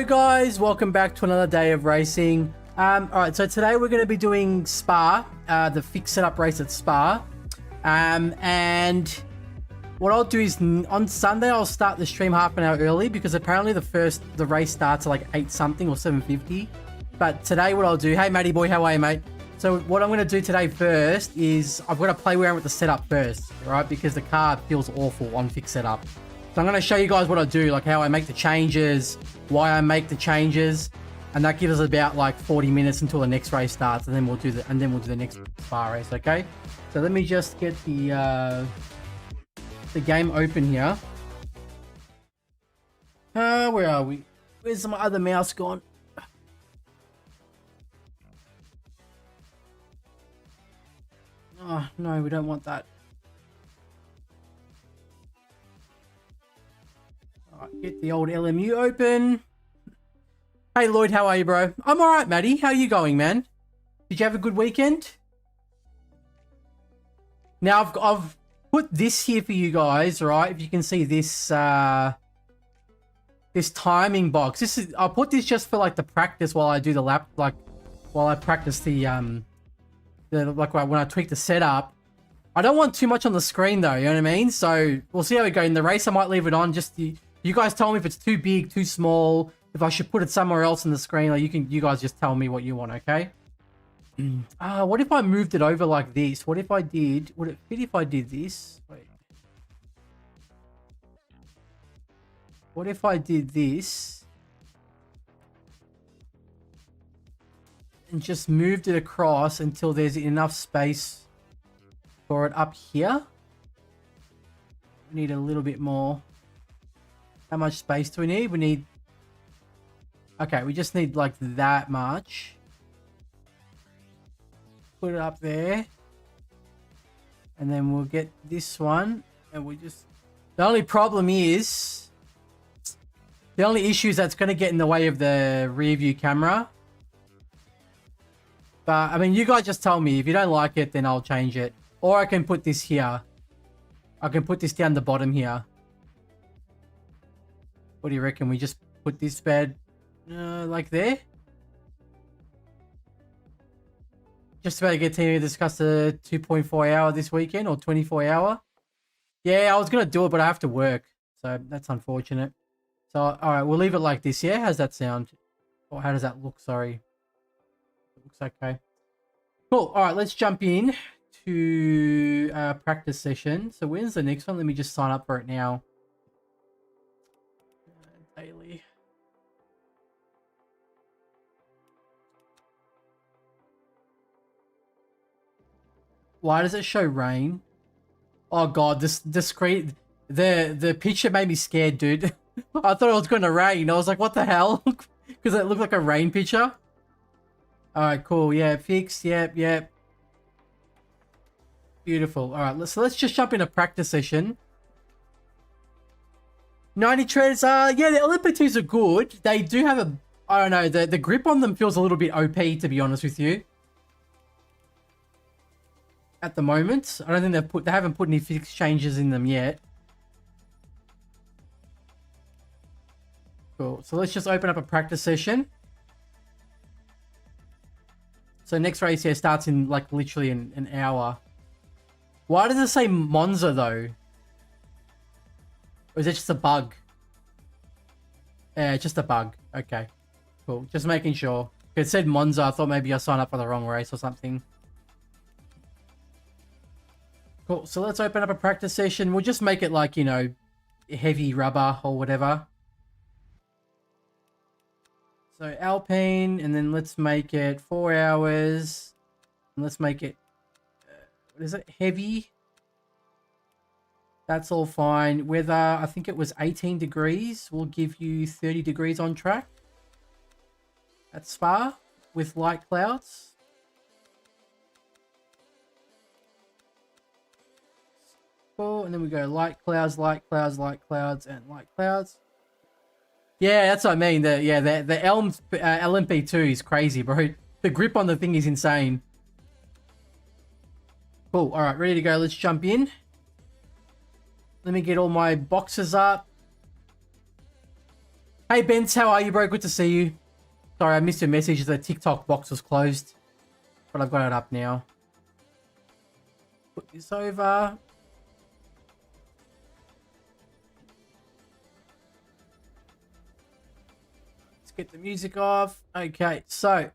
Hello guys, welcome back to another day of racing. Alright, so today we're going to be doing Spa, the fixed setup race at Spa. And what I'll do is on Sunday I'll start the stream half an hour early because apparently the race starts at like 8 something or 7:50. But today what I'll do, hey Matty boy, how are you mate? So what I'm going to do today first is I've got to play around with the setup first, right? Because the car feels awful on fixed setup. So I'm going to show you guys what I do, like how I make the changes, why I make the changes, and that gives us about like 40 minutes until the next race starts, and then we'll do the next Spa race, okay? So let me just get the game open here. Where are we? Where's my other mouse gone? Oh, no, we don't want that. Alright, get the old LMU open. Hey Lloyd, how are you, bro? I'm alright, Matty. How are you going, man? Did you have a good weekend? Now, I've put this here for you guys, right? If you can see this, this timing box. I'll put this just for like the practice while I do the lap, like while I practice the like when I tweak the setup. I don't want too much on the screen though, you know what I mean? So we'll see how we go. In the race, I might leave it on. Just you guys tell me if it's too big, too small, if I should put it somewhere else in the screen. Like you guys just tell me what you want, okay? What if I moved it over like this? What if I did? Would it fit if I did this? Wait. What if I did this and just moved it across until there's enough space for it up here? We need a little bit more. How much space do we need? We need... Okay, we just need like that much. Put it up there. And then we'll get this one. And we just... The only problem is... The only issue is that's going to get in the way of the rear view camera. But, I mean, you guys just tell me. If you don't like it, then I'll change it. Or I can put this here. I can put this down the bottom here. What do you reckon? We just put this bed like there? Just about to get to discuss the 2.4 hour this weekend or 24 hour. Yeah, I was going to do it, but I have to work. So that's unfortunate. So, alright, we'll leave it like this, yeah? How's that sound? Or how does that look? Sorry. It looks okay. Cool. Alright, let's jump in to practice session. So when's the next one? Let me just sign up for it now. Daily. Why does it show rain? Oh god, the screen, the picture made me scared, dude. I thought it was going to rain. I was like, what the hell? Because it looked like a rain picture. Alright, cool. Yeah, fixed. Yep. Beautiful. Alright, so let's just jump in a practice session. 90 treads, yeah, the LMP2s are good. They do have a, I don't know, the grip on them feels a little bit OP, to be honest with you. At the moment, I don't think they haven't put any fixed changes in them yet. Cool. So let's just open up a practice session. So next race here starts in like literally an hour. Why does it say Monza though? Or is it just a bug? Yeah, just a bug. Okay. Cool. Just making sure. It said Monza. I thought maybe I signed up for the wrong race or something. Cool. So let's open up a practice session. We'll just make it like, you know, heavy rubber or whatever. So Alpine, and then let's make it 4 hours. And let's make it, what is it? Heavy. That's all fine. Weather, I think it was 18 degrees. We'll give you 30 degrees on track. At Spa with light clouds. Cool. And then we go light clouds, light clouds, light clouds, and light clouds. Yeah, that's what I mean. The LMP2 is crazy, bro. The grip on the thing is insane. Cool. All right, ready to go. Let's jump in. Let me get all my boxes up. Hey, Bence, how are you, bro? Good to see you. Sorry, I missed your message. The TikTok box was closed, but I've got it up now. Put this over. Let's get the music off. Okay, so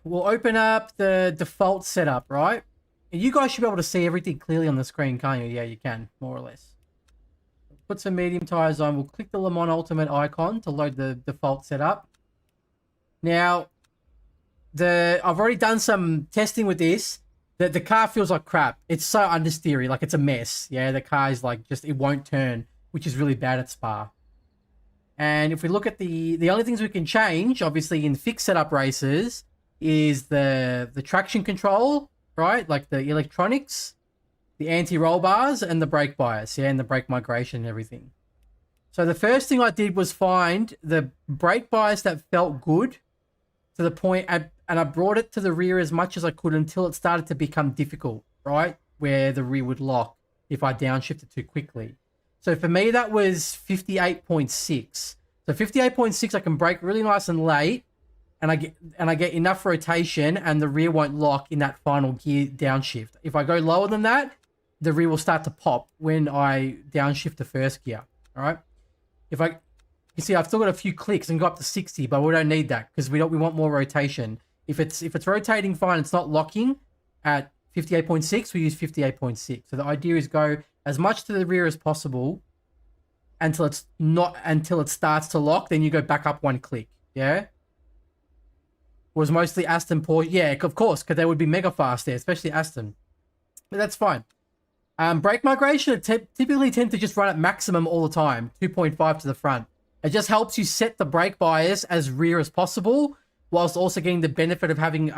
we'll open up the default setup, right? And you guys should be able to see everything clearly on the screen, can't you? Yeah, you can, more or less. Put some medium tires on. We'll click the Le Mans Ultimate icon to load the default setup. Now, I've already done some testing with this. The car feels like crap. It's so understeery, like it's a mess. Yeah, the car is like just, it won't turn, which is really bad at Spa. And if we look at the only things we can change, obviously in fixed setup races, is the traction control, right? Like the electronics, the anti-roll bars, and the brake bias, yeah, and the brake migration and everything. So the first thing I did was find the brake bias that felt good to the point, and I brought it to the rear as much as I could until it started to become difficult, right? Where the rear would lock if I downshifted too quickly. So for me, that was 58.6. So 58.6, I can brake really nice and late, and I get enough rotation, and the rear won't lock in that final gear downshift. If I go lower than that, the rear will start to pop when I downshift the first gear. All right. You see, I've still got a few clicks and go up to 60, but we don't need that because we want more rotation. If it's rotating fine, it's not locking at 58.6, we use 58.6. So the idea is go as much to the rear as possible until it starts to lock. Then you go back up one click. Yeah. Was mostly Aston Porsche. Yeah, of course, because they would be mega fast there, especially Aston. But that's fine. Brake migration, typically tend to just run at maximum all the time, 2.5 to the front. It just helps you set the brake bias as rear as possible, whilst also getting the benefit of having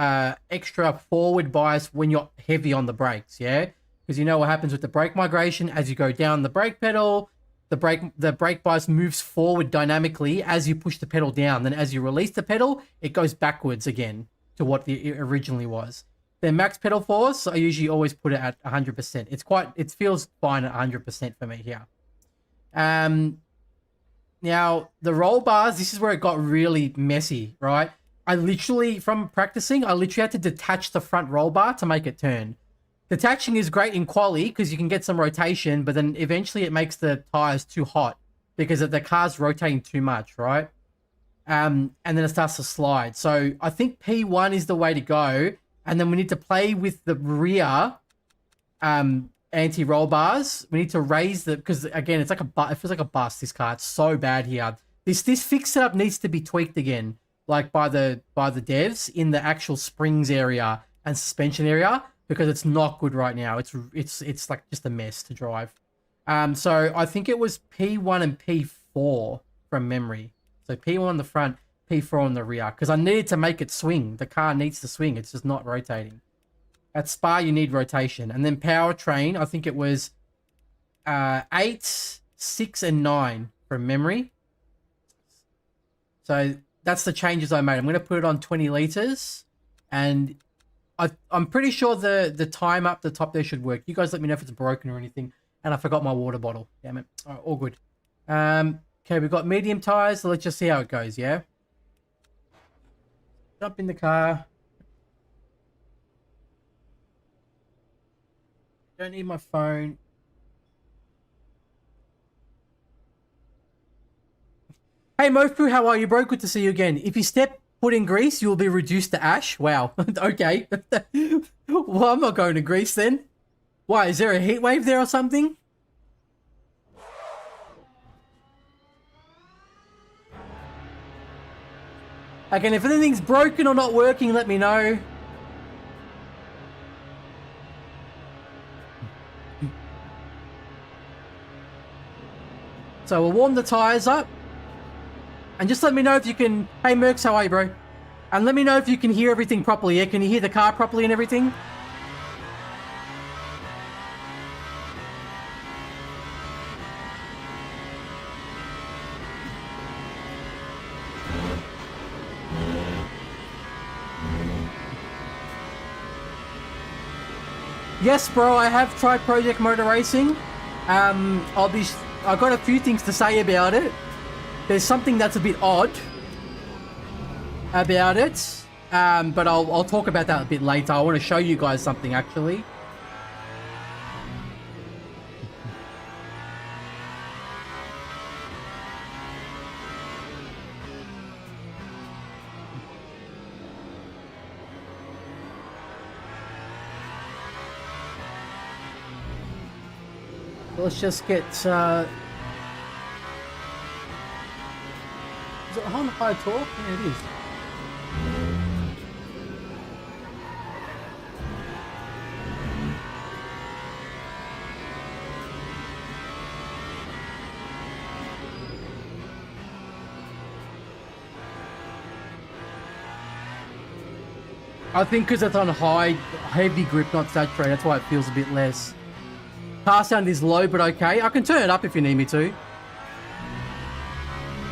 extra forward bias when you're heavy on the brakes, yeah? Because you know what happens with the brake migration, as you go down the brake pedal, the brake bias moves forward dynamically as you push the pedal down. Then as you release the pedal, it goes backwards again to what it originally was. Then max pedal force, I usually always put it at 100%. It feels fine at 100% for me here. Now, the roll bars, this is where it got really messy, right? From practicing, I literally had to detach the front roll bar to make it turn. Detaching is great in quali because you can get some rotation, but then eventually it makes the tires too hot because the car's rotating too much, right? And then it starts to slide. So I think P1 is the way to go. And then we need to play with the rear anti-roll bars. We need to raise because again, it feels like a bus, this car. It's so bad here. This fixed setup needs to be tweaked again, like by the devs in the actual springs area and suspension area, because it's not good right now. It's like just a mess to drive. So I think it was P1 and P4 from memory. So P1 on the front, P4 on the rear, because I needed to make it swing. The car needs to swing. It's just not rotating. At Spa, you need rotation. And then powertrain, I think it was 8, 6, and 9 from memory. So that's the changes I made. I'm going to put it on 20 liters, and I'm pretty sure the time up the top there should work. You guys let me know if it's broken or anything. And I forgot my water bottle. Damn it. All right, all good. Okay, we've got medium tires, so let's just see how it goes, yeah? Jump in the car. Don't need my phone. Hey Mofu, how are you, bro? Good to see you again. If you step foot in Greece, you will be reduced to ash. Wow. Okay. Well, I'm not going to Greece then. Why? Is there a heat wave there or something? Again, if anything's broken or not working, let me know. So we'll warm the tires up. And just let me know if you can... Hey, Mercs, how are you, bro? And let me know if you can hear everything properly, yeah? Can you hear the car properly and everything? Yes, bro, I have tried Project Motor Racing. I'll be I got a few things to say about it. There's something that's a bit odd about it, but I'll talk about that a bit later. I want to show you guys something actually. Let's just get, is it on high torque? Yeah, it is. I think because it's on heavy grip, not saturated, that's why it feels a bit less. Car sound is low, but okay. I can turn it up if you need me to.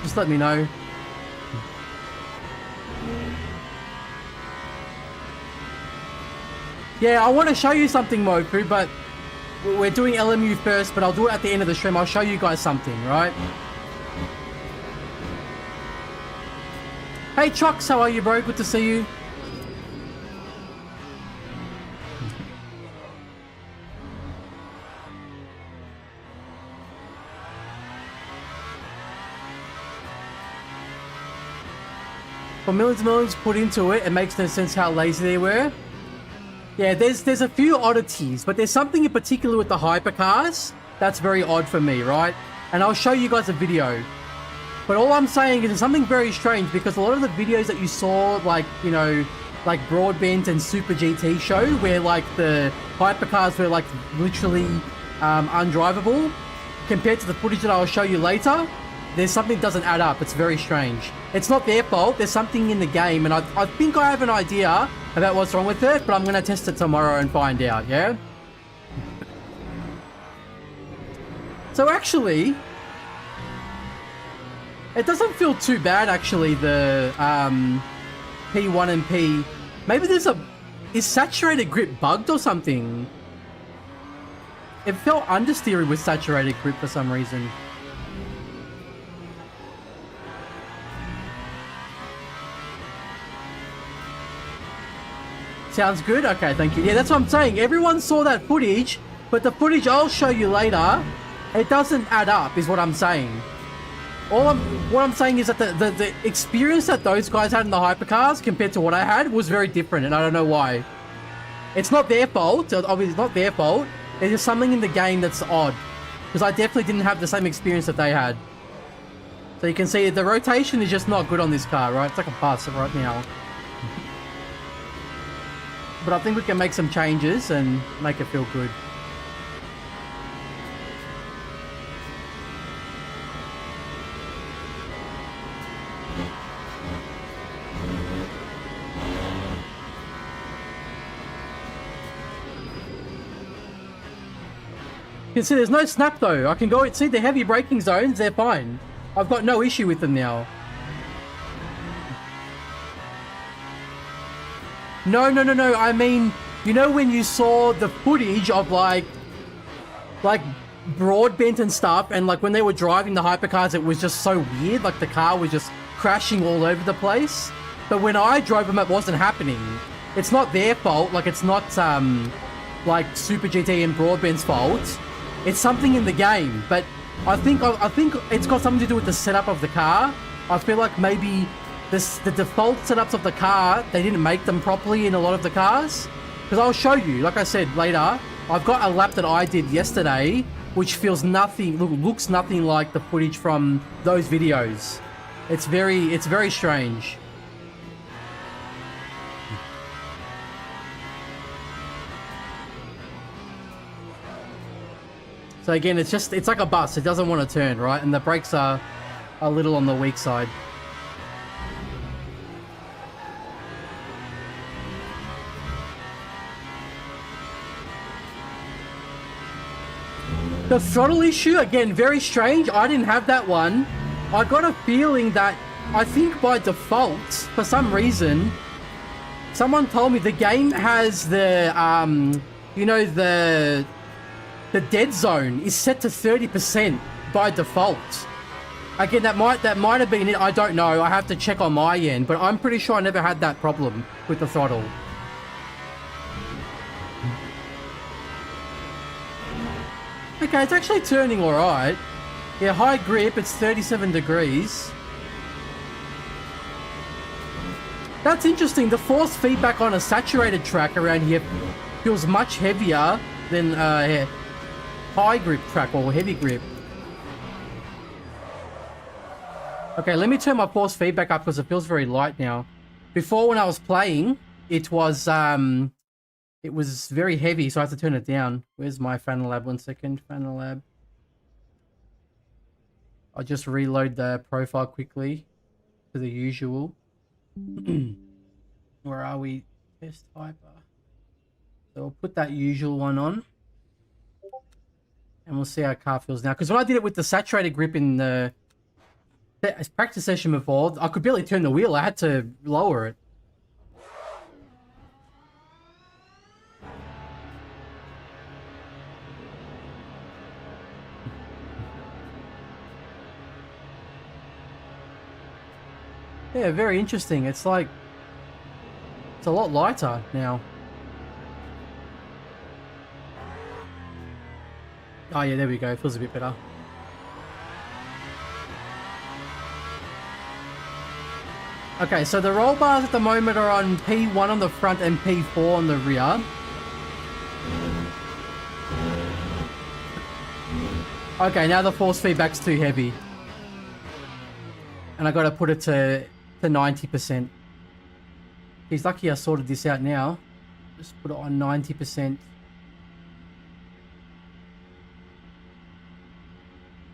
Just let me know. Yeah, I want to show you something, Moku, but we're doing LMU first, but I'll do it at the end of the stream. I'll show you guys something, right? Hey, Trucks, how are you, bro? Good to see you. For millions and millions put into it, it makes no sense how lazy they were. Yeah, there's a few oddities, but there's something in particular with the hypercars that's very odd for me, right? And I'll show you guys a video. But all I'm saying is there's something very strange because a lot of the videos that you saw, like, you know, like Broadbent and Super GT show, where like the hypercars were like literally undrivable, compared to the footage that I'll show you later, there's something that doesn't add up. It's very strange. It's not their fault. There's something in the game, and I think I have an idea about what's wrong with it, but I'm going to test it tomorrow and find out, yeah? So actually, it doesn't feel too bad, actually, the P1 and P. Maybe there's is saturated grip bugged or something? It felt understeery with saturated grip for some reason. Sounds good? Okay, thank you. Yeah, that's what I'm saying. Everyone saw that footage, but the footage I'll show you later, it doesn't add up, is what I'm saying. What I'm saying is that the experience that those guys had in the hypercars compared to what I had was very different, and I don't know why. It's not their fault. Obviously, it's not their fault. There's just something in the game that's odd, because I definitely didn't have the same experience that they had. So you can see the rotation is just not good on this car, right? It's like a bus right now. But I think we can make some changes and make it feel good. You can see there's no snap though. I can go see the heavy braking zones, they're fine. I've got no issue with them now. No. I mean, you know when you saw the footage of like Broadbent and stuff, and like when they were driving the hypercars, it was just so weird. Like the car was just crashing all over the place. But when I drove them, it wasn't happening. It's not their fault. Like it's not like Super GT and Broadbent's fault. It's something in the game. But I think it's got something to do with the setup of the car. I feel like maybe the default setups of the car, they didn't make them properly in a lot of the cars. Because I'll show you, like I said, later, I've got a lap that I did yesterday, which feels nothing, looks nothing like the footage from those videos. It's very strange. So again, it's like a bus, it doesn't want to turn, right? And the brakes are a little on the weak side. The throttle issue, again, very strange. I didn't have that one. I got a feeling that, I think by default, for some reason, someone told me the game has the, you know, the dead zone is set to 30%, by default. Again, that might have been it. I don't know. I have to check on my end, but I'm pretty sure I never had that problem with the throttle. Okay, it's actually turning all right. Yeah, high grip. It's 37 degrees. That's interesting. The force feedback on a saturated track around here feels much heavier than high grip track or heavy grip. Okay, let me turn my force feedback up because it feels very light now. Before, when I was playing, it was very heavy, so I have to turn it down. Where's my FACTIONLAB? 1 second, FACTIONLAB. I'll just reload the profile quickly to the usual. Where are we? Test hyper. So we'll put that usual one on. And we'll see how car feels now. Because when I did it with the saturated grip in the practice session before, I could barely turn the wheel. I had to lower it. Yeah, very interesting. It's like, it's a lot lighter now. Oh yeah, there we go. It feels a bit better. Okay, so the roll bars at the moment are on P1 on the front and P4 on the rear. Okay, now the force feedback's too heavy. And I gotta put it to 90%. He's lucky I sorted this out now. Just put it on 90%.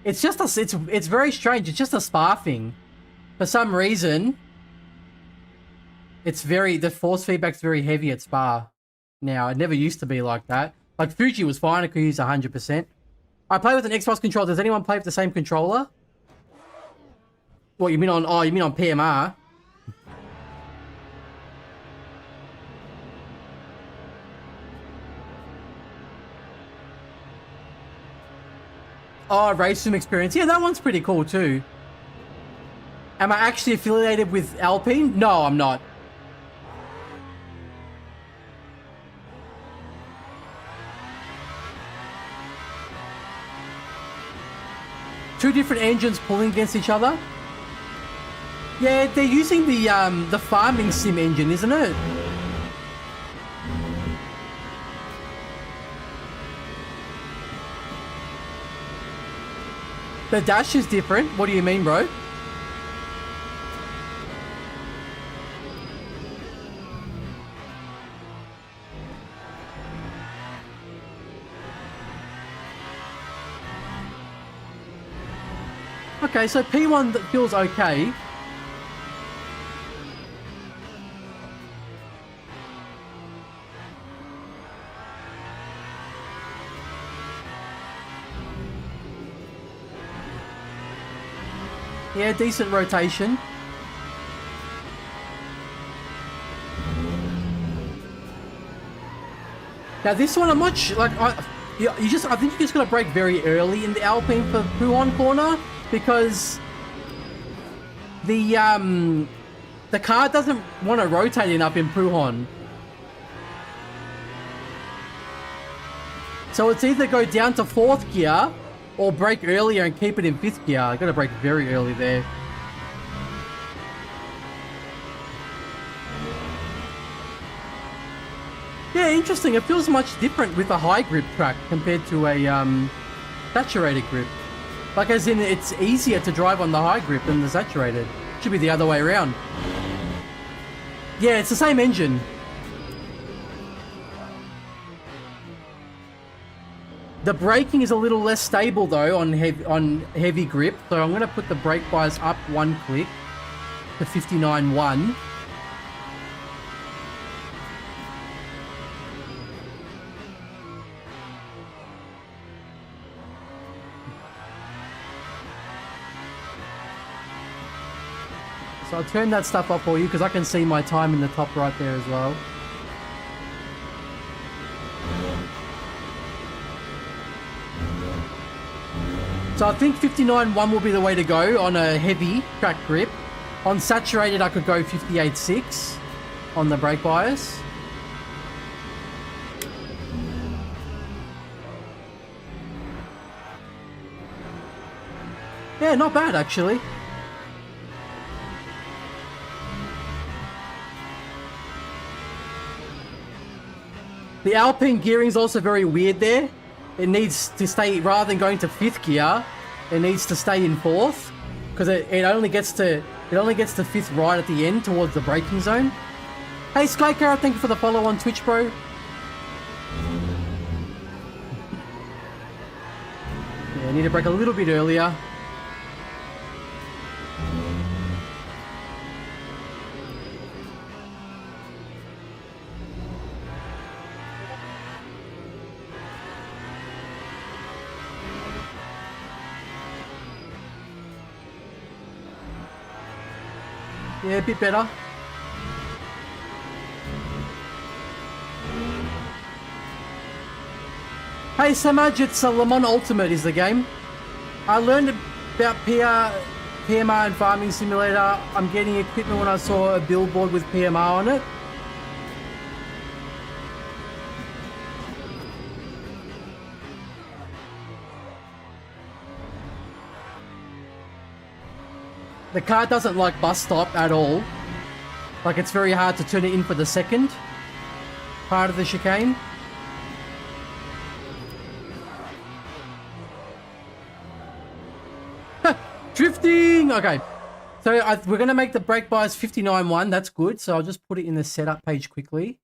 It's just it's very strange. It's just a Spa thing. For some reason, the force feedback's very heavy at Spa now. It never used to be like that. Like Fuji was fine. I could use 100%. I play with an Xbox controller. Does anyone play with the same controller? What you mean on? Oh, you mean on PMR? Oh, race sim experience. Yeah, that one's pretty cool too. Am I actually affiliated with Alpine? No, I'm not. Two different engines pulling against each other. Yeah, they're using the farming sim engine, isn't it? The dash is different. What do you mean, bro? Okay, so P1 that feels okay. Yeah, decent rotation. Now this one, I'm not sure, like, I think you just gotta brake very early in the Alpine for Puhon corner, because the car doesn't want to rotate enough in Puhon. So it's either go down to 4th gear or brake earlier and keep it in 5th gear. I gotta brake very early there. Yeah, interesting. It feels much different with a high grip track compared to a saturated grip. Like, as in, it's easier to drive on the high grip than the saturated. Should be the other way around. Yeah, it's the same engine. The braking is a little less stable though on heavy grip, so I'm going to put the brake bias up 1 click to 59.1. So I'll turn that stuff up for you because I can see my time in the top right there as well. So I think 59.1 will be the way to go on a heavy track grip. On saturated, I could go 58.6 on the brake bias. Yeah, not bad actually. The Alpine gearing is also very weird there. It needs to stay, rather than going to 5th gear, it needs to stay in 4th. Because it only gets to 5th right at the end towards the braking zone. Hey Skycar, thank you for the follow on Twitch, bro. Yeah, I need to brake a little bit earlier. Yeah, a bit better. Hey Samaj, it's Le Mans Ultimate is the game. I learned about PMR and Farming Simulator. I'm getting equipment when I saw a billboard with PMR on it. The car doesn't like bus stop at all. Like, it's very hard to turn it in for the second part of the chicane. Drifting! Okay. So we're going to make the brake bias 59.1. That's good. So I'll just put it in the setup page quickly.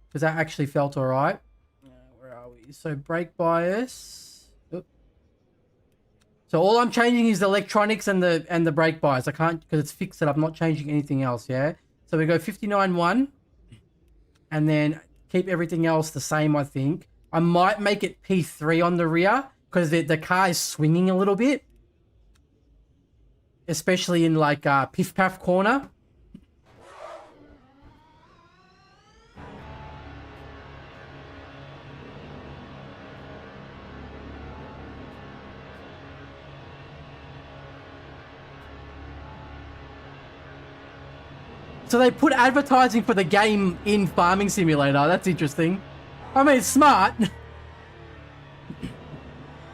Because that actually felt alright. Where are we? So brake bias. So all I'm changing is the electronics and the brake bias. I can't, because it's fixed it. I'm not changing anything else, yeah? So we go 59.1. And then keep everything else the same, I think. I might make it P3 on the rear, because the car is swinging a little bit. Especially in like Piff Paff corner. So they put advertising for the game in Farming Simulator. That's interesting. I mean, it's smart.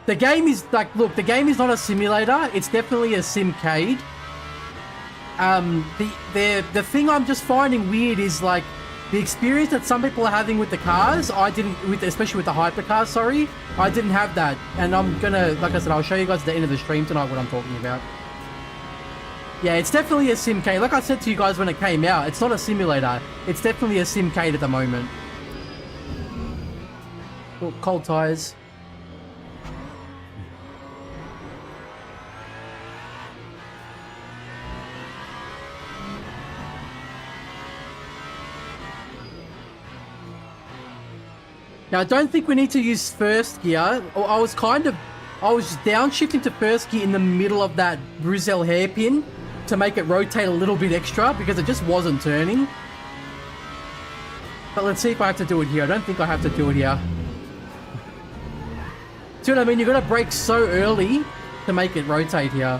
The game is like, look, the game is not a simulator. It's definitely a simcade. The thing I'm just finding weird is like the experience that some people are having with the cars. I didn't, especially with the hypercar. Sorry, I didn't have that, and I'm gonna, like I said, I'll show you guys at the end of the stream tonight what I'm talking about. Yeah, it's definitely a simcade. Like I said to you guys when it came out, it's not a simulator. It's definitely a simcade at the moment. Oh, cold tires. Now, I don't think we need to use first gear. I was downshifting to first gear in the middle of that Bruxelles hairpin to make it rotate a little bit extra because it just wasn't turning. But let's see if I have to do it here. I don't think I have to do it here. See what I mean? You've got to brake so early to make it rotate here.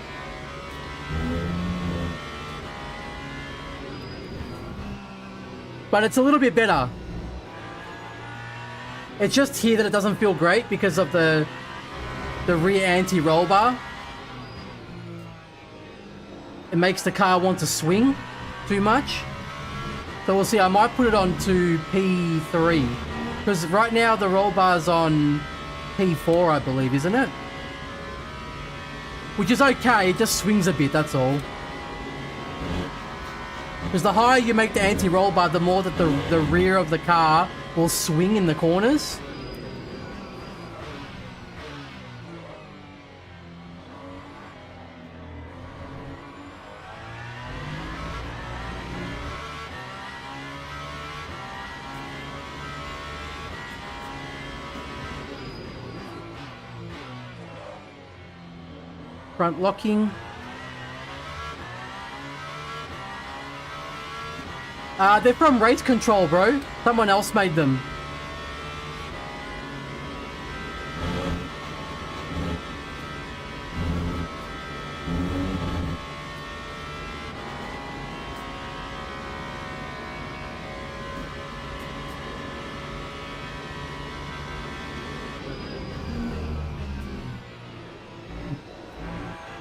But it's a little bit better. It's just here that it doesn't feel great because of the rear anti-roll bar. It makes the car want to swing too much. So we'll see. I might put it on to P3. Because right now the roll bar's on P4, I believe, isn't it? Which is okay. It just swings a bit, that's all. Because the higher you make the anti-roll bar, the more that the rear of the car will swing in the corners. Front locking. They're from Race Control, bro. Someone else made them.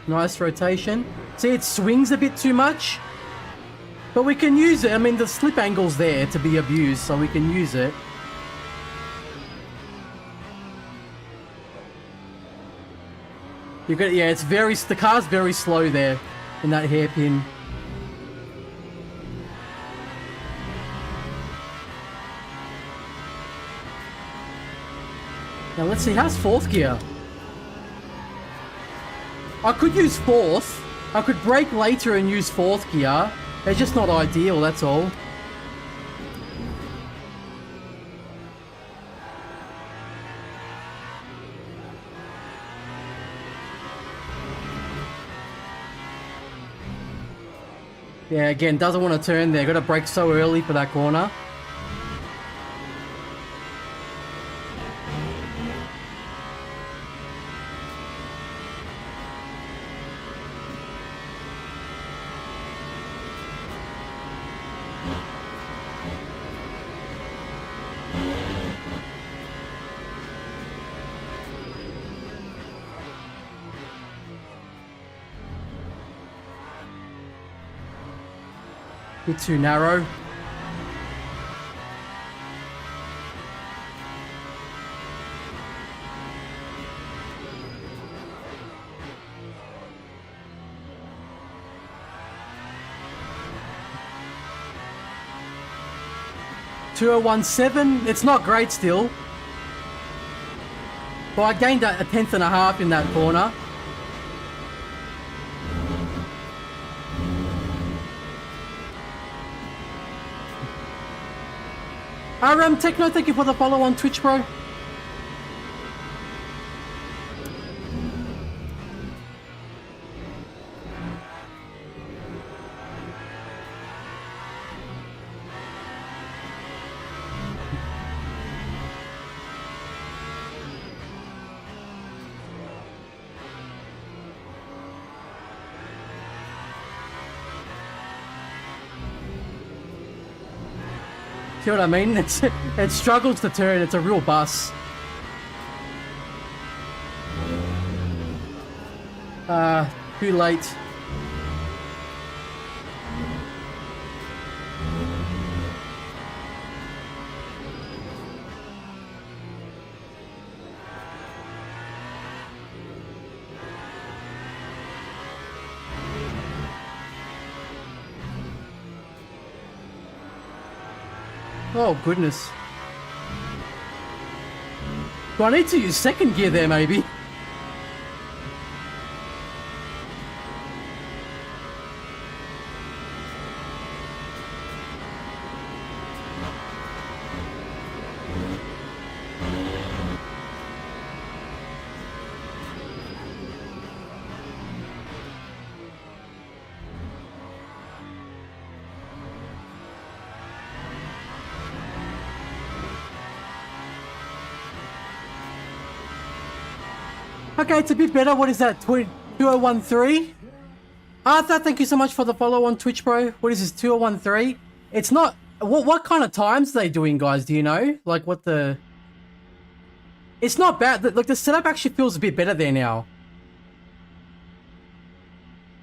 Nice rotation. See, it swings a bit too much. But we can use it. I mean, the slip angle's there to be abused, so we can use it. You got, yeah, it's very, the car's very slow there in that hairpin. Now let's see, how's fourth gear? I could use fourth. I could brake later and use fourth gear. It's just not ideal, that's all. Yeah, again, doesn't want to turn there. Got to brake so early for that corner. Bit too narrow. .2017, it's not great still. But I gained a tenth and a half in that corner. Techno, thank you for the follow on Twitch, bro. See what I mean? It struggles to turn. It's a real bus. Too late. Oh, goodness. Do I need to use second gear there, maybe? Okay, it's a bit better. What is that? 2013? Arthur, thank you so much for the follow on Twitch, bro. What is this? 2013? It's not... What kind of times are they doing, guys? Do you know? Like, what the... It's not bad. Look, the setup actually feels a bit better there now.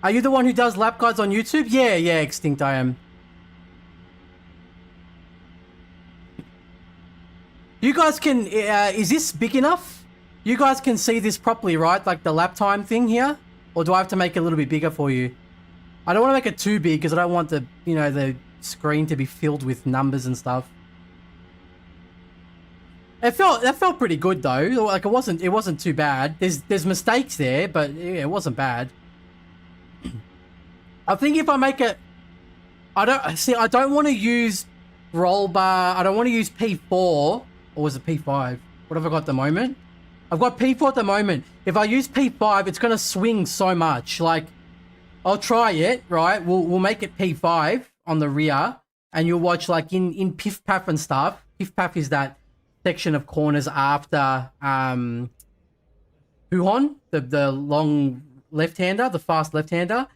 Are you the one who does lap guides on YouTube? Yeah, Extinct, I am. You guys can... is this big enough? You guys can see this properly, right? Like the lap time thing here? Or do I have to make it a little bit bigger for you? I don't want to make it too big because I don't want the, you know, the screen to be filled with numbers and stuff. That felt pretty good though. Like it wasn't too bad. There's mistakes there, but yeah, it wasn't bad. I think if I make it, I don't want to use roll bar. I don't want to use P4, or was it P5? What have I got at the moment? I've got P4 at the moment. If I use P5, it's going to swing so much. Like, I'll try it, right? We'll make it P5 on the rear, and you'll watch, like, in Piff Paff and stuff. Piff Paff is that section of corners after Huhon, the long left-hander, the fast left-hander.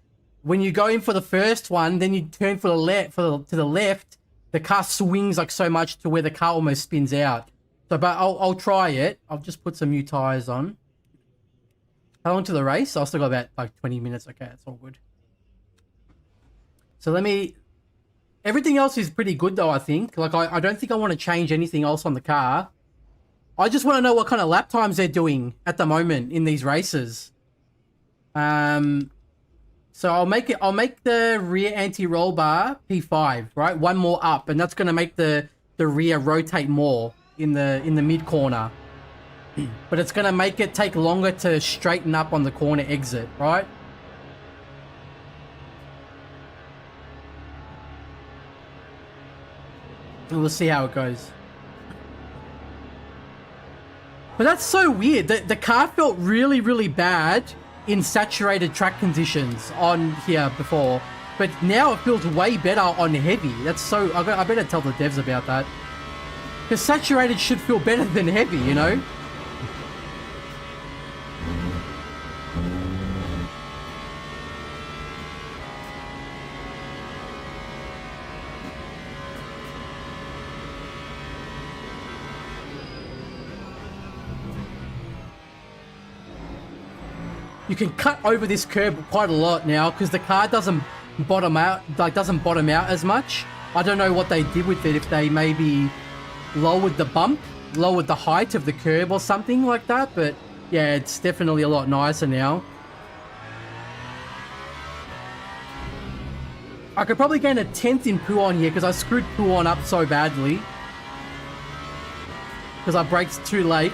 When you go in for the first one, then you turn for the left, to the left, the car swings, like, so much to where the car almost spins out. So, but I'll try it. I'll just put some new tires on. How long to the race? I'll still got about like 20 minutes. Okay, that's all good. So let me... Everything else is pretty good though, I think. Like, I don't think I want to change anything else on the car. I just want to know what kind of lap times they're doing at the moment in these races. So I'll make the rear anti-roll bar P5, right? One more up, and that's going to make the rear rotate more in the mid corner. But it's going to make it take longer to straighten up on the corner exit, right? And we'll see how it goes. But that's so weird. The car felt really, really bad in saturated track conditions on here before. But now it feels way better on heavy. That's so... I better tell the devs about that. Because saturated should feel better than heavy, you know? You can cut over this curb quite a lot now because the car doesn't bottom out, as much. I don't know what they did with it, if they maybe lowered the bump, lowered the height of the curb or something like that, but yeah, it's definitely a lot nicer now. I could probably gain a 10th in Puon here because I screwed Puon up so badly. Because I braked too late.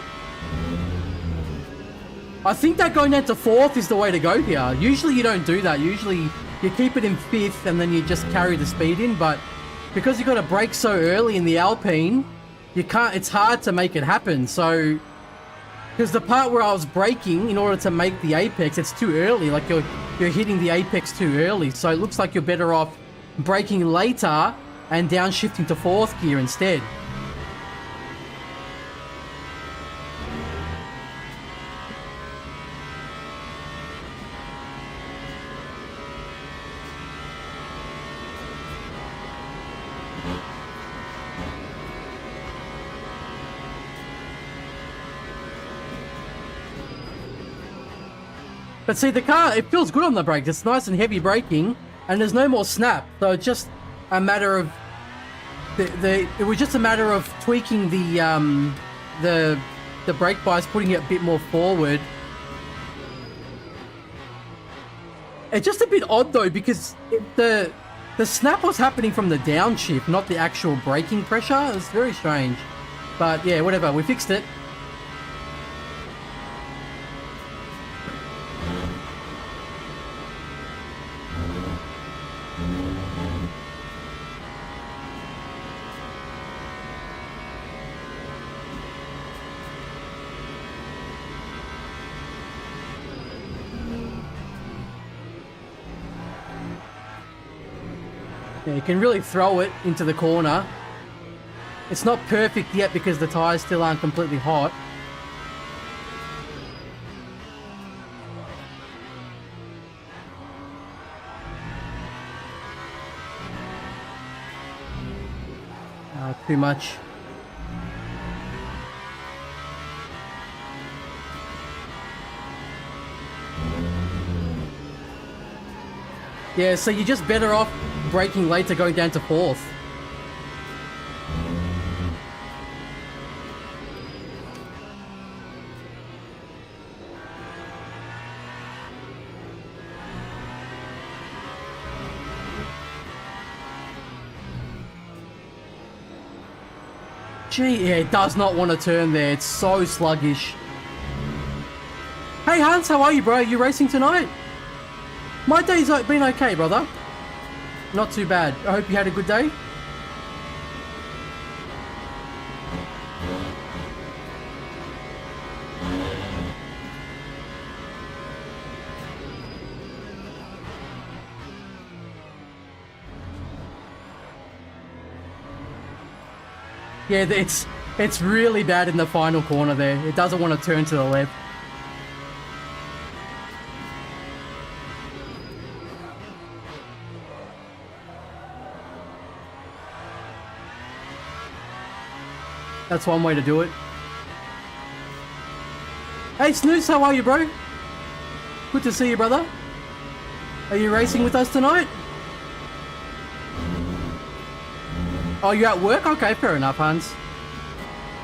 I think that going down to 4th is the way to go here. Usually you don't do that. Usually you keep it in 5th and then you just carry the speed in. But because you got to brake so early in the Alpine, you can't. It's hard to make it happen. So, because the part where I was braking in order to make the apex, it's too early. Like you're hitting the apex too early. So it looks like you're better off braking later and downshifting to 4th gear instead. But see, the car, it feels good on the brakes. It's nice and heavy braking, and there's no more snap. So it's just a matter of it was just a matter of tweaking the brake bias, putting it a bit more forward. It's just a bit odd though, because the snap was happening from the downshift, not the actual braking pressure. It's very strange. But yeah, whatever. We fixed it. Yeah, you can really throw it into the corner. It's not perfect yet because the tyres still aren't completely hot. Too much. Yeah, so you're just better off braking later, going down to 4th. Gee, yeah, it does not want to turn there. It's so sluggish. Hey Hans, how are you, bro? Are you racing tonight? My day's been okay, brother. Not too bad. I hope you had a good day. Yeah, it's really bad in the final corner there. It doesn't want to turn to the left. That's one way to do it. Hey Snooze, how are you, bro? Good to see you, brother. Are you racing with us tonight? Oh, you're at work? Okay, fair enough, Hans.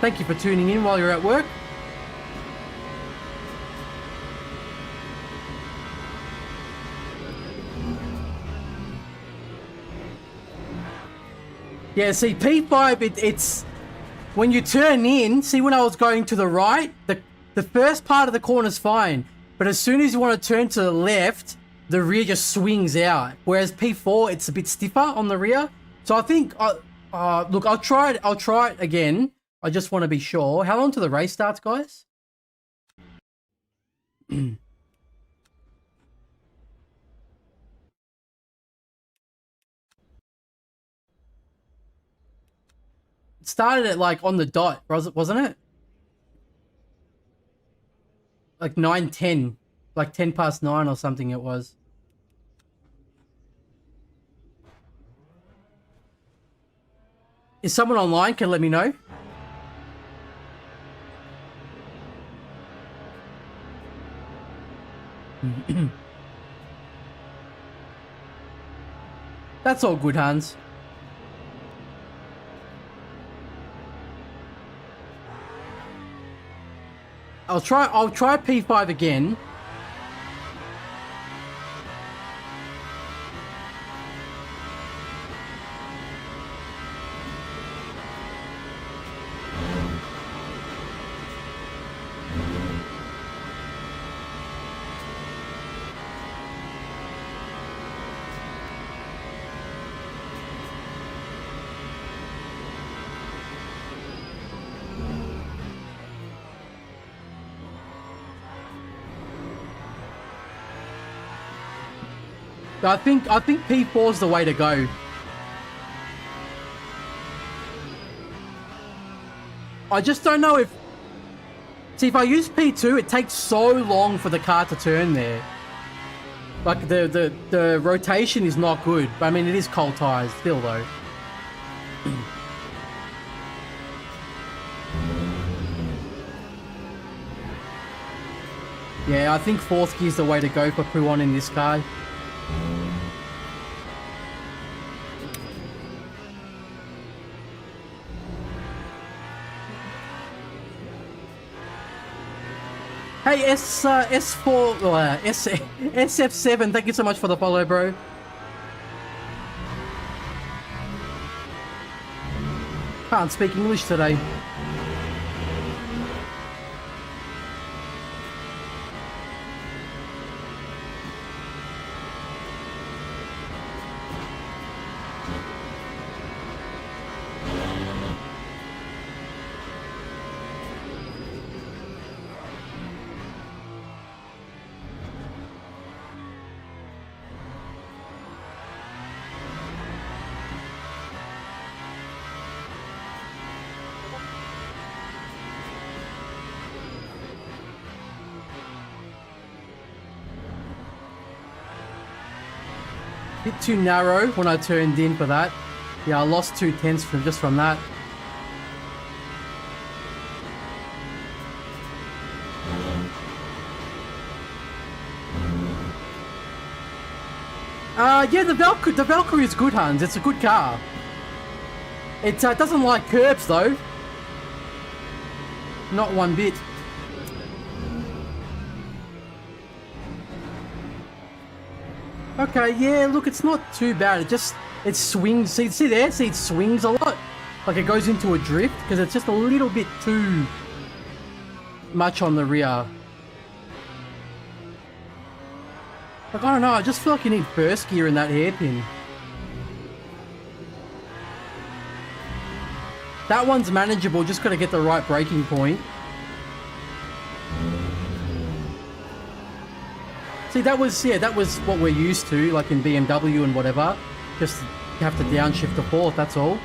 Thank you for tuning in while you're at work. Yeah, see, P5, it's... When you turn in, see when I was going to the right, the first part of the corner's fine. But as soon as you want to turn to the left, the rear just swings out. Whereas P4, it's a bit stiffer on the rear. So I think... look, I'll try it again. I just want to be sure. How long till the race starts, guys? It started at like on the dot, wasn't it? Like 9:10, like 10 past 9 or something it was. Is someone online? Can let me know? That's all good, Hans. I'll try P5 again. I think P4 is the way to go. I just don't know if... See, if I use P2, it takes so long for the car to turn there. Like, the rotation is not good. But I mean, it is cold tires still, though. Yeah, I think fourth gear is the way to go for P1 in this car. Hey, SF7, thank you so much for the follow, bro. Can't speak English today. Bit too narrow when I turned in for that. Yeah, I lost 2/10 from that. Yeah, the Valkyrie is good, Hans. It's a good car. It doesn't like curbs though. Not one bit. Okay, yeah, look, it's not too bad. It swings. See there? See, it swings a lot. Like it goes into a drift because it's just a little bit too much on the rear. Like, I don't know, I just feel like you need first gear in that hairpin. That one's manageable, just gotta get the right braking point. See, that was what we're used to, like in BMW and whatever. Just you have to downshift to fourth, that's all.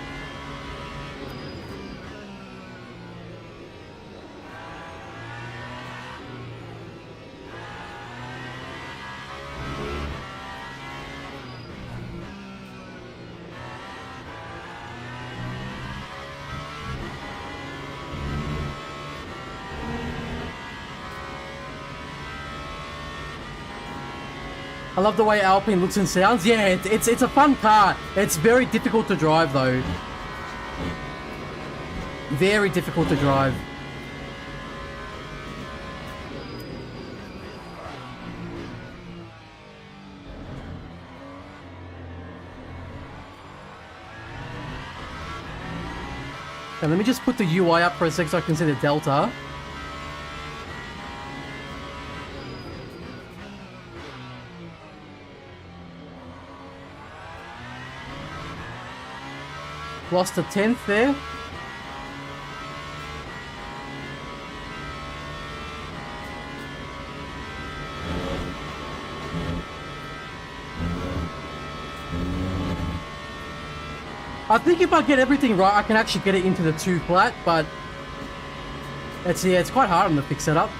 I love the way Alpine looks and sounds. Yeah, it's a fun car. It's very difficult to drive though. Very difficult to drive. Okay, let me just put the UI up for a sec so I can see the delta. Lost a 10th there. I think if I get everything right, I can actually get it into the 2 flat, but it's quite hard on the fix setup.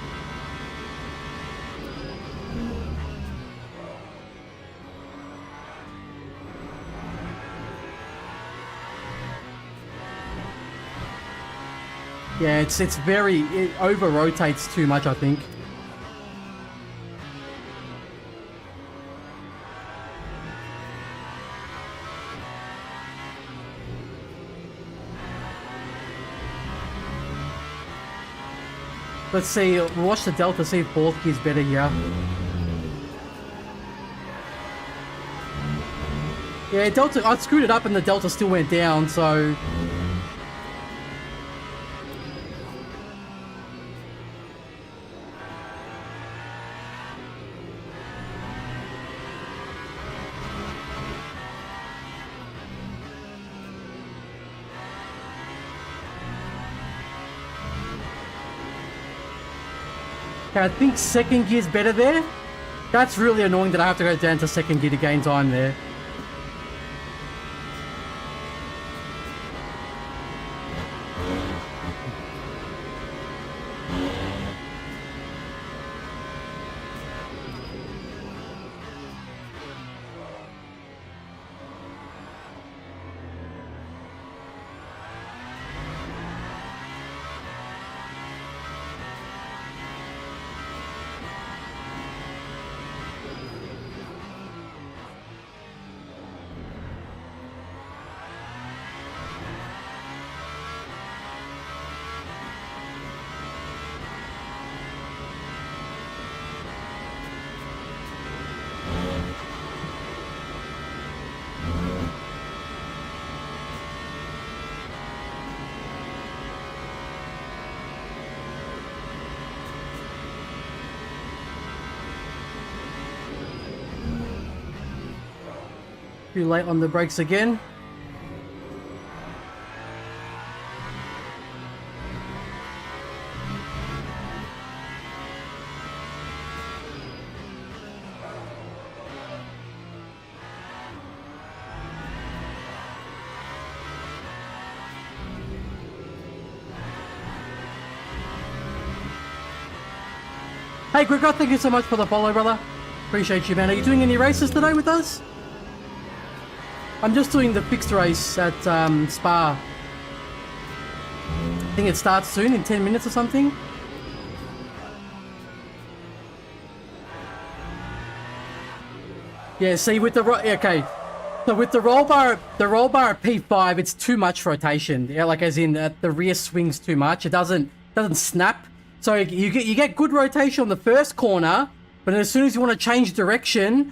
Yeah, it over rotates too much, I think. Let's see, watch the delta, see if fourth gear's better here. Yeah, delta, I screwed it up and the delta still went down, so... I think second gear's better there. That's really annoying that I have to go down to second gear to gain time there. Too late on the brakes again. Hey Gregor, thank you so much for the follow, brother. Appreciate you, man. Are you doing any races today with us? I'm just doing the fixed race at Spa. I think it starts soon, in 10 minutes or something. Yeah, see with the okay. So with the roll bar at P5, it's too much rotation. Yeah, like as in the rear swings too much. It doesn't snap. So you get good rotation on the first corner, but as soon as you want to change direction,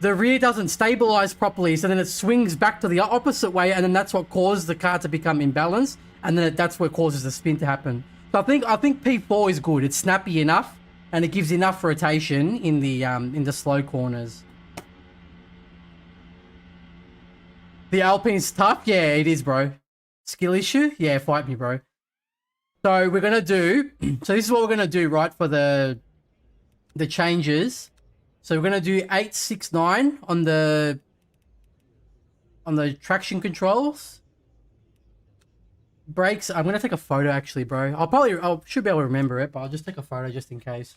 the rear doesn't stabilize properly, so then it swings back to the opposite way, and then that's what causes the car to become imbalanced, and then that's what causes the spin to happen. So I think P4 is good. It's snappy enough, and it gives enough rotation in the slow corners. The Alpine's tough, yeah, it is, bro. Skill issue, yeah, fight me, bro. So we're gonna do. So this is what we're gonna do, right, for the changes. So we're gonna do 869 on the traction controls. Brakes. I'm gonna take a photo actually, bro. I should be able to remember it, but I'll just take a photo just in case.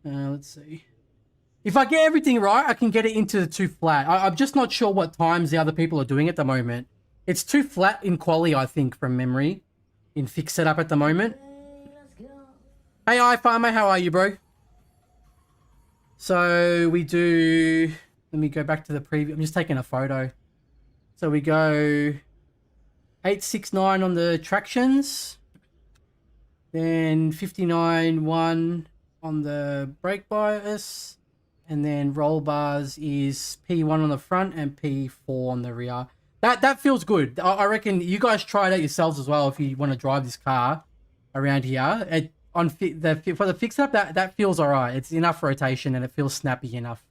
Let's see. If I get everything right, I can get it into the 2 flat. I'm just not sure what times the other people are doing at the moment. It's 2 flat in quali, I think, from memory, in fixed setup at the moment. Hey, iFarmer, how are you, bro? So we do, let me go back to the preview. I'm just taking a photo. So we go 869 on the tractions, then 59.1 on the brake bias, and then roll bars is P1 on the front and P4 on the rear. That feels good. I reckon you guys try it out yourselves as well if you want to drive this car around here. For the fix up, that feels alright. It's enough rotation and it feels snappy enough.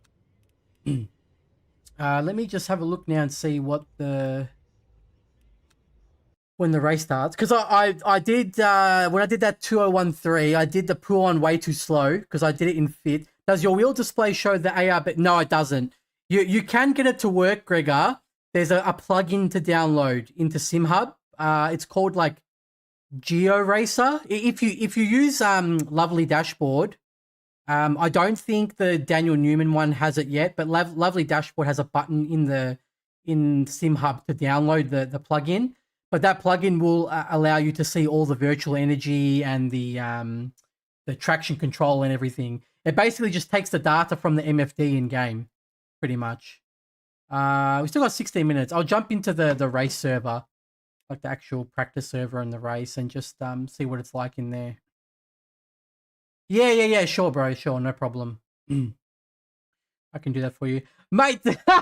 Let me just have a look now and see what when the race starts, because I did when I did that 2013, I did the pull on way too slow because I did it in fit. Does your wheel display show the AR? But no, it doesn't. You can get it to work, Gregor. There's a plugin to download into SimHub. It's called like GeoRacer. If you use Lovely Dashboard, I don't think the Daniel Newman one has it yet, but Lovely Dashboard has a button in SimHub to download the plugin. But that plugin will allow you to see all the virtual energy and the traction control and everything. It basically just takes the data from the MFD in game, pretty much. We still got 16 minutes. I'll jump into the race server, like the actual practice server and the race, and just see what it's like in there. Yeah, sure, bro, sure, no problem. I can do that for you. Mate,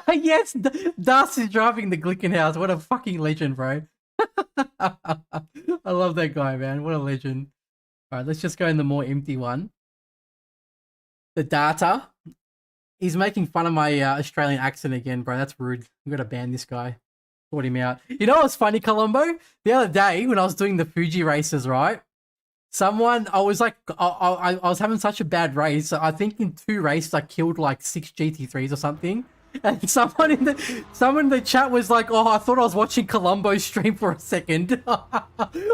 yes, Das is driving the Glickenhaus. What a fucking legend, bro. I love that guy, man. What a legend. All right, let's just go in the more empty one. The data. He's making fun of my Australian accent again, bro. That's rude. I'm going to ban this guy. Sort him out. You know what's funny, Colombo? The other day when I was doing the Fuji races, right? I was having such a bad race. I think in 2 races I killed like 6 GT3s or something. And someone in the chat was like, "Oh, I thought I was watching Colombo's stream for a second." I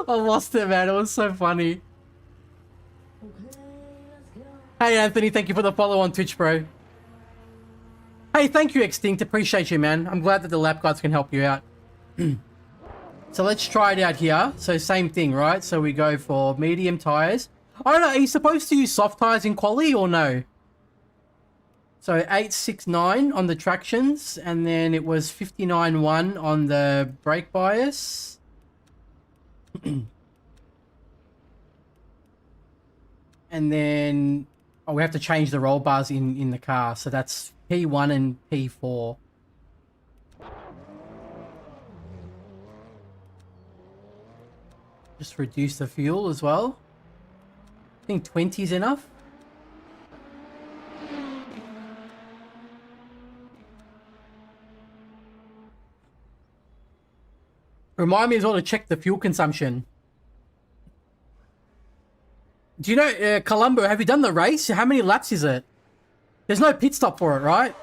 lost it, man. It was so funny. Hey, Anthony, thank you for the follow on Twitch, bro. Hey, thank you, Extinct. Appreciate you, man. I'm glad that the lap guides can help you out. So let's try it out here. So same thing, right? So we go for medium tires. I don't know. Are you supposed to use soft tires in quali or no? So 869 on the tractions, and then it was 59.1 on the brake bias. And then we have to change the roll bars in the car. So that's P1 and P4. Just reduce the fuel as well. I think 20 is enough. Remind me as well to check the fuel consumption. Do you know, Colombo, have you done the race? How many laps is it? There's no pit stop for it, right?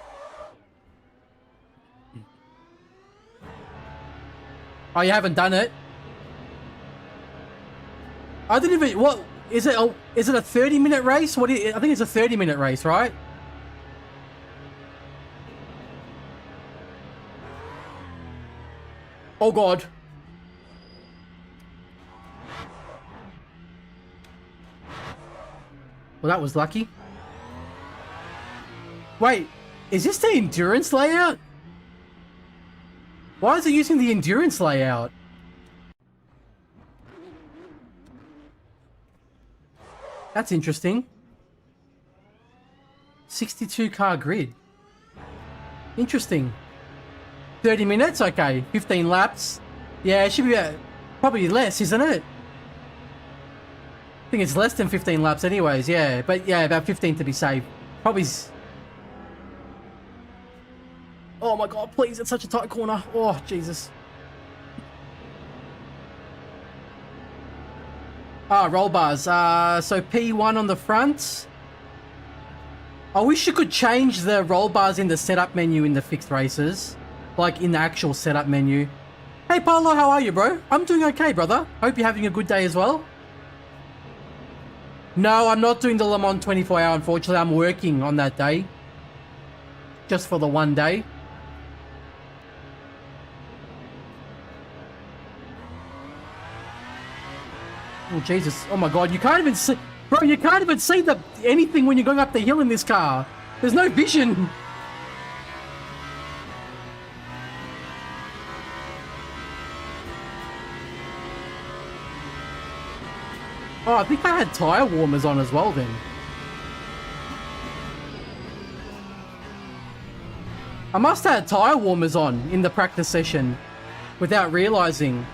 Oh, you haven't done it? I didn't even... What? Is it a 30-minute race? I think it's a 30-minute race, right? Oh, God. Well, that was lucky. Wait, is this the endurance layout? Why is it using the endurance layout? That's interesting. 62 car grid. Interesting. 30 minutes? Okay. 15 laps. Yeah, it should be probably less, isn't it? I think it's less than 15 laps anyways, yeah. But yeah, about 15 to be safe. Probably... Oh my God, please, it's such a tight corner. Oh, Jesus. Roll bars. So P1 on the front. I wish you could change the roll bars in the setup menu in the fixed races. Like in the actual setup menu. Hey, Paolo, how are you, bro? I'm doing okay, brother. Hope you're having a good day as well. No, I'm not doing the Le Mans 24 hour, unfortunately. I'm working on that day. Just for the one day. Oh, Jesus. Oh, my God. You can't even see... Bro, you can't even see anything when you're going up the hill in this car. There's no vision. Oh, I think I had tire warmers on as well then. I must have had tire warmers on in the practice session without realizing.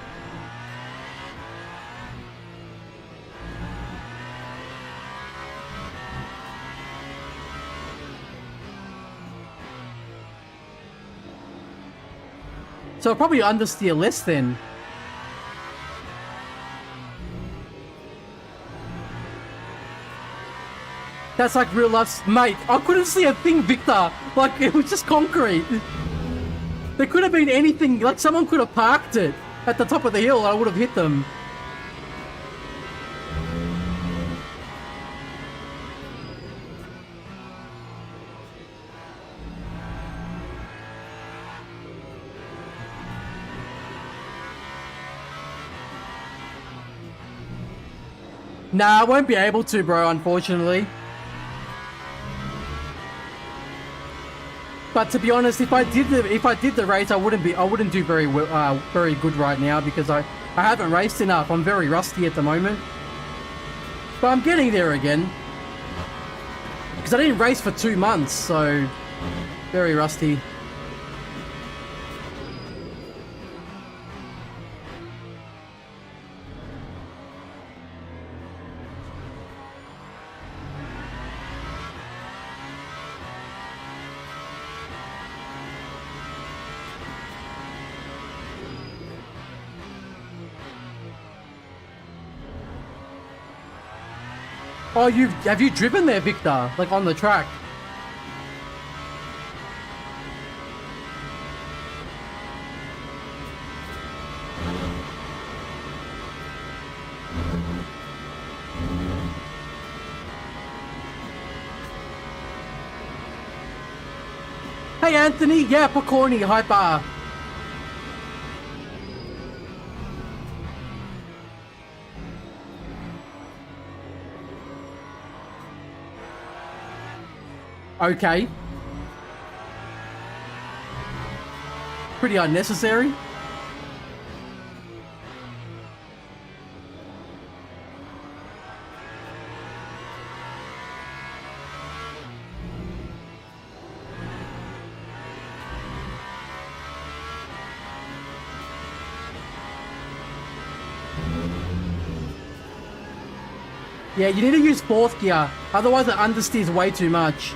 So I'll probably understeer less then. That's like real life, mate. I couldn't see a thing, Victor. Like, it was just concrete. There could have been anything, like someone could have parked it at the top of the hill and I would have hit them. Nah, I won't be able to, bro, unfortunately. But to be honest, if I did the race, I wouldn't do very good right now because I haven't raced enough. I'm very rusty at the moment. But I'm getting there again. Because I didn't race for 2 months, so very rusty. Oh, have you driven there, Victor? Like on the track? Hey, Anthony. Yeah, Picorni, Hyper. Okay. Pretty unnecessary. Yeah, you need to use 4th gear, otherwise it understeers way too much.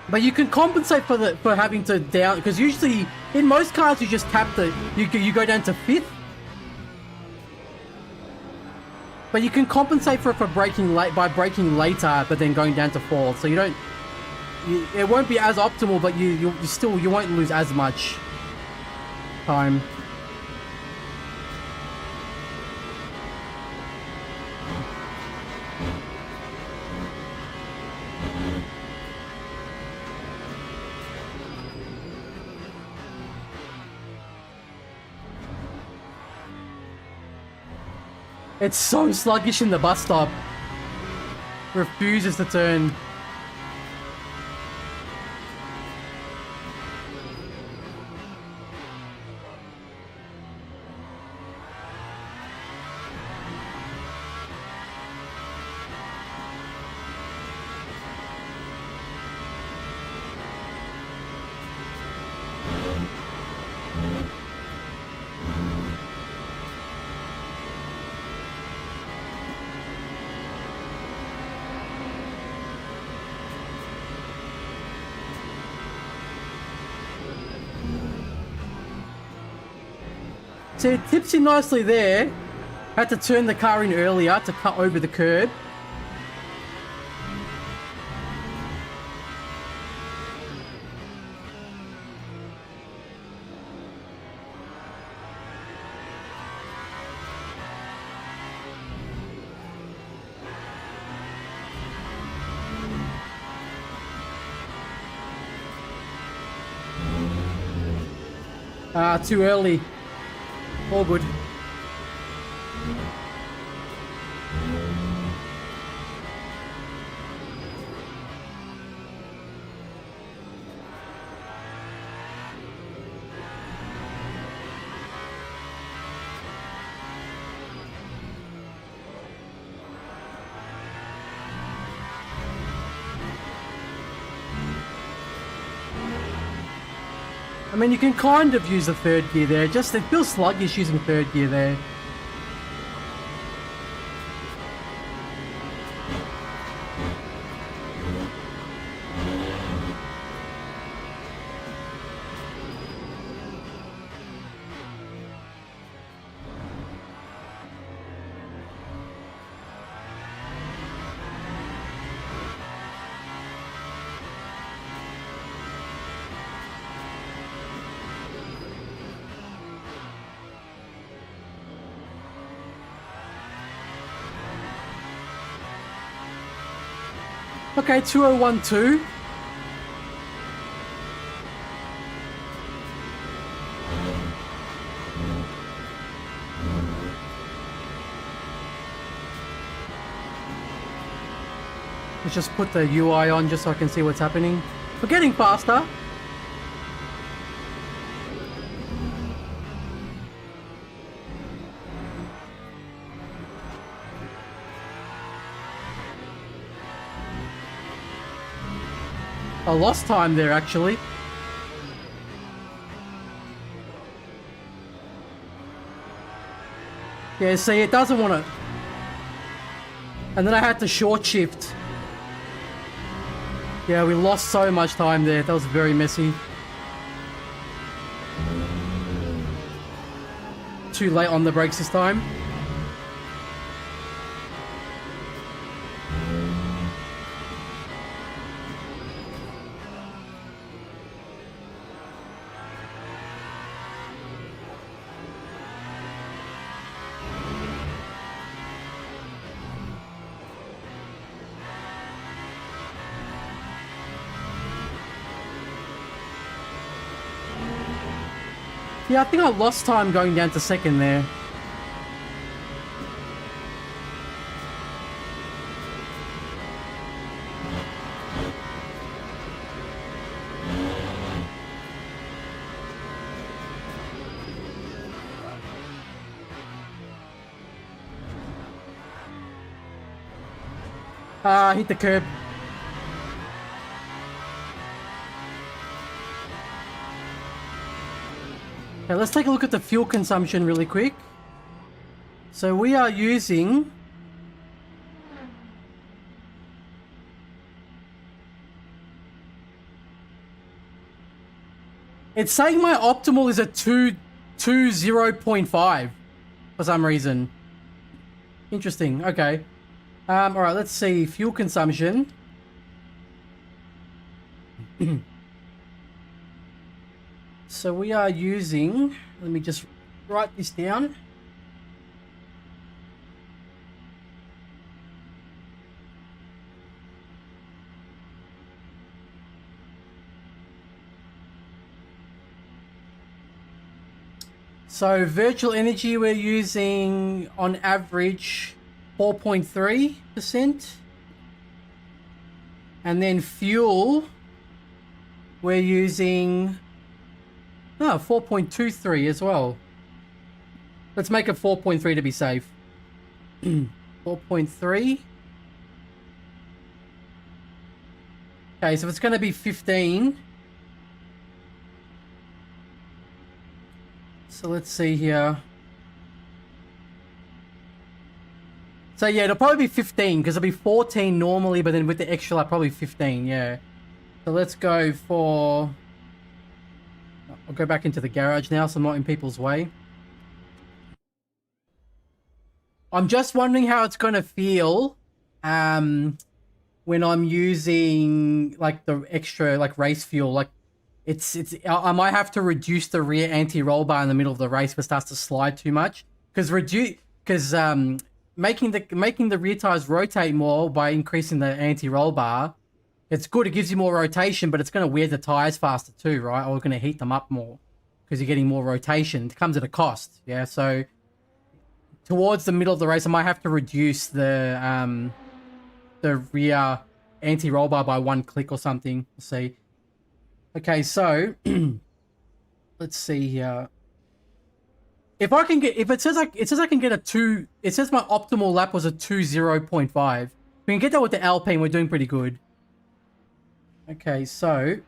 But you can compensate for having to down, because usually in most cars you just tap you go down to 5th. But you can compensate for braking late by braking later, but then going down to 4th. So you don't. It won't be as optimal, but you won't lose as much time. It's so sluggish in the bus stop. Refuses to turn. So it tips in nicely there. Had to turn the car in earlier to cut over the curb. Too early. All good. I mean, you can kind of use the third gear there. Just it feels sluggish using third gear there. Okay, 2012. Let's just put the UI on just so I can see what's happening. We're getting faster. I lost time there, actually. Yeah, see, it doesn't want to... And then I had to short shift. Yeah, we lost so much time there. That was very messy. Too late on the brakes this time. Yeah, I think I lost time going down to second there. Hit the curb. Okay, let's take a look at the fuel consumption really quick. So we are using... It's saying my optimal is a 220.5 for some reason. Interesting, okay. Alright, let's see. Fuel consumption. So we are using... Let me just write this down. So virtual energy we're using on average 4.3%. And then fuel we're using 4.23 as well. Let's make it 4.3 to be safe. 4.3. Okay, so it's going to be 15. So let's see here. So yeah, it'll probably be 15 because it'll be 14 normally, but then with the extra, like probably 15, yeah. So let's go for... I'll go back into the garage now so I'm not in people's way. I'm just wondering how it's going to feel when I'm using like the extra like race fuel. Like I might have to reduce the rear anti-roll bar in the middle of the race if it starts to slide too much. Because making the rear tires rotate more by increasing the anti-roll bar, it's good. It gives you more rotation, but it's going to wear the tires faster too, right? Or going to heat them up more because you're getting more rotation. It comes at a cost, yeah. So towards the middle of the race, I might have to reduce the rear anti-roll bar by 1 click or something. Let's see. Okay, so let's see here. If it says I can get a 2, it says my optimal lap was a 20.5. We can get that with the Alpine. We're doing pretty good. Okay, so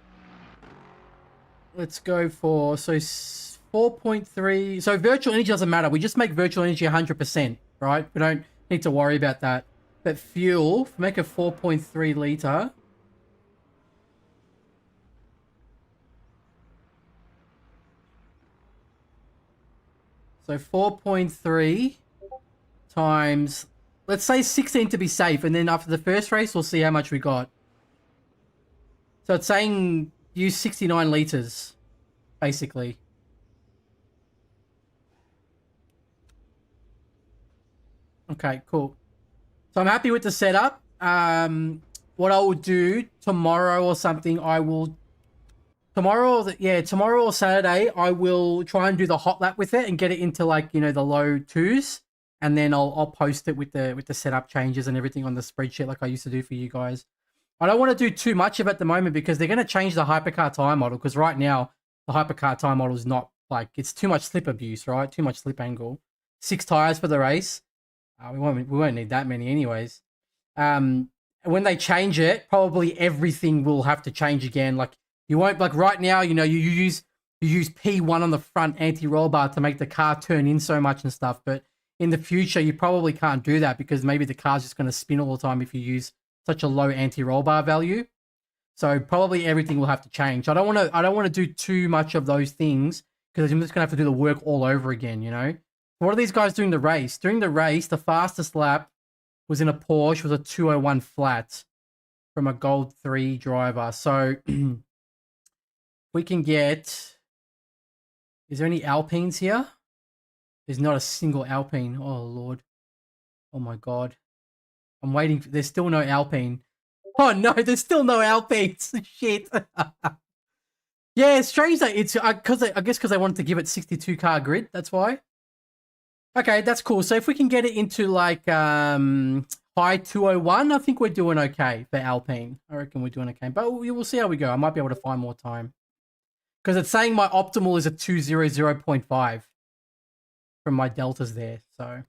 let's go for, so 4.3. So virtual energy doesn't matter. We just make virtual energy 100%, right? We don't need to worry about that. But fuel, make a 4.3 liter. So 4.3 times, let's say 16 to be safe. And then after the first race, we'll see how much we got. So it's saying use 69 liters, basically. Okay, cool. So I'm happy with the setup. What I will do tomorrow or something, I will... Tomorrow or Saturday, I will try and do the hot lap with it and get it into, like, you know, the low 2s. And then I'll post it with the setup changes and everything on the spreadsheet like I used to do for you guys. I don't want to do too much of it at the moment because they're going to change the Hypercar tire model, because right now the Hypercar tire model is not, like, it's too much slip abuse, right? Too much slip angle. 6 tires for the race. We won't need that many anyways. When they change it, probably everything will have to change again. Like, you won't, like, right now, you know, you use P1 on the front anti-roll bar to make the car turn in so much and stuff, but in the future you probably can't do that because maybe the car's just going to spin all the time if you use such a low anti-roll bar value. So probably everything will have to change. I don't want to do too much of those things because I'm just going to have to do the work all over again, you know? What are these guys doing the race? During the race, the fastest lap was in a Porsche, was a 201 flat from a Gold 3 driver. So we can get... Is there any Alpines here? There's not a single Alpine. Oh, Lord. Oh, my God. I'm waiting. There's still no Alpine. Oh, no, there's still no Alpines. Shit. Yeah, it's strange that it's... I guess because they wanted to give it 62 car grid. That's why. Okay, that's cool. So if we can get it into, like, high 201, I think we're doing okay for Alpine. I reckon we're doing okay. But we'll see how we go. I might be able to find more time. Because it's saying my optimal is a 200.5 from my deltas there. So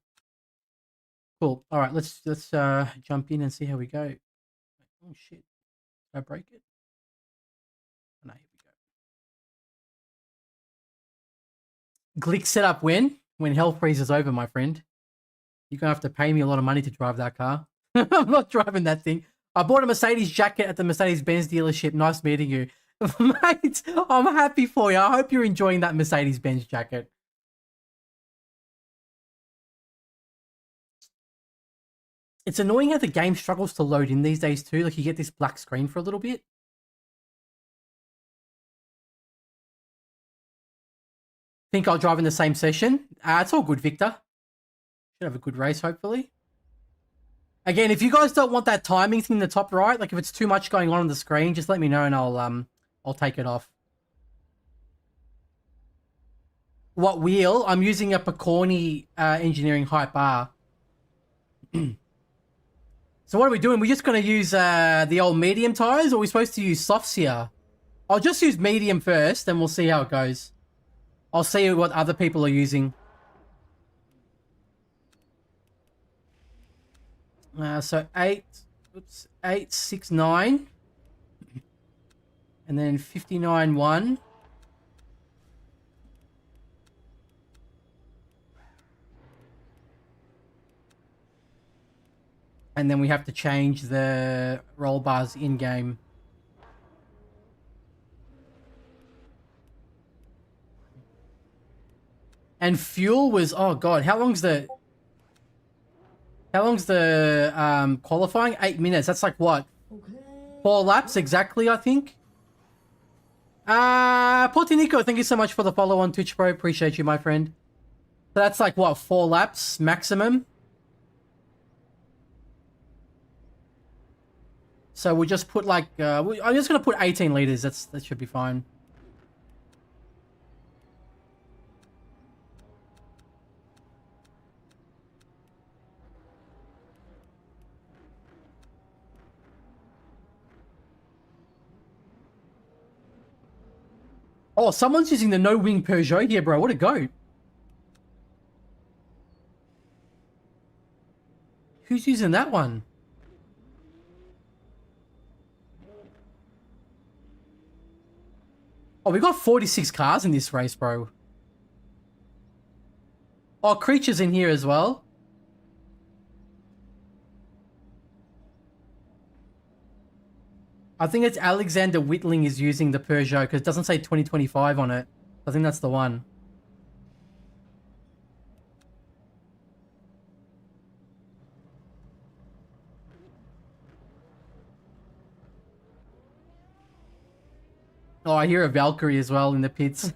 cool. All right, let's jump in and see how we go. Oh shit! Did I break it? No, here we go. Glick setup when hell freezes over, my friend. You're gonna have to pay me a lot of money to drive that car. I'm not driving that thing. I bought a Mercedes jacket at the Mercedes-Benz dealership. Nice meeting you. Mate, I'm happy for you. I hope you're enjoying that Mercedes-Benz jacket. It's annoying how the game struggles to load in these days too. Like, you get this black screen for a little bit. Think I'll drive in the same session. It's all good, Victor. Should have a good race, hopefully. Again, if you guys don't want that timing thing in the top right, like if it's too much going on the screen, just let me know and I'll take it off. What wheel? I'm using a Picorni Engineering Hype R. So what are we doing? We're just going to use the old medium tires, or are we supposed to use softs here? I'll just use medium first, and we'll see how it goes. I'll see what other people are using. So 8, 6, 9. And then 59, 1. And then we have to change the roll bars in-game. And fuel was... Oh, God. How long's the qualifying? 8 minutes. That's like what? 4 laps exactly, I think. Portinico, thank you so much for the follow on Twitch, bro. Appreciate you, my friend. So that's like, what, 4 laps maximum? So we'll just put like, I'm just going to put 18 liters. That should be fine. Oh, someone's using the no-wing Peugeot here, bro. What a goat. Who's using that one? Oh, we got 46 cars in this race, bro. Oh, creatures in here as well. I think it's Alexander Whitling is using the Peugeot because it doesn't say 2025 on it. I think that's the one. Oh, I hear a Valkyrie as well in the pits.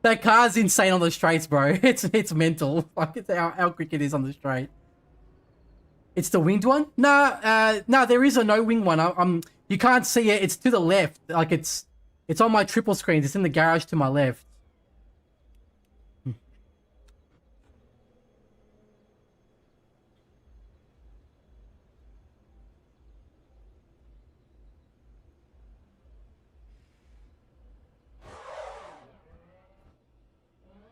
That car's insane on the straights, bro. It's mental. Like it's how quick it is on the straight. It's the winged one? No, there is a no wing one. You can't see it. It's to the left. Like it's on my triple screen. It's in the garage to my left.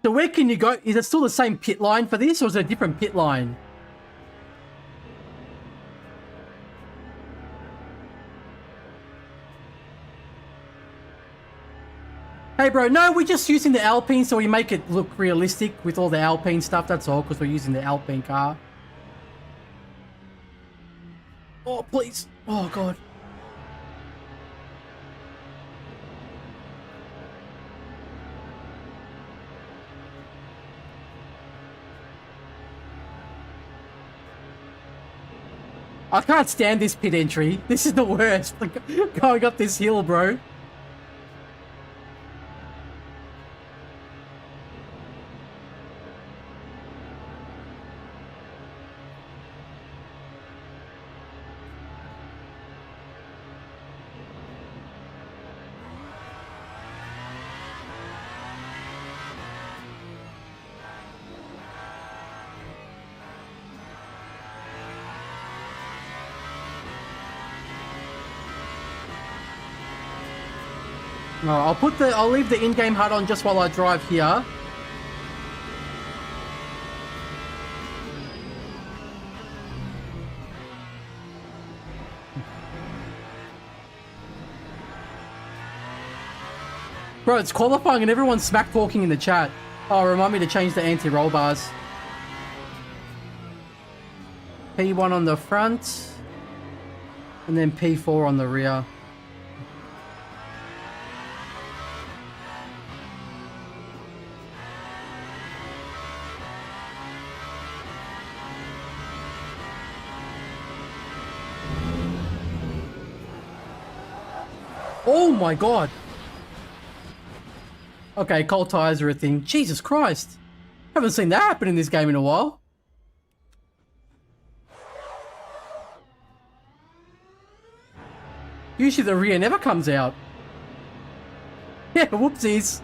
So where can you go? Is it still the same pit line for this, or is it a different pit line? Hey bro, no, we're just using the Alpine so we make it look realistic with all the Alpine stuff, that's all, because we're using the Alpine car. Oh, please. Oh, God. I can't stand this pit entry. This is the worst. Like, going up this hill, bro. No, I'll leave the in-game HUD on just while I drive here. Bro, it's qualifying and everyone's smack talking in the chat. Oh, remind me to change the anti-roll bars. P1 on the front. And then P4 on the rear. Oh my God. Okay, cold tires are a thing. Jesus Christ. Haven't seen that happen in this game in a while. Usually the rear never comes out. Yeah, whoopsies.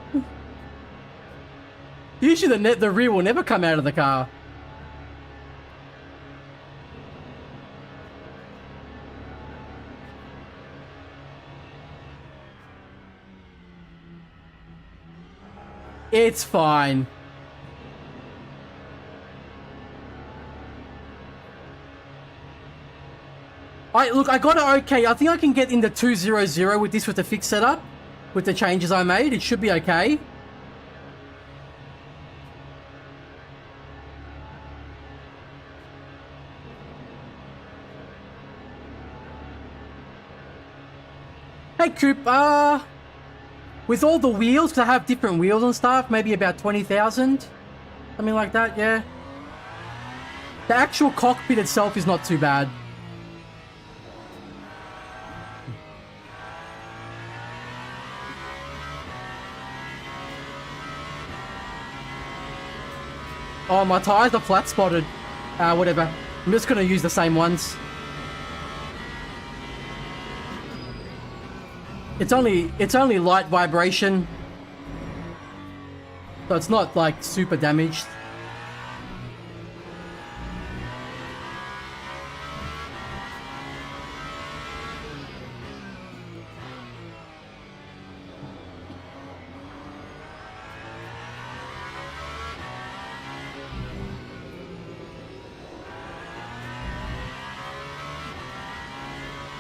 Usually the rear will never come out of the car. It's fine. Look, I got it okay. I think I can get into 200 with this with the fixed setup. With the changes I made, it should be okay. Hey, Coop, with all the wheels, because I have different wheels and stuff, maybe about 20,000. Something like that, yeah. The actual cockpit itself is not too bad. Oh, my tires are flat spotted. Whatever. I'm just going to use the same ones. It's only light vibration. So it's not like super damaged.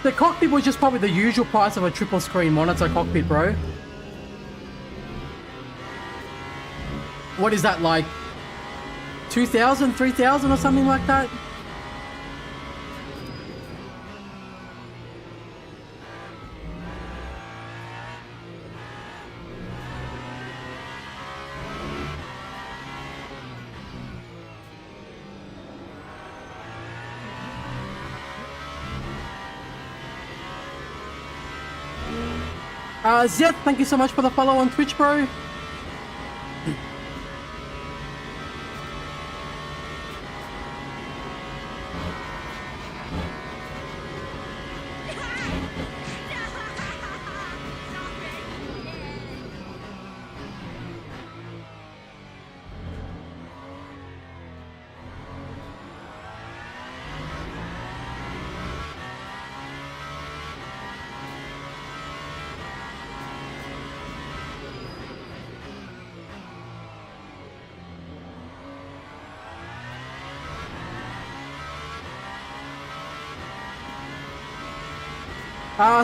The cockpit was just probably the usual price of a triple screen monitor cockpit, bro. what is that, like 2,000, 3,000 or something like that? Zeth, thank you so much for the follow on Twitch, bro.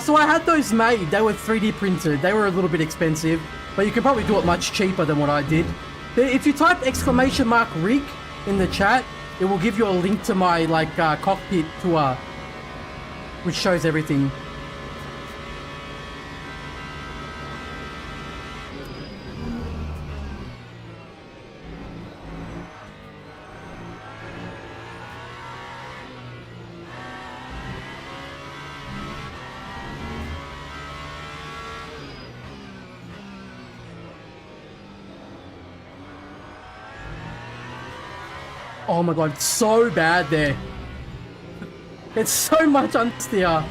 So I had those made. They were 3D printed. They were a little bit expensive, but you can probably do it much cheaper than what I did. If you type !Rick in the chat, it will give you a link to my cockpit tour, which shows everything. Oh my god, it's so bad there. It's so much understeer.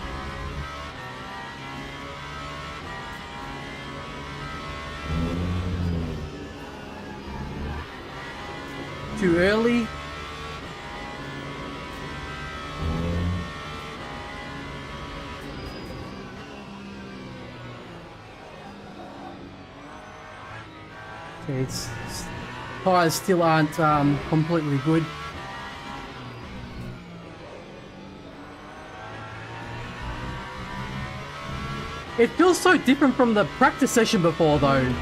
Too early. Okay, it's tires still aren't completely good. It feels so different from the practice session before though.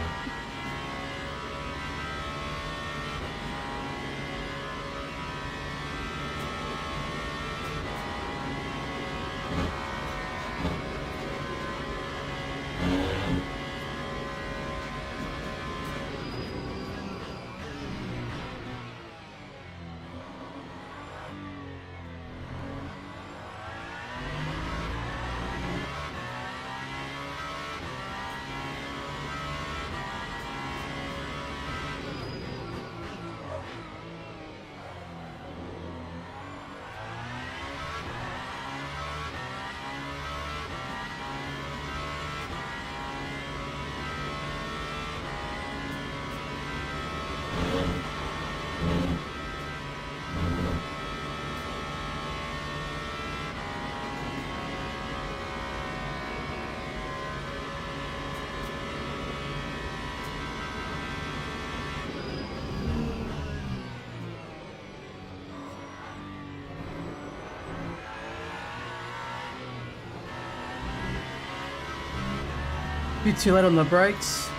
Bit too late on the brakes.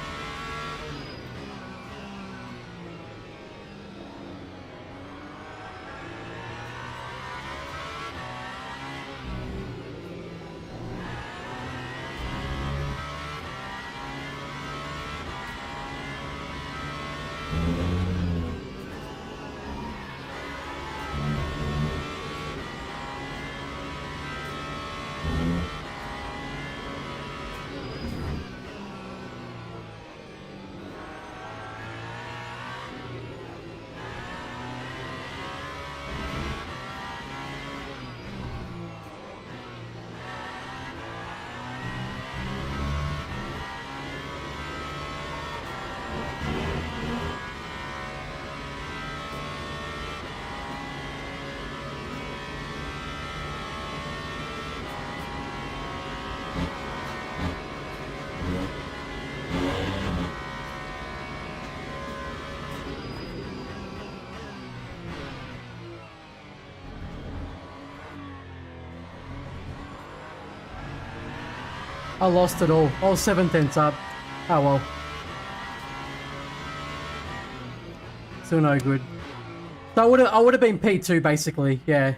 I lost it all. I was 7 tenths up. Oh well. Still no good. So I would have been P2 basically, yeah.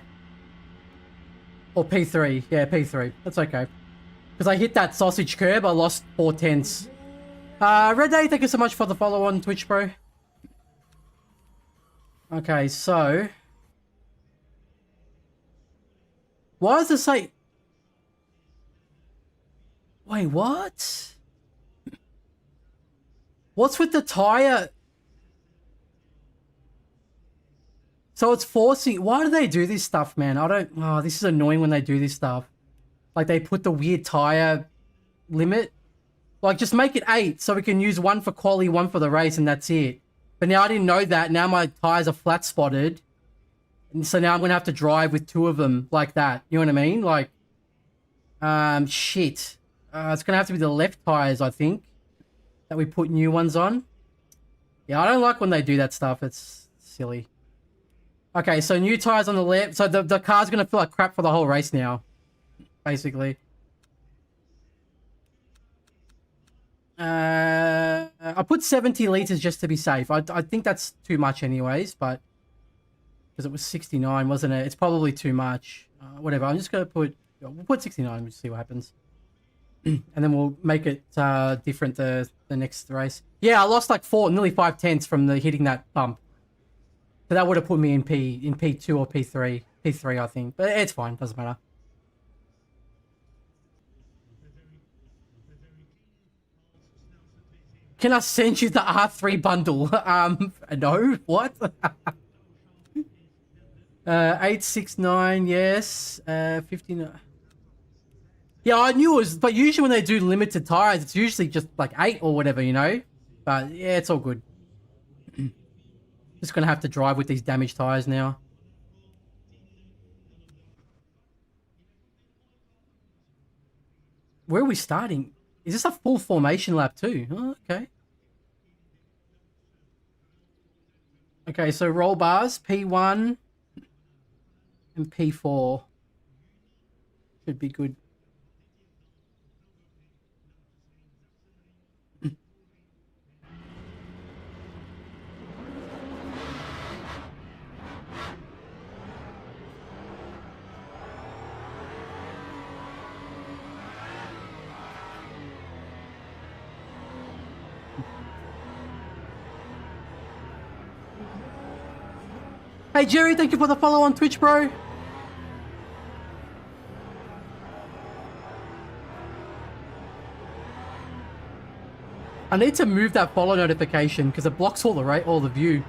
Or P3, yeah, P3. That's okay. Because I hit that sausage curb, I lost 4/10. Red Day, thank you so much for the follow on Twitch, bro. Okay, so... Why does it say... Wait, what? What's with the tire? So it's forcing... Why do they do this stuff, man? I don't... Oh, this is annoying when they do this stuff. Like, they put the weird tire limit. Like, just make it 8 so we can use one for quali, one for the race, and that's it. But now I didn't know that. Now my tires are flat spotted. And so now I'm going to have to drive with 2 of them like that. You know what I mean? Like, shit. It's going to have to be the left tires, I think, that we put new ones on. Yeah, I don't like when they do that stuff. It's silly. Okay, so new tires on the left. So the car's going to feel like crap for the whole race now, basically. I put 70 liters just to be safe. I think that's too much anyways, but because it was 69, wasn't it? It's probably too much. Whatever. I'm just gonna put. We'll put 69. We'll see what happens, and then we'll make it different the next race. Yeah, I lost like nearly 5/10 from hitting that bump. So that would have put me in P2 or P3. P3, I think, but it's fine. Doesn't matter. Can I send you the R3 bundle? No. What? 869, yes. 59. Yeah, I knew it was, but usually when they do limited tires, it's usually just like 8 or whatever, you know? But yeah, it's all good. Just gonna have to drive with these damaged tires now. Where are we starting? Is this a full formation lap too? Oh, okay. Okay, so roll bars, P1 and P4. Should be good. Hey Jerry, thank you for the follow on Twitch, bro. I need to move that follow notification because it blocks all the view.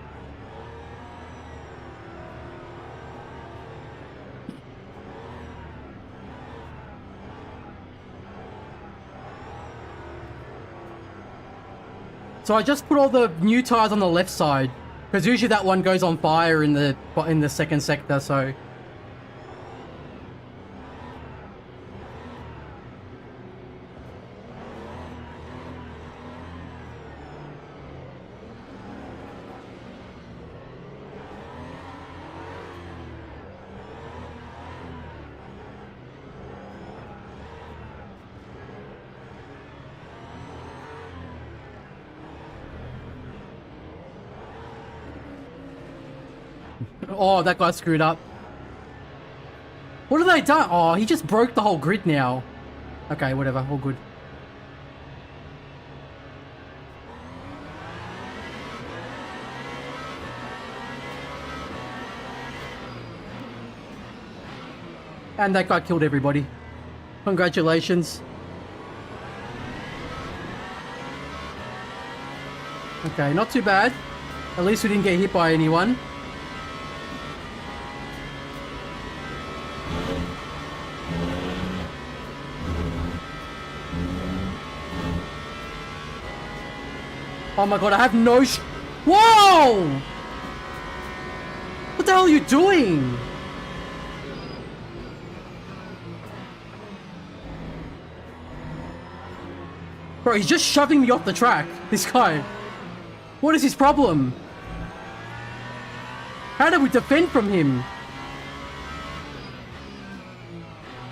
So I just put all the new tires on the left side. Because usually that one goes on fire in the second sector, so... Oh, that guy screwed up. What have they done? Oh, he just broke the whole grid now. Okay, whatever, all good. And that guy killed everybody. Congratulations. Okay, not too bad. At least we didn't get hit by anyone. Oh my god, I have no Whoa! What the hell are you doing? Bro, he's just shoving me off the track, this guy. What is his problem? How do we defend from him?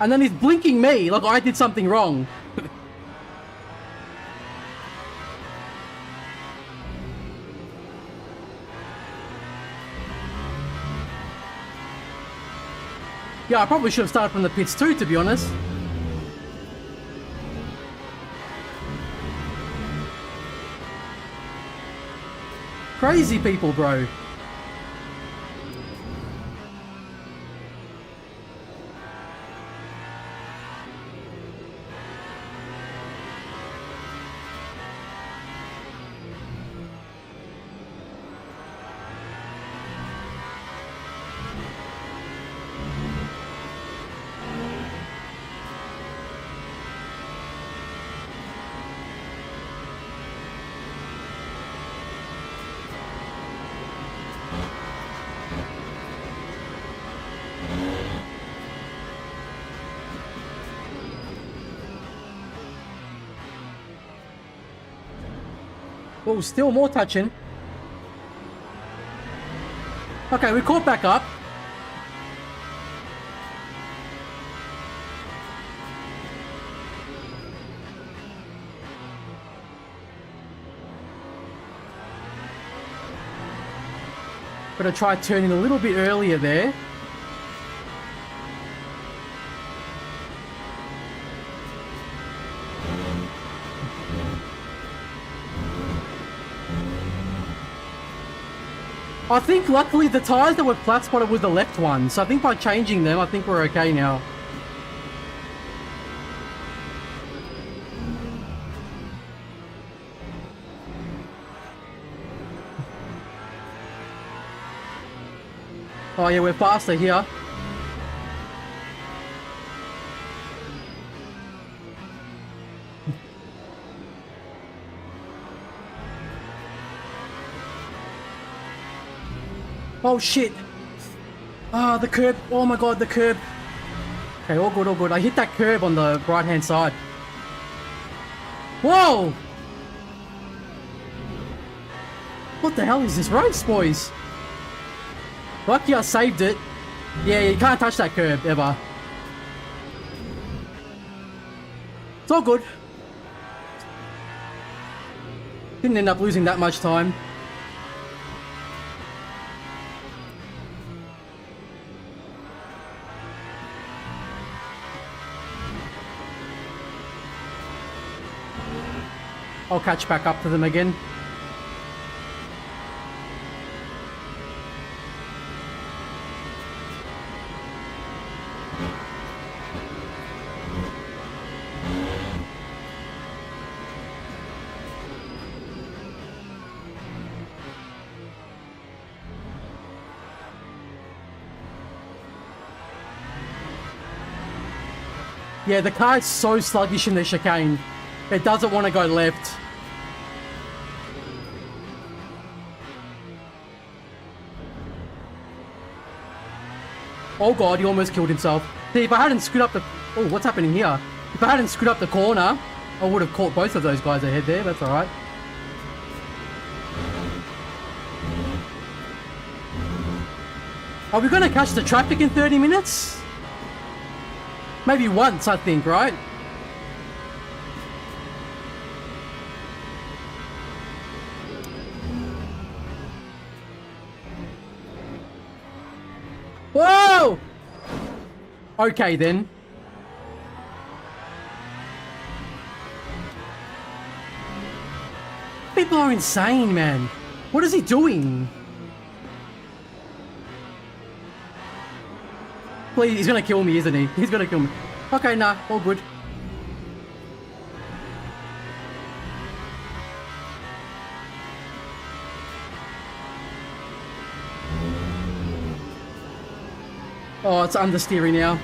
And then he's blinking me like I did something wrong. Yeah, I probably should have started from the pits too, to be honest. Crazy people, bro. Oh, still more touching. Okay, we caught back up. Gotta try turning a little bit earlier there. I think luckily the tyres that were flat spotted were the left ones, so I think by changing them, I think we're okay now. Oh yeah, we're faster here. Oh shit! Ah, the curb! Oh my god, the curb! Okay, all good, all good. I hit that curb on the right hand side. Whoa! What the hell is this race, boys? Lucky I saved it. Yeah, you can't touch that curb, ever. It's all good. Didn't end up losing that much time. I'll catch back up to them again. Yeah, the car is so sluggish in the chicane. It doesn't want to go left. Oh god, he almost killed himself. See, if I hadn't screwed up the... Oh, what's happening here? If I hadn't screwed up the corner, I would have caught both of those guys ahead there. That's alright. Are we going to catch the traffic in 30 minutes? Maybe once, I think, right? Whoa! Okay, then. People are insane, man. What is he doing? Please, he's gonna kill me, isn't he? He's gonna kill me. Okay, nah, all good. Oh, it's understeering now.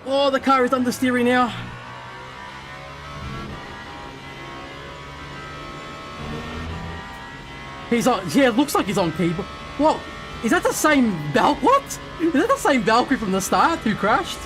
Oh, the car is understeering now. He's on, yeah, it looks like he's on keyboard. What? Is that the same what? Is that the same Valkyrie from the start who crashed?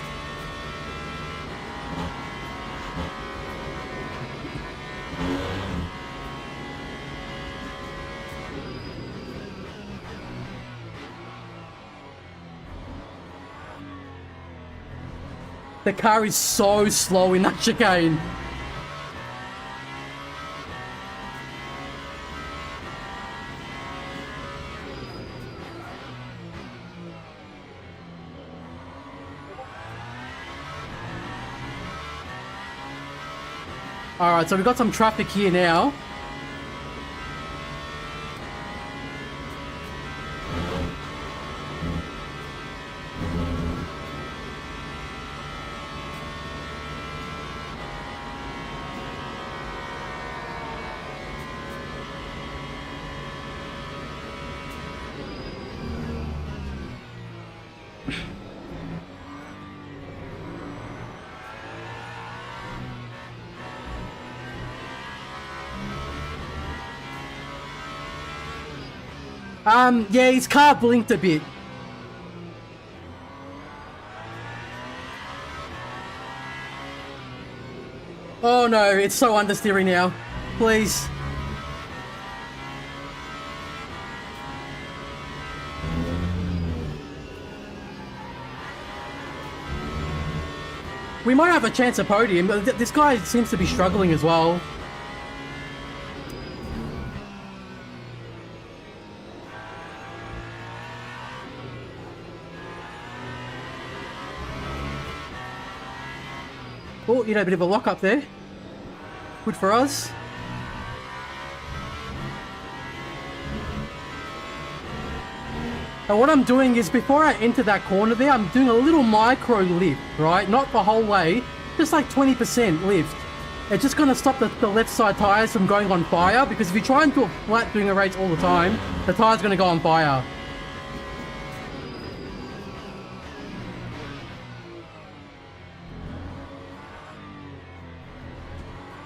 The car is so slow in that chicane. Alright, so we've got some traffic here now. Yeah, his car blinked a bit. Oh no, it's so understeering now. Please. We might have a chance at podium, but this guy seems to be struggling as well. Oh, you know, a bit of a lock up there. Good for us. And what I'm doing is, before I enter that corner there, I'm doing a little micro lift, right? Not the whole way, just like 20% lift. It's just going to stop the left side tyres from going on fire, because if you try and do a flat doing a race all the time, the tyre's going to go on fire.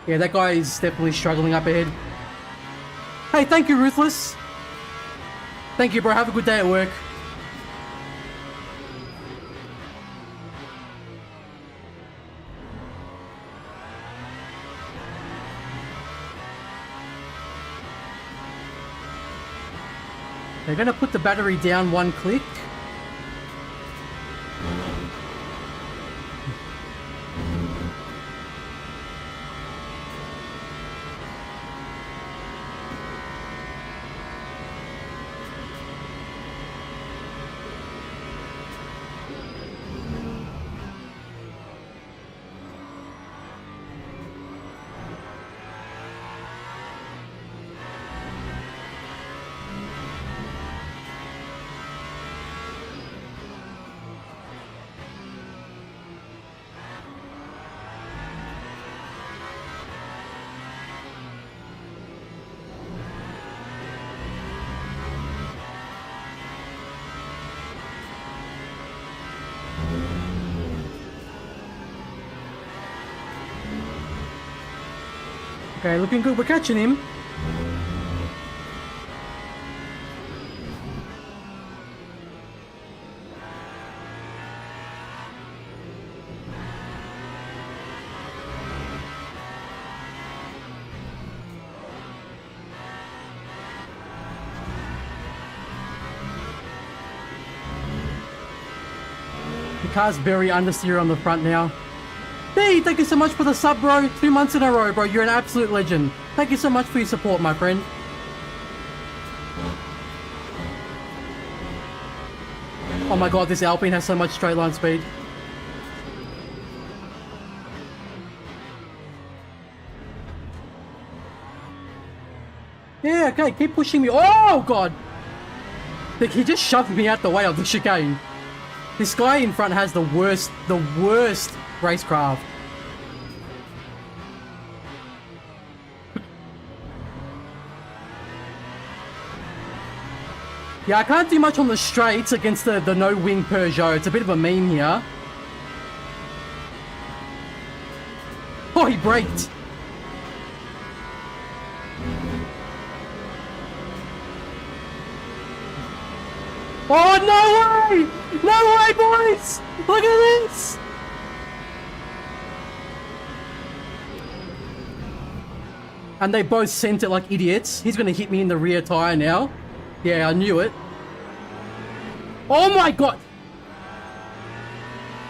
Yeah, that guy is definitely struggling up ahead. Hey, thank you, Ruthless. Thank you, bro. Have a good day at work. They're going to put the battery down one click. Okay, looking good. We're catching him. The car's very understeer on the front now. Hey, thank you so much for the sub, bro. 2 months in a row, bro. You're an absolute legend. Thank you so much for your support, my friend. Oh my god, this Alpine has so much straight line speed. Yeah, okay, keep pushing me. Oh god! He just shoved me out the way of the chicane. This guy in front has the worst racecraft. Yeah, I can't do much on the straights against the no-wing Peugeot. It's a bit of a meme here. Oh, he braked. Oh, no way! No way, boys! Look at this! And they both sent it like idiots. He's gonna hit me in the rear tire now. Yeah, I knew it. Oh my god!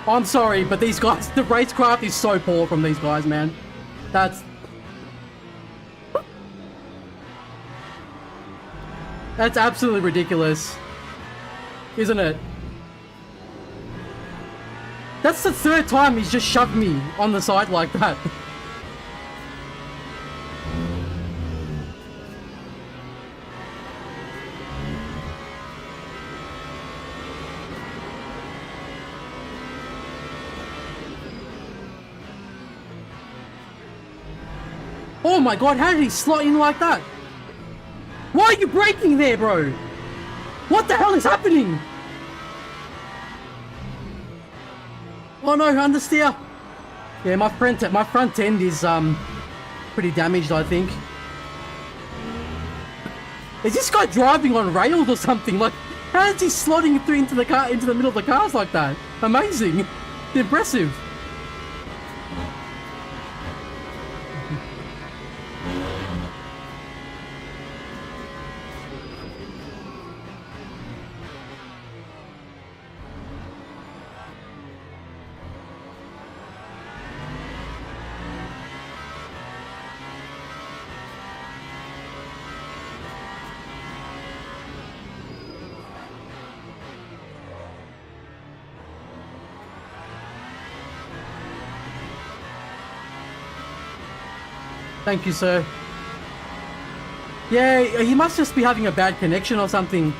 I'm sorry, but these guys, the racecraft is so poor from these guys, man. That's absolutely ridiculous, isn't it? That's the third time he's just shoved me on the side like that. Oh my god, how did he slot in like that? Why are you braking there, bro? What the hell is happening? Oh no, understeer. Yeah, my front end is pretty damaged, I think. Is this guy driving on rails or something? Like, how is he slotting through into the middle of the cars like that? Amazing. Impressive. Thank you, sir. Yeah, he must just be having a bad connection or something.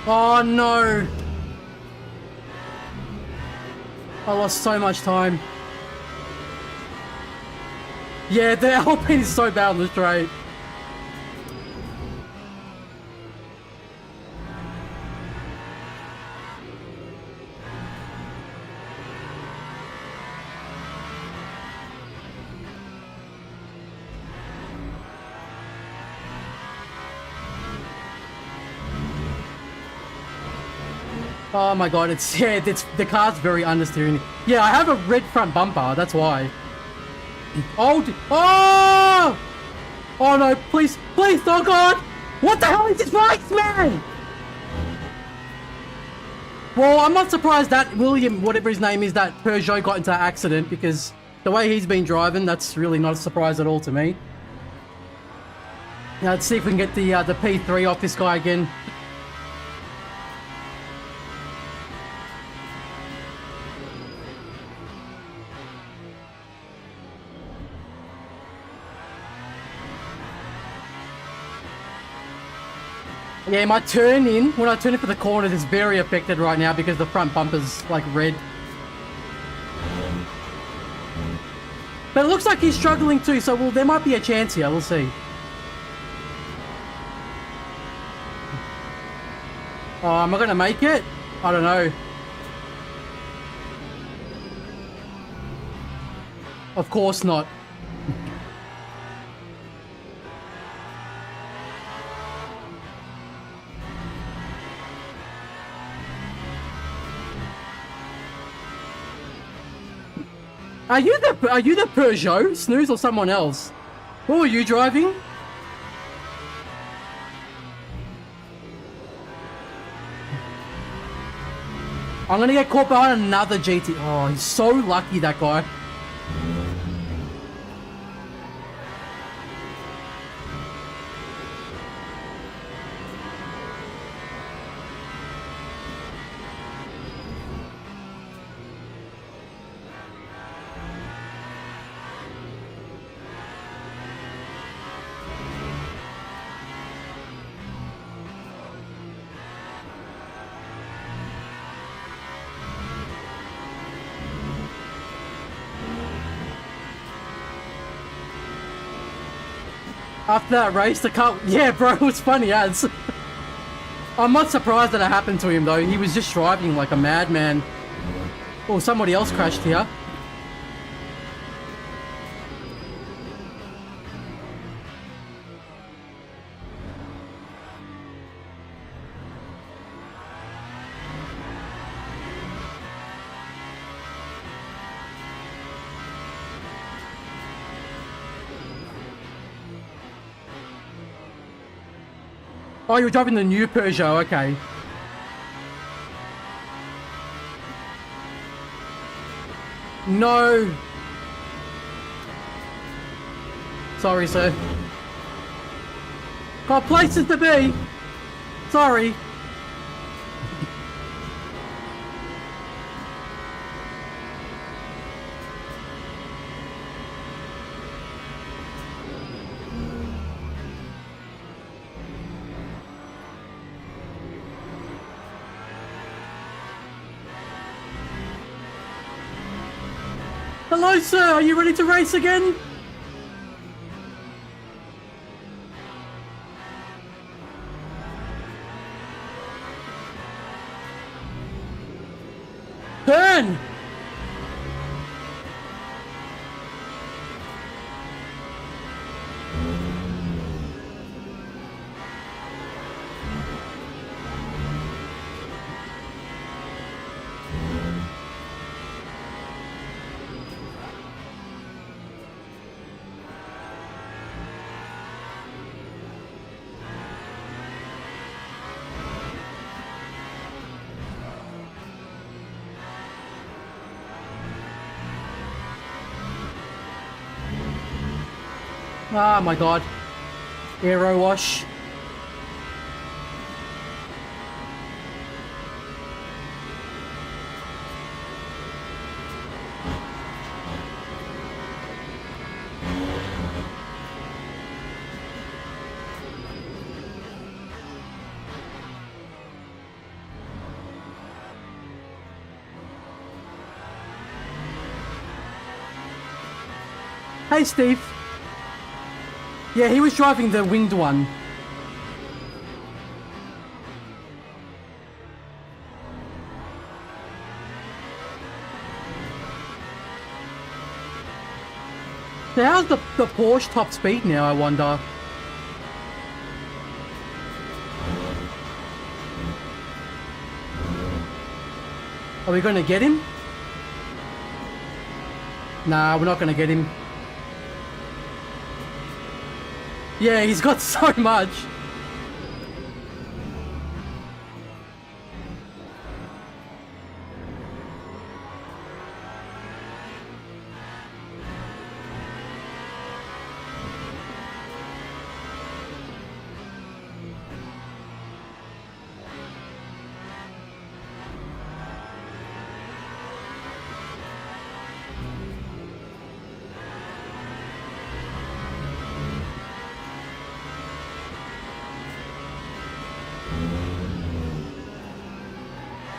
Oh no! I lost so much time. Yeah, the Alpine is so bad on the straight. Oh my god, it's the car's very understeering. Yeah, I have a red front bumper, that's why. Oh! Oh no, please, oh god! What the hell is this race, man? Well, I'm not surprised that William, whatever his name is, that Peugeot got into that accident, because the way he's been driving, that's really not a surprise at all to me. Now, let's see if we can get the P3 off this guy again. Yeah, my turn in, when I turn in for the corners, is very affected right now because the front bumper's like red. But it looks like he's struggling too, so well, there might be a chance here, we'll see. Oh, am I gonna make it? I don't know. Of course not. Are you the Peugeot, Snooze, or someone else? What were you driving? I'm gonna get caught behind another GT. Oh, he's so lucky, that guy. After that race, the car... Yeah, bro, it was funny as. I'm not surprised that it happened to him, though. He was just driving like a madman. Oh, somebody else crashed here. Oh, you're driving the new Peugeot, okay. No. Sorry, sir. Got places to be. Sorry. Hello, sir. Are you ready to race again? Turn! Ah, my God. Aero wash. Hey, Steve. Yeah, he was driving the winged one. So how's the Porsche top speed now, I wonder? Are we going to get him? Nah, we're not going to get him. Yeah, he's got so much.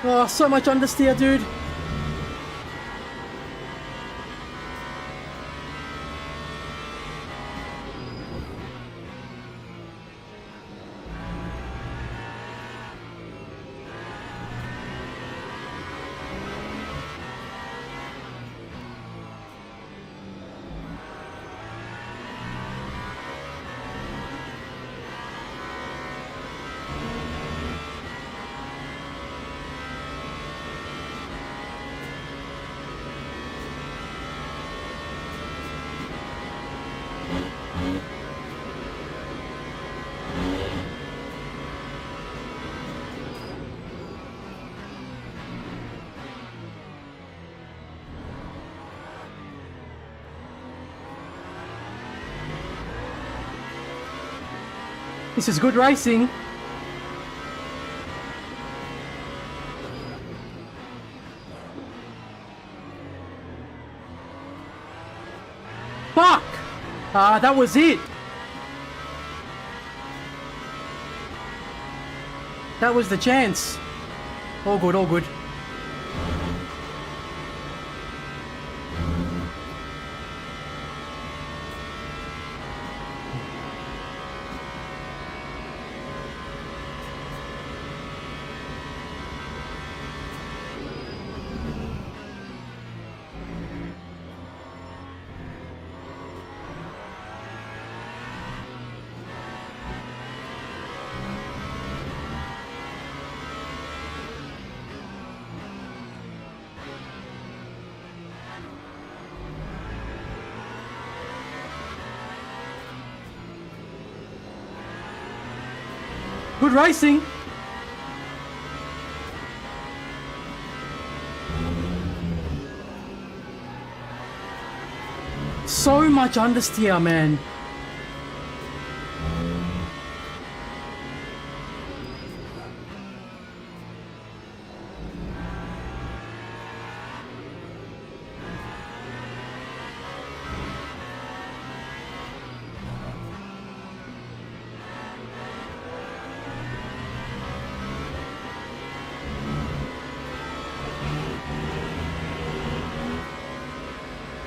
Oh, so much understeer, dude. This is good racing. Fuck! Ah, that was it. That was the chance. All good, all good. Good racing. So much understeer, man.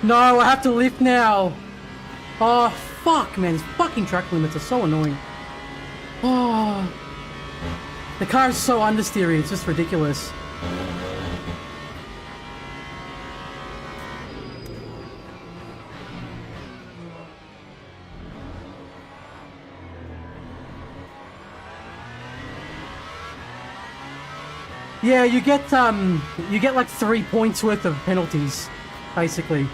No, I have to lift now. Oh, fuck, man. These fucking track limits are so annoying. Oh. The car is so understeery. It's just ridiculous. Yeah, you get like 3 points worth of penalties, basically.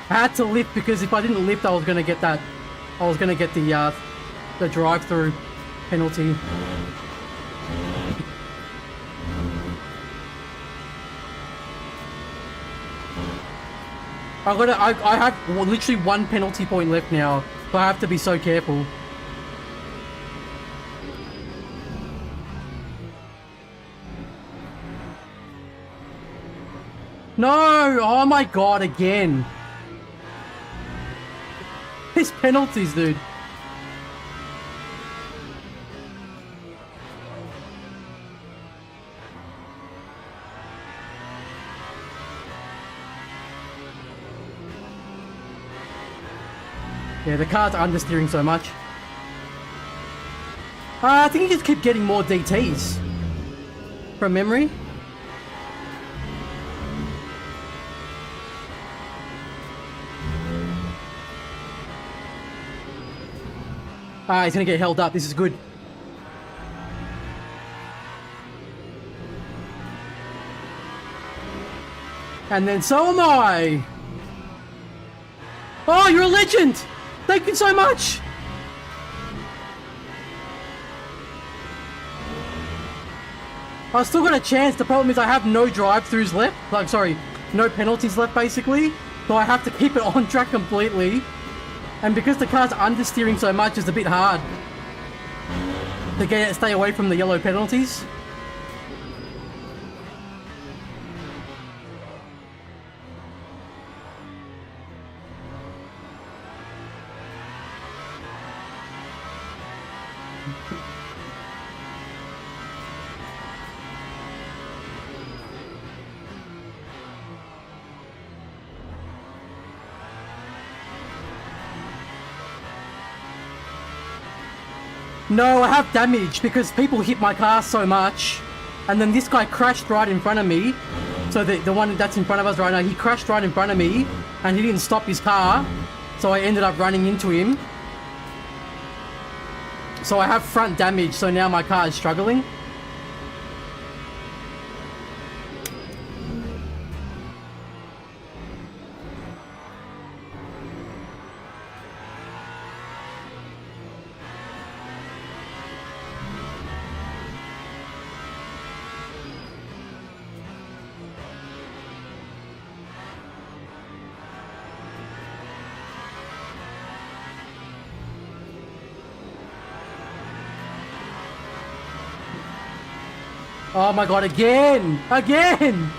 I had to lift because if I didn't lift, I was gonna get that. I was gonna get the drive-through penalty. I have literally 1 penalty point left now, so I have to be so careful. No! Oh my god, again. These penalties, dude. Yeah, the car's understeering so much. I think you just keep getting more DTs. From memory. Ah, he's gonna get held up. This is good. And then so am I. Oh, you're a legend! Thank you so much! I've still got a chance. The problem is I have no drive-throughs left. Like, sorry, no penalties left, basically. So I have to keep it on track completely. And because the car's understeering so much, it's a bit hard to stay away from the yellow penalties. No, I have damage because people hit my car so much. And then this guy crashed right in front of me. So the one that's in front of us right now, he crashed right in front of me and he didn't stop his car. So I ended up running into him. So I have front damage, so now my car is struggling. Oh my god, again! Again!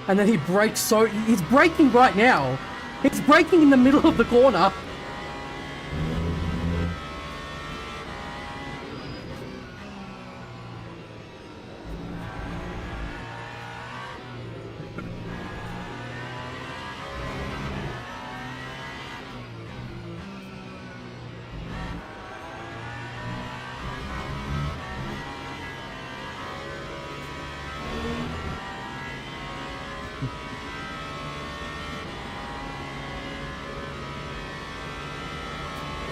And then he brakes so... He's braking right now. He's braking in the middle of the corner.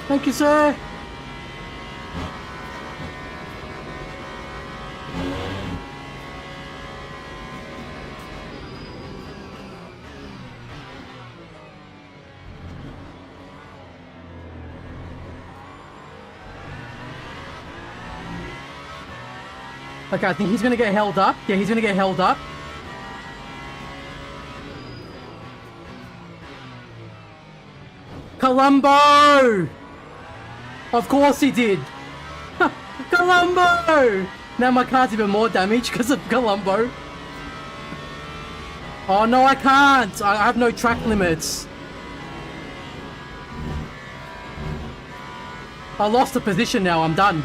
Thank you, sir. Okay, I think he's gonna get held up. Yeah, he's gonna get held up. Colombo! Of course he did. Colombo! Now my car's even more damaged because of Colombo. Oh no, I can't. I have no track limits. I lost the position now. I'm done.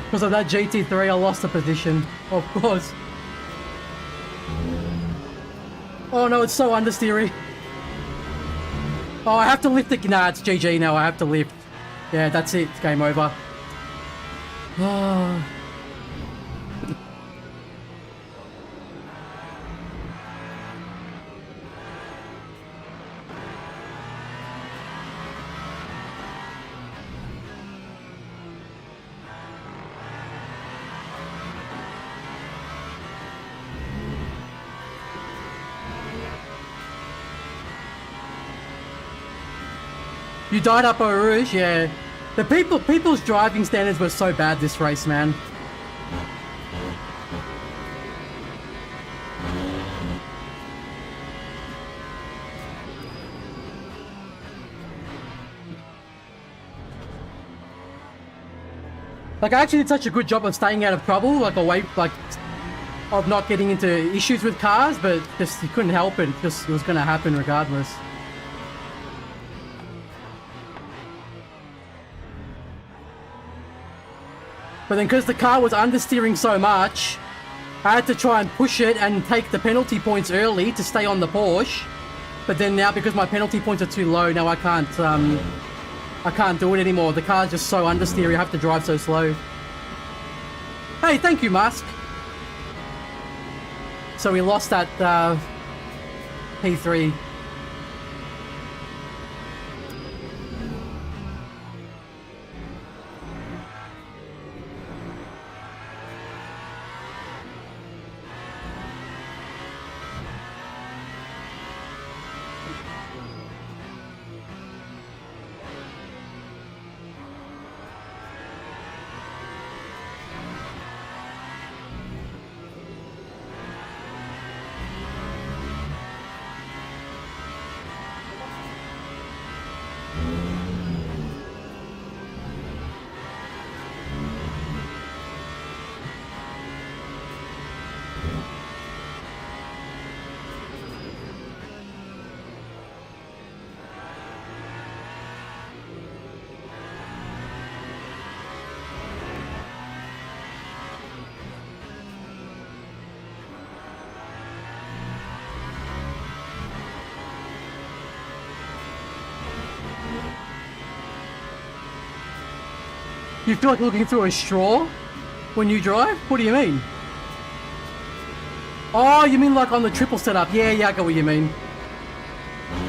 Because of that GT3, I lost the position. Of course. Oh no, it's so understeery. Oh, I have to lift it. Nah, it's GG now. I have to lift. Yeah, that's it. It's game over. Oh. You died up Eau Rouge, yeah. The people's driving standards were so bad this race, man. Like, I actually did such a good job of staying out of trouble, like away, like, of not getting into issues with cars, but just you couldn't help it. Just it was going to happen regardless. But then because the car was understeering so much, I had to try and push it and take the penalty points early to stay on the Porsche. But then now, because my penalty points are too low, now I can't do it anymore. The car's just so understeer, you have to drive so slow. Hey, thank you, Musk. So we lost that P3. You feel like looking through a straw when you drive? What do you mean? Oh, you mean like on the triple setup? Yeah, I get what you mean.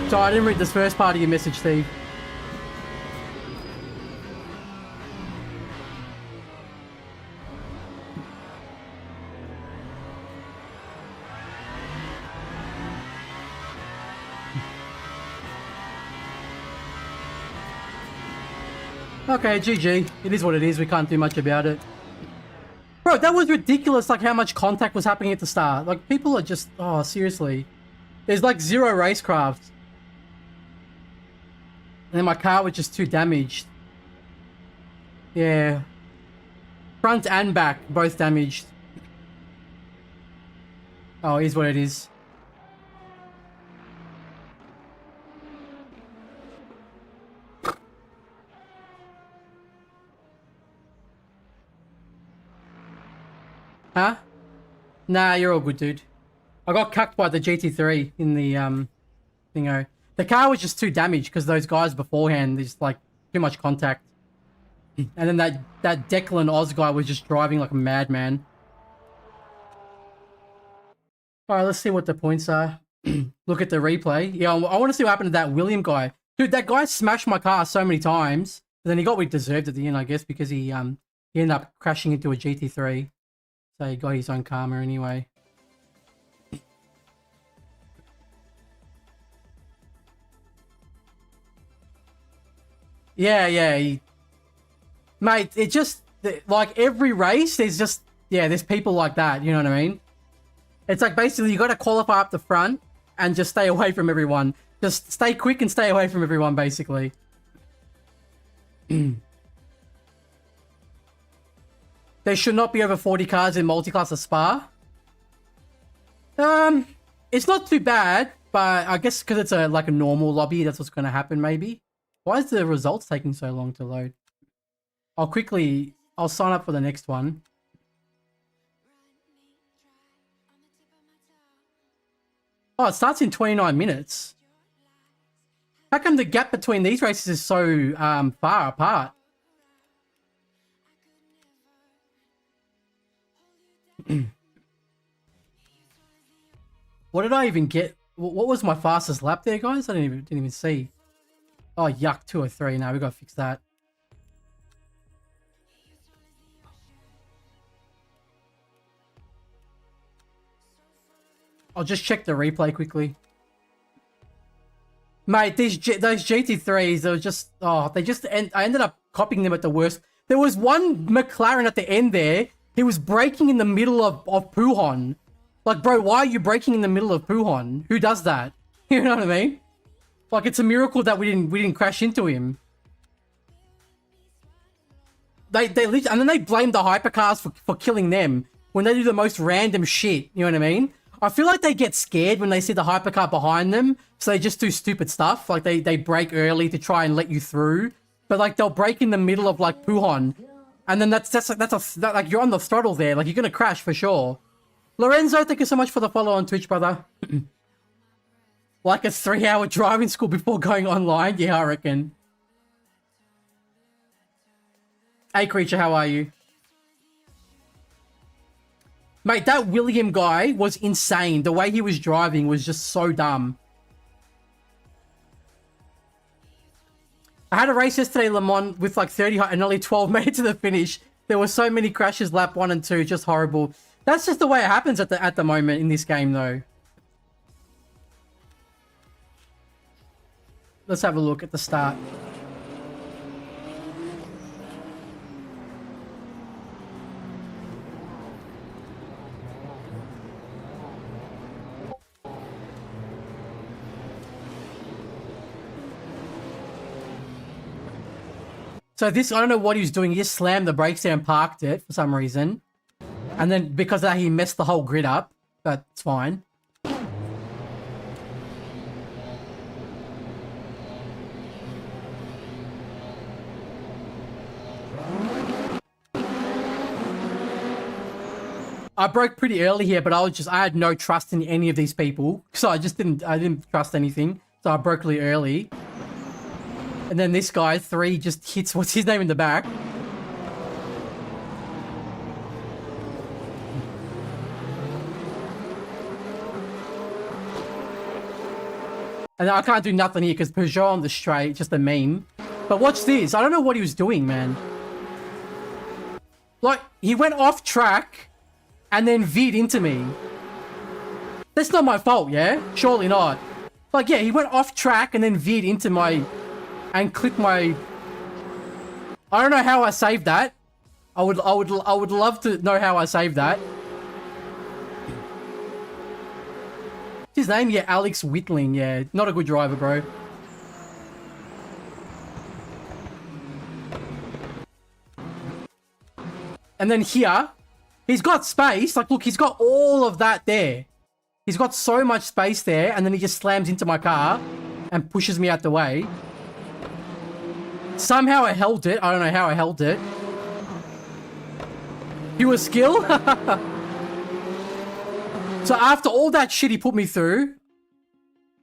So I didn't read this first part of your message, Steve. Okay, GG. It is what it is. We can't do much about it. Bro, that was ridiculous, like how much contact was happening at the start. Like, people are just... Oh, seriously. There's like zero racecraft. And then my car was just too damaged. Yeah. Front and back, both damaged. Oh, it is what it is. Huh? Nah, you're all good, dude. I got cucked by the GT3 in the thingo. The car was just too damaged because those guys beforehand, there's like too much contact. And then that Declan Oz guy was just driving like a madman. Alright, let's see what the points are. Look at the replay. Yeah, I want to see what happened to that William guy. Dude, that guy smashed my car so many times. But then he got what he deserved at the end, I guess, because he ended up crashing into a GT3. So he got his own karma anyway. Yeah. Mate, it just, like every race, there's people like that, you know what I mean? It's like basically you got to qualify up the front and just stay away from everyone. Just stay quick and stay away from everyone, basically. There should not be over 40 cars in multi-class of Spa. It's not too bad, but I guess because it's like a normal lobby, that's what's going to happen maybe. Why is the results taking so long to load? I'll sign up for the next one. Oh, it starts in 29 minutes. How come the gap between these races is so far apart? What did I even get? What was my fastest lap there, guys? I didn't even see. Oh, yuck, 203. Now we gotta fix that. I'll just check the replay quickly. Mate, those GT3s, they were just... Oh, I ended up copying them at the worst. There was one McLaren at the end there. He was braking in the middle of Pujon. Like, bro, why are you braking in the middle of Pujon? Who does that? You know what I mean? Like, it's a miracle that we didn't crash into him. They literally... And then they blame the hypercars for killing them when they do the most random shit. You know what I mean? I feel like they get scared when they see the hypercar behind them, so they just do stupid stuff. Like they brake early to try and let you through, but like they'll brake in the middle of like Pujon, and then that's like you're on the throttle there, like you're gonna crash for sure. Lorenzo, thank you so much for the follow on Twitch, brother. Like a 3-hour driving school before going online. Yeah, I reckon. Hey, creature, how are you? Mate, that William guy was insane. The way he was driving was just so dumb. I had a race yesterday, Le Mans, with like 30 and only 12 made it to the finish. There were so many crashes, lap 1 and 2, just horrible. That's just the way it happens at the moment in this game, though. Let's have a look at the start. So this, I don't know what he was doing. He just slammed the brakes there and parked it for some reason. And then because of that, he messed the whole grid up. But it's fine. I broke pretty early here, but I had no trust in any of these people. So I didn't trust anything. So I broke really early. And then this guy, 3, just hits, what's his name in the back? And I can't do nothing here because Peugeot on the straight, just a meme. But watch this. I don't know what he was doing, man. Like, he went off track and then veered into me. That's not my fault, yeah? Surely not. Like, yeah, he went off track and then veered into my... And click my... I don't know how I saved that. I would love to know how I saved that. His name? Yeah, Alex Whitling. Yeah, not a good driver, bro. And then here, he's got space. Like, look, he's got all of that there. He's got so much space there, and then he just slams into my car and pushes me out the way. Somehow I held it. I don't know how I held it. Pure skill? So after all that shit he put me through,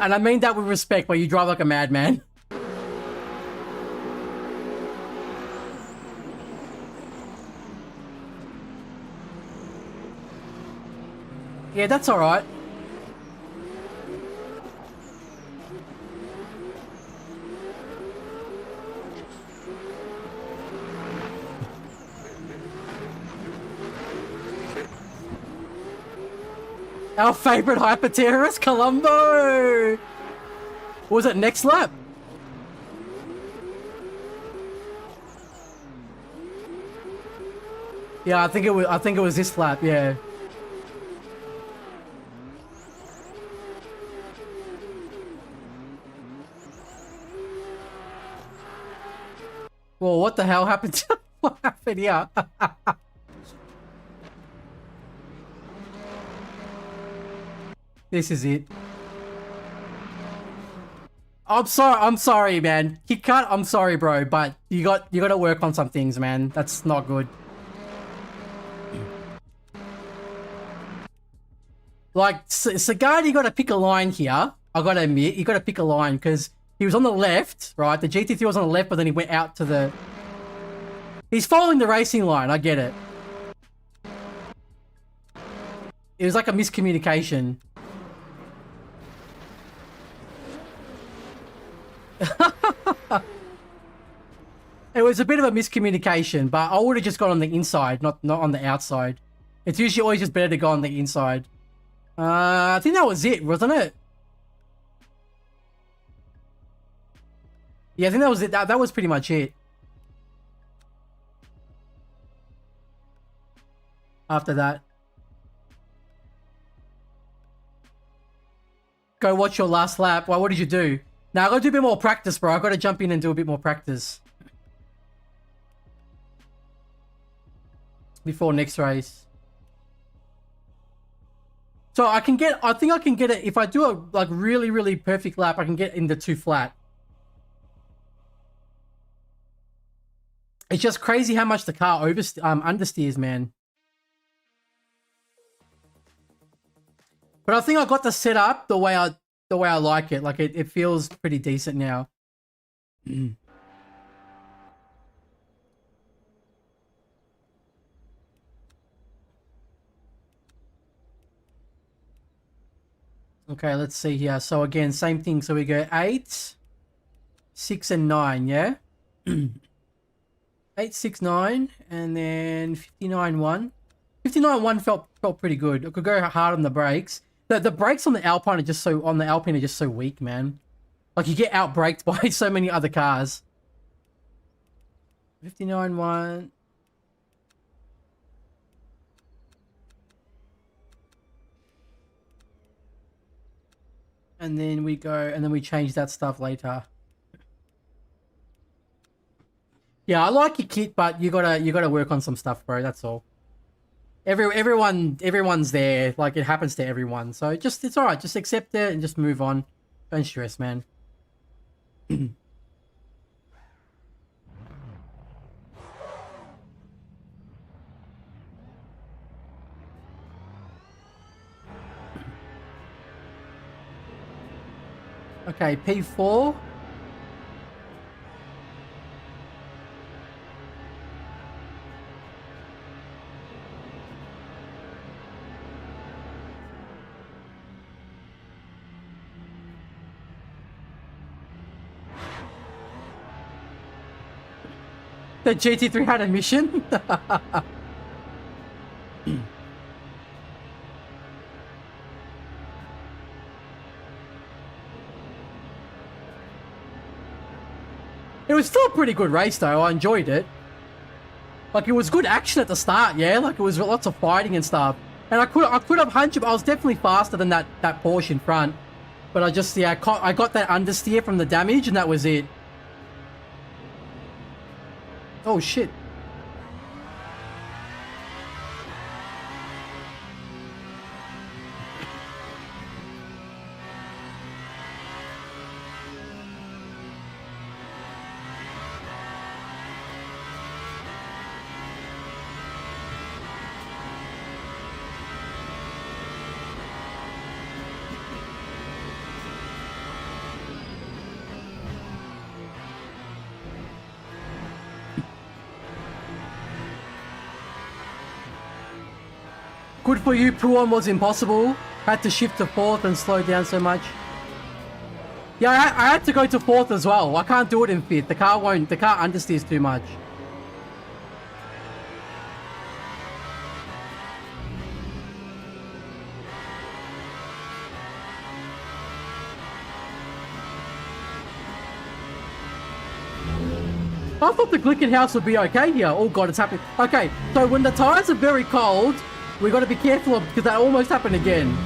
And I mean that with respect, but you drive like a madman. Yeah, that's all right. Our favorite hyper terrorist, Colombo. What was it, next lap? Yeah, I think it was this lap, yeah. Well, what the hell happened? What happened here? This is it. I'm sorry, man. Kick cut, I'm sorry, bro, but you got to work on some things, man. That's not good. Like, Sagard, you got to pick a line here. I got to admit, you got to pick a line because he was on the left, right? The GT3 was on the left, but then he went out to the... He's following the racing line, I get it. It was like a miscommunication. It was a bit of a miscommunication, but I would have just gone on the inside, not on the outside. It's usually always just better to go on the inside. I think that was it, wasn't it? Yeah, I think that was it. That was pretty much it. After that. Go watch your last lap. Well, what did you do? Now, I gotta do a bit more practice, bro. I gotta jump in and do a bit more practice. Before next race. So I think I can get it, if I do a like really, really perfect lap, I can get into 2 flat. It's just crazy how much the car understeers, man. But I think I got the setup the way I like it. Like it feels pretty decent now. Okay, let's see here. So again, same thing. So we go 8, 6, and 9, yeah? 8, 6, 9, and then 59, 1. 59, 1 felt pretty good. I could go hard on the brakes. The brakes on the Alpine are just so weak, man. Like you get out braked by so many other cars. 59, 1. And then we go, and then we change that stuff later. Yeah, I like your kit, but you gotta work on some stuff, bro. That's all. Everyone's there. Like it happens to everyone. So it's all right. Just accept it and just move on. Don't stress, man. Okay, P4. The GT3 had a mission? It was still a pretty good race though, I enjoyed it. Like it was good action at the start, yeah? Like it was lots of fighting and stuff. And I could have hunched, I was definitely faster than that Porsche in front. But I just, yeah, I got that understeer from the damage and that was it. Oh shit. Good for you, Puon was impossible. Had to shift to 4th and slow down so much. Yeah, I had to go to 4th as well. I can't do it in 5th. The car understeers too much. I thought the Glickenhaus would be okay here. Oh god, it's happening. Okay, so when the tires are very cold, we got to be careful of, because that almost happened again.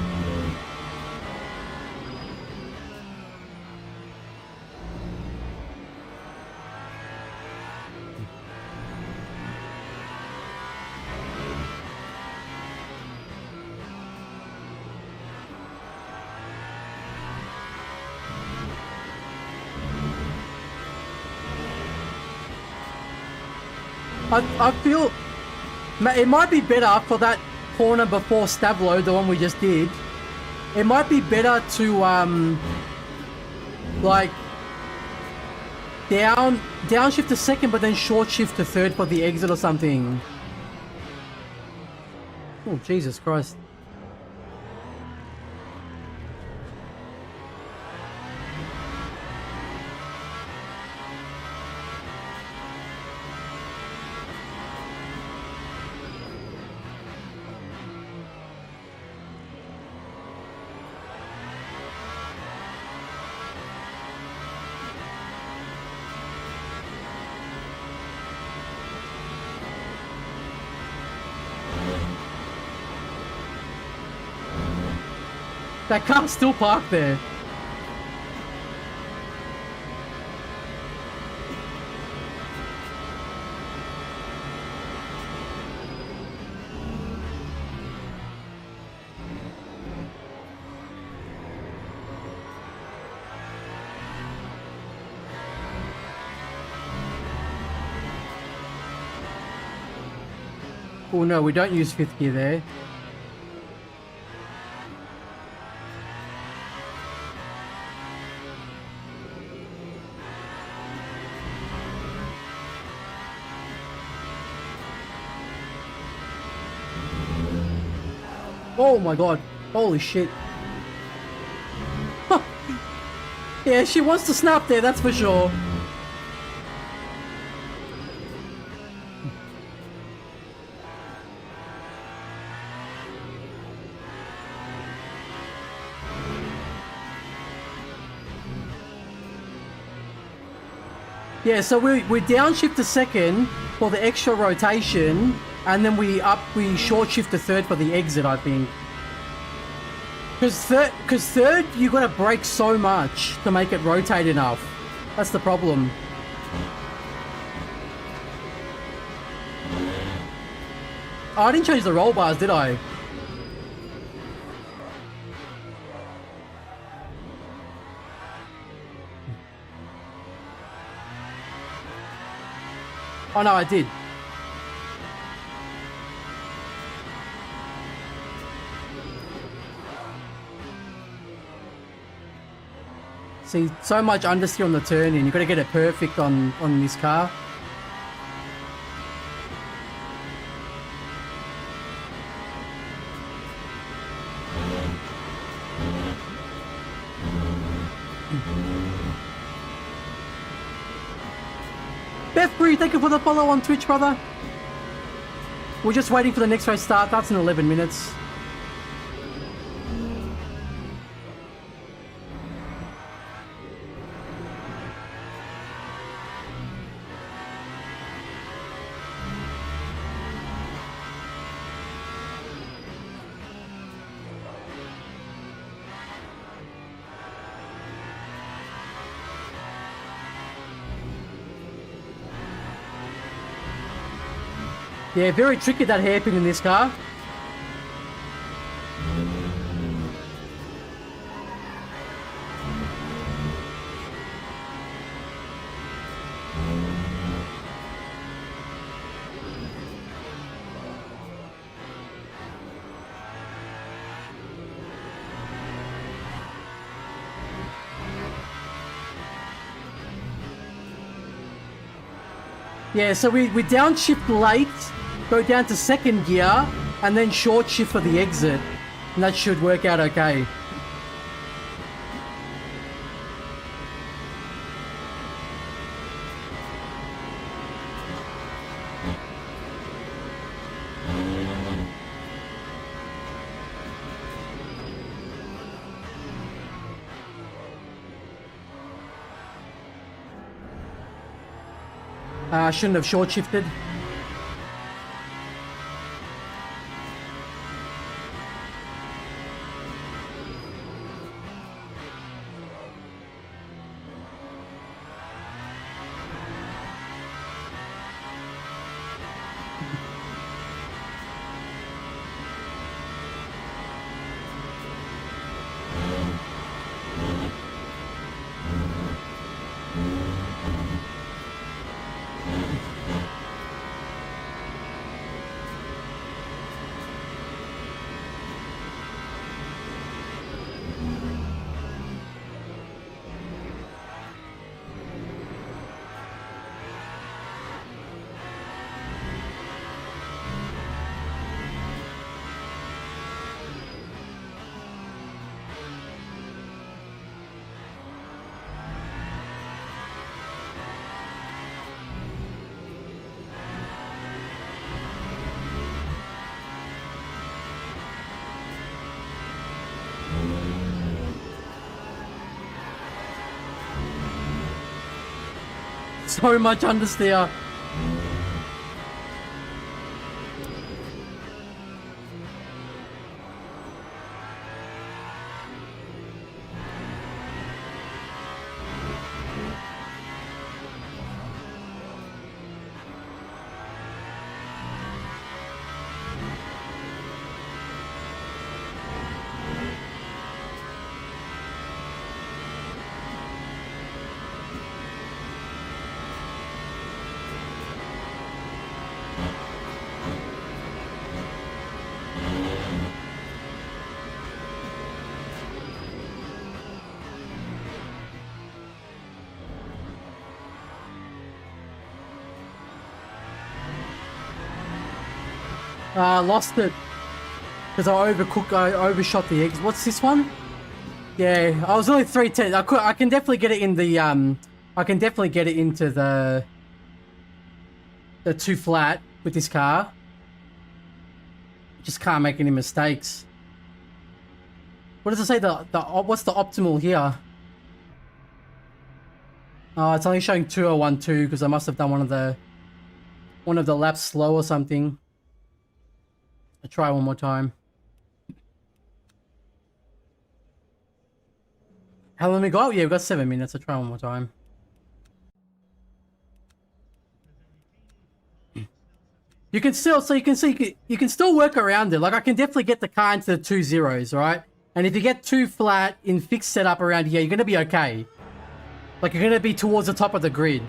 I feel it might be better for that corner before Stavlo, the one we just did. It might be better to like downshift to 2nd, but then short shift to 3rd for the exit or something. Oh Jesus Christ! That car's still parked there. Oh no, we don't use 5th gear there. Oh my god. Holy shit. Yeah, she wants to snap there, that's for sure. Yeah, so we downshift to 2nd for the extra rotation, and then we short shift to 3rd for the exit, I think. Because third, you gotta brake so much to make it rotate enough. That's the problem. Oh, I didn't change the roll bars, did I? Oh no, I did. See, so much understeer on the turn in. You got to get it perfect on this car. Beth3, thank you for the follow on Twitch, brother. We're just waiting for the next race start. That's in 11 minutes. Yeah, very tricky, that hairpin in this car. Yeah, so we downshift late, go down to 2nd gear, and then short shift for the exit, and that should work out okay. I shouldn't have short shifted. So much understeer. Lost it because I overshot the eggs. What's this one? Yeah, I was only 310. I can definitely get it in the I can definitely get it into the 2 flat with this car. Just can't make any mistakes. What does it say? What's the optimal here? Oh, it's only showing 2012 because I must have done one of the laps slow or something. I'll try one more time. How long we got? Yeah, we've got 7 minutes. I'll try one more time. You can still, so you can see, you can still work around it. Like I can definitely get the car into the 2 zeros, right? And if you get 2 flat in fixed setup around here, you're going to be okay. Like you're going to be towards the top of the grid.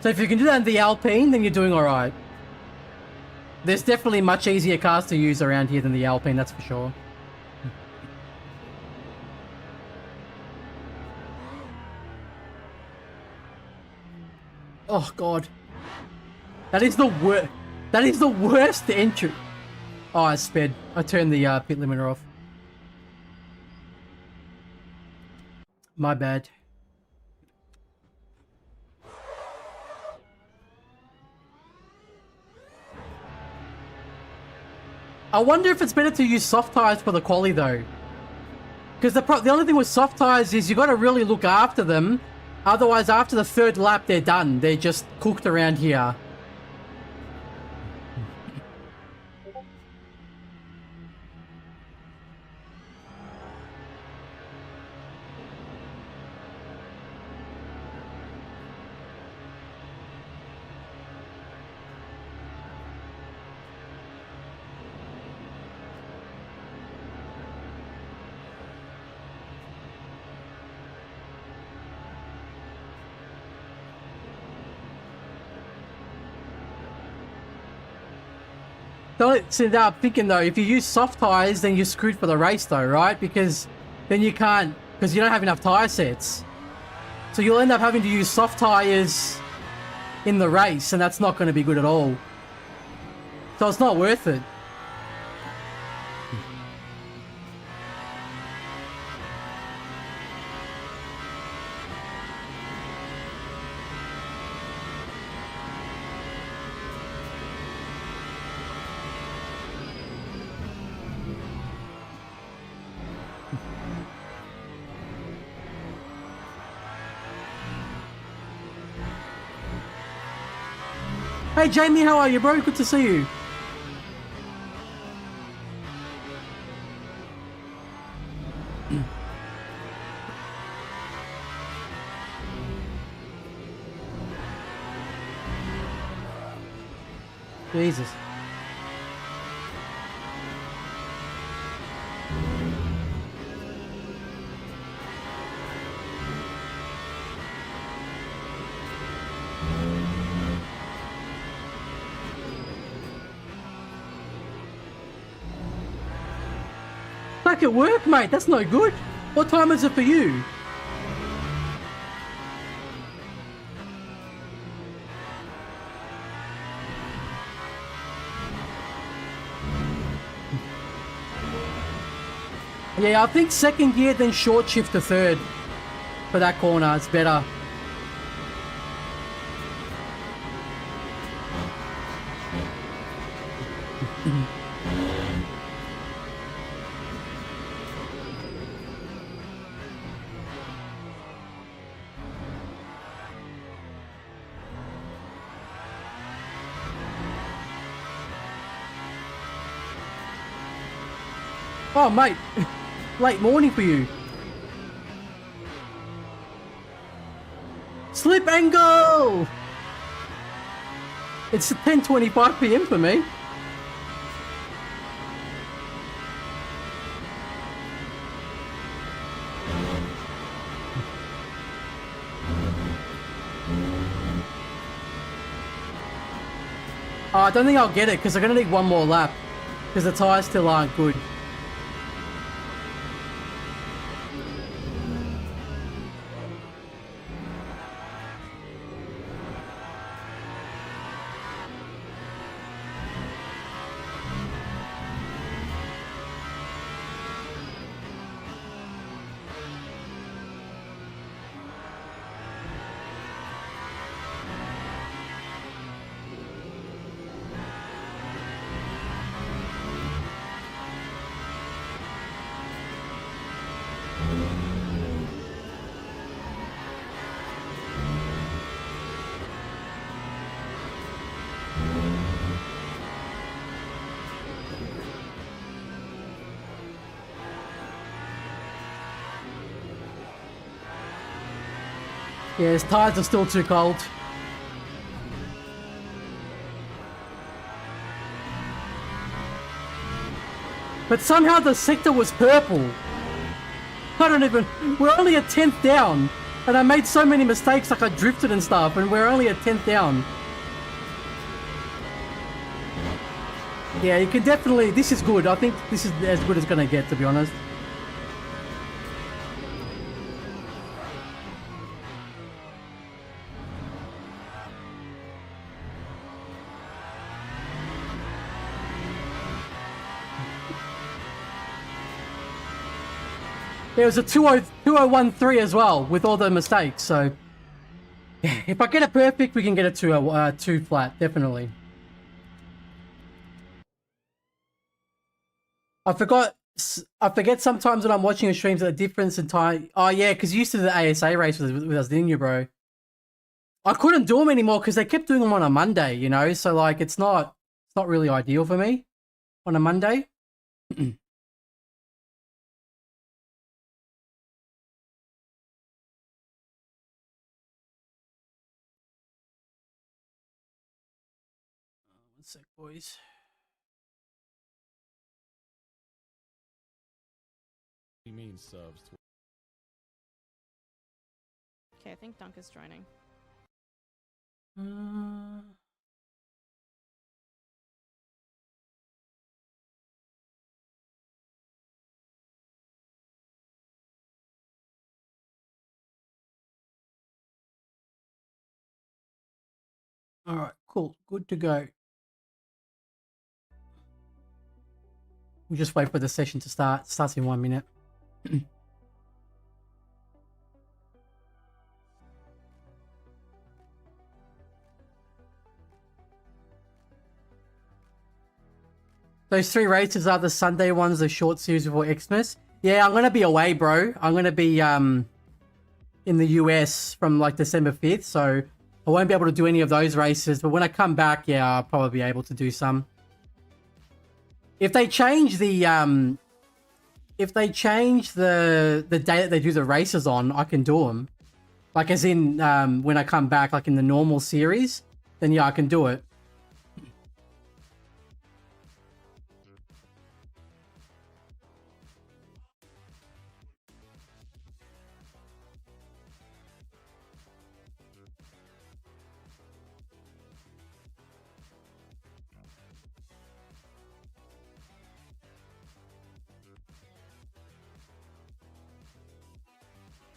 So if you can do that in the Alpine, then you're doing all right. There's definitely much easier cars to use around here than the Alpine, that's for sure. Oh god. That is the worst. That is the worst entry. Oh, I sped. I turned the pit limiter off. My bad. I wonder if it's better to use soft tires for the quali though. Because the only thing with soft tires is you got to really look after them. Otherwise, after the 3rd lap, they're done. They're just cooked around here. So now I'm thinking though, if you use soft tires, then you're screwed for the race though, right? Because then you can't, because you don't have enough tire sets. So you'll end up having to use soft tires in the race, and that's not going to be good at all. So it's not worth it. Hey Jamie, how are you, bro? Good to see you. Jesus. Back at work, mate. That's no good. What time is it for you? Yeah, I think second gear, then short shift to third for that corner. It's better. Oh, mate. Late morning for you. Slip and go! It's 10:25 PM for me. Oh, I don't think I'll get it because I'm going to need one more lap because the tyres still aren't good. Yeah, his tyres are still too cold. But somehow the sector was purple. I don't even... We're only a 10th down. And I made so many mistakes, like I drifted and stuff, and we're only a 10th down. Yeah, you can definitely... This is good. I think this is as good as it's going to get, to be honest. There was a 2013 as well, with all the mistakes, so... Yeah, if I get it perfect, we can get it to 2 flat, definitely. I forget sometimes when I'm watching your streams the difference in time. Oh yeah, because you used to do the ASA race with us, didn't you, bro? I couldn't do them anymore because they kept doing them on a Monday, you know? So, like, it's not really ideal for me on a Monday. One sec, boys. He means subs. Okay, I think Dunk is joining. All right, cool. Good to go. We'll just wait for the session to start. It starts in 1 minute. Those 3 races are the Sunday ones, the short series before Xmas. Yeah, I'm going to be away, bro. I'm going to be in the US from like December 5th. So I won't be able to do any of those races, but when I come back, yeah, I'll probably be able to do some. If they change the day that they do the races on, I can do them. Like as in when I come back, like in the normal series, then yeah, I can do it.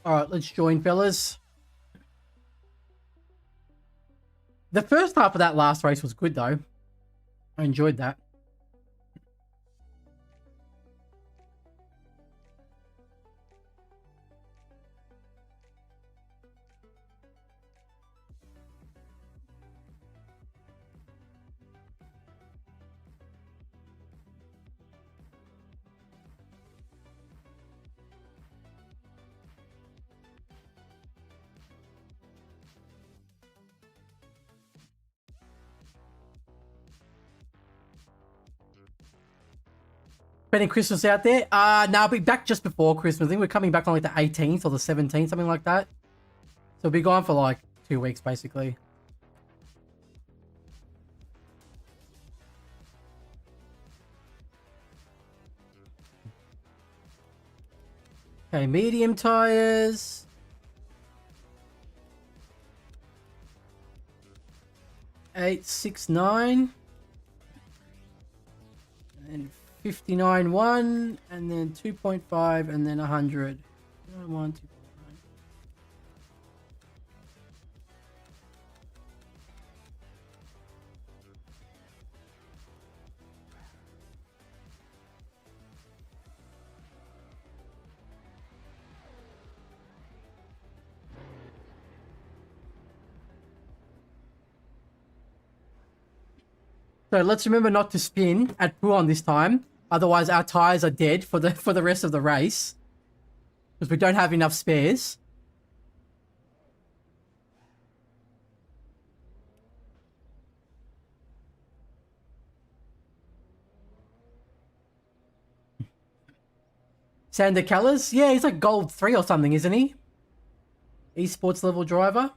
Alright, let's join, fellas. The first half of that last race was good, though. I enjoyed that. Spending Christmas out there? No, I'll be back just before Christmas. I think we're coming back on like the 18th or the 17th, something like that. So we'll be gone for like 2 weeks, basically. Okay, medium tires. Eight, 6, 9. And 59.1, and then 2.5, and then 100. 1, 2.9. So let's remember not to spin at Puon this time. Otherwise, our tires are dead for the rest of the race. Because we don't have enough spares. Sander Callas? Yeah, he's like gold 3 or something, isn't he? Esports level driver.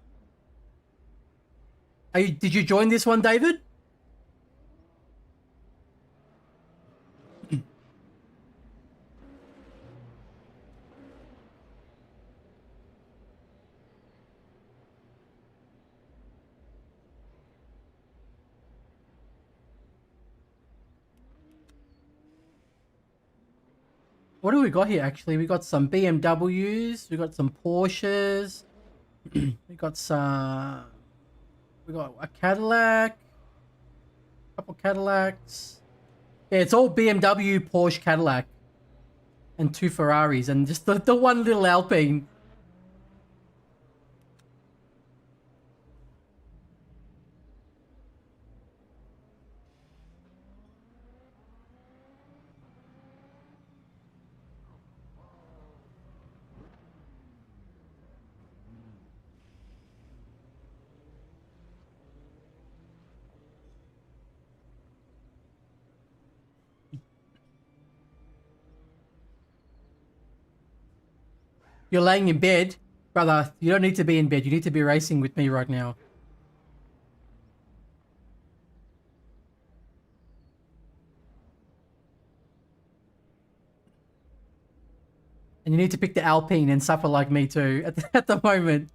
Did you join this one, David? What do we got here, actually? We got some BMWs. We got some Porsches. We got some... We got a Cadillac. A couple Cadillacs. Yeah, it's all BMW, Porsche, Cadillac. And 2 Ferraris. And just the one little Alpine. You're laying in bed. Brother, you don't need to be in bed. You need to be racing with me right now. And you need to pick the Alpine and suffer like me too at the moment.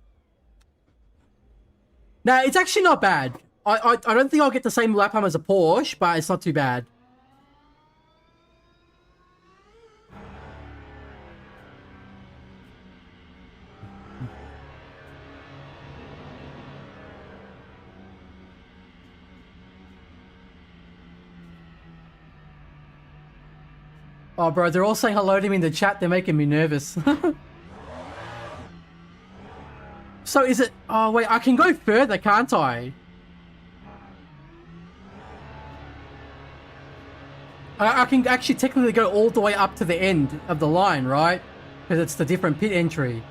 No, it's actually not bad. I don't think I'll get the same lap time as a Porsche, but it's not too bad. Oh, bro, they're all saying hello to me in the chat. They're making me nervous. So is it... Oh, wait, I can go further, can't I? I can actually technically go all the way up to the end of the line, right? Because it's the different pit entry.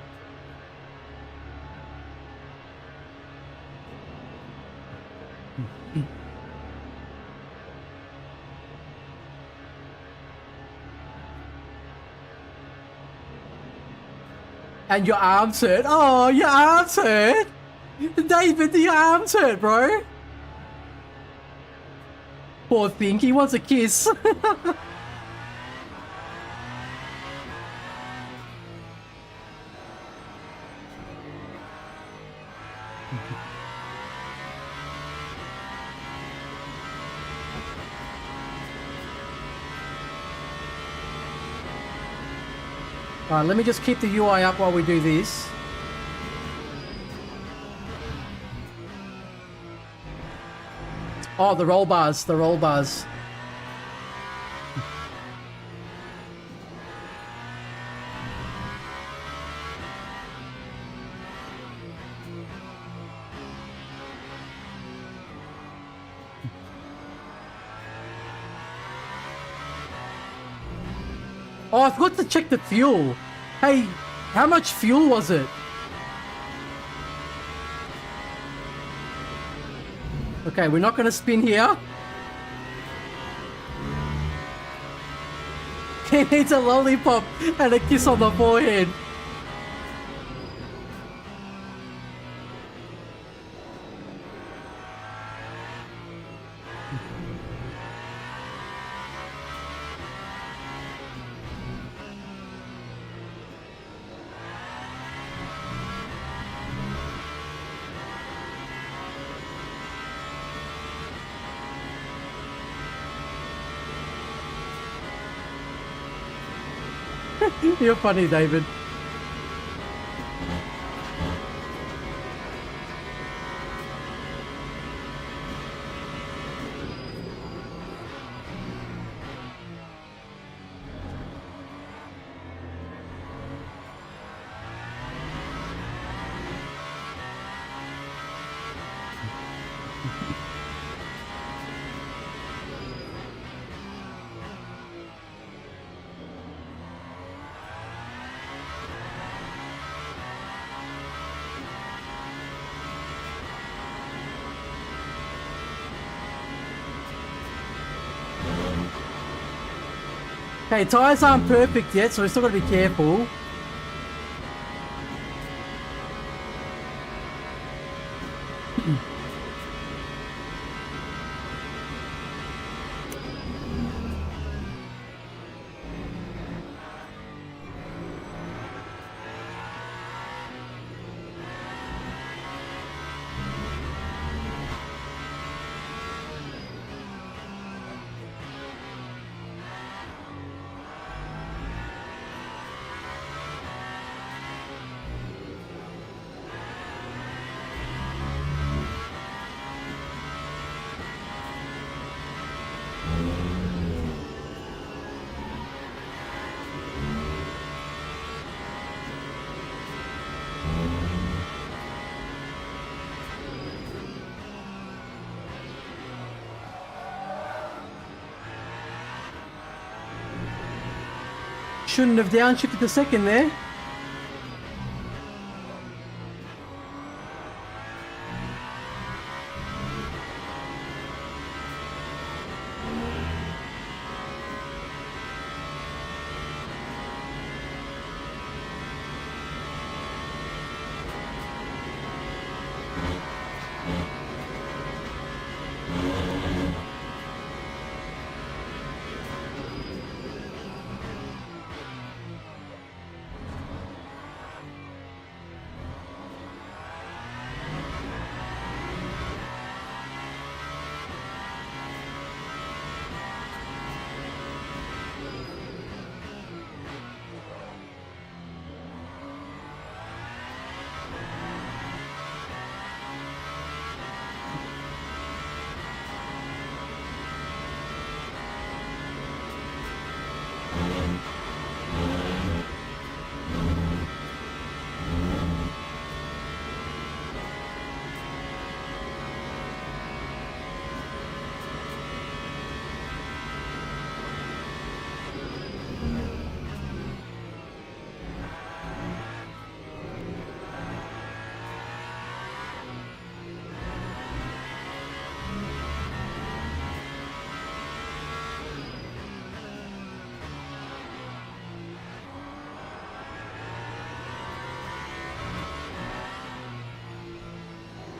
And your arms hurt. Oh, your arms hurt. David, your arms hurt, bro. Poor thing, he wants a kiss. Alright, let me just keep the UI up while we do this. Oh, the roll bars, the roll bars. Oh, I forgot to check the fuel. Hey, how much fuel was it? Okay, we're not going to spin here. He needs a lollipop and a kiss on the forehead. You're funny, David. Okay, tires aren't perfect yet, so we still got to be careful. Shouldn't have downshifted the second there.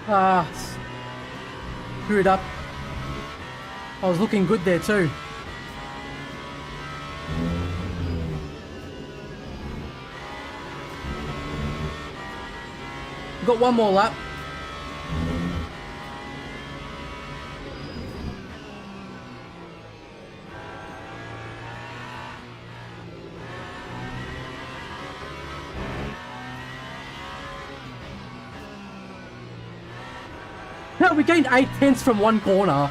Ah, screwed up. I was looking good there too. Got one more lap. No, we gained 8/10 from one corner.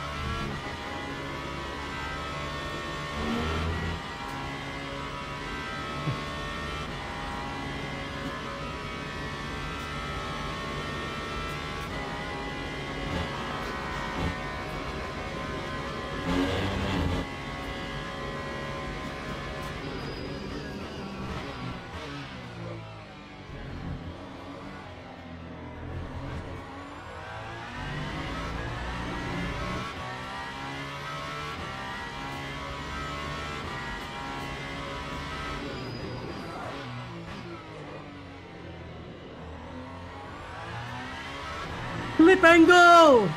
Flip angle!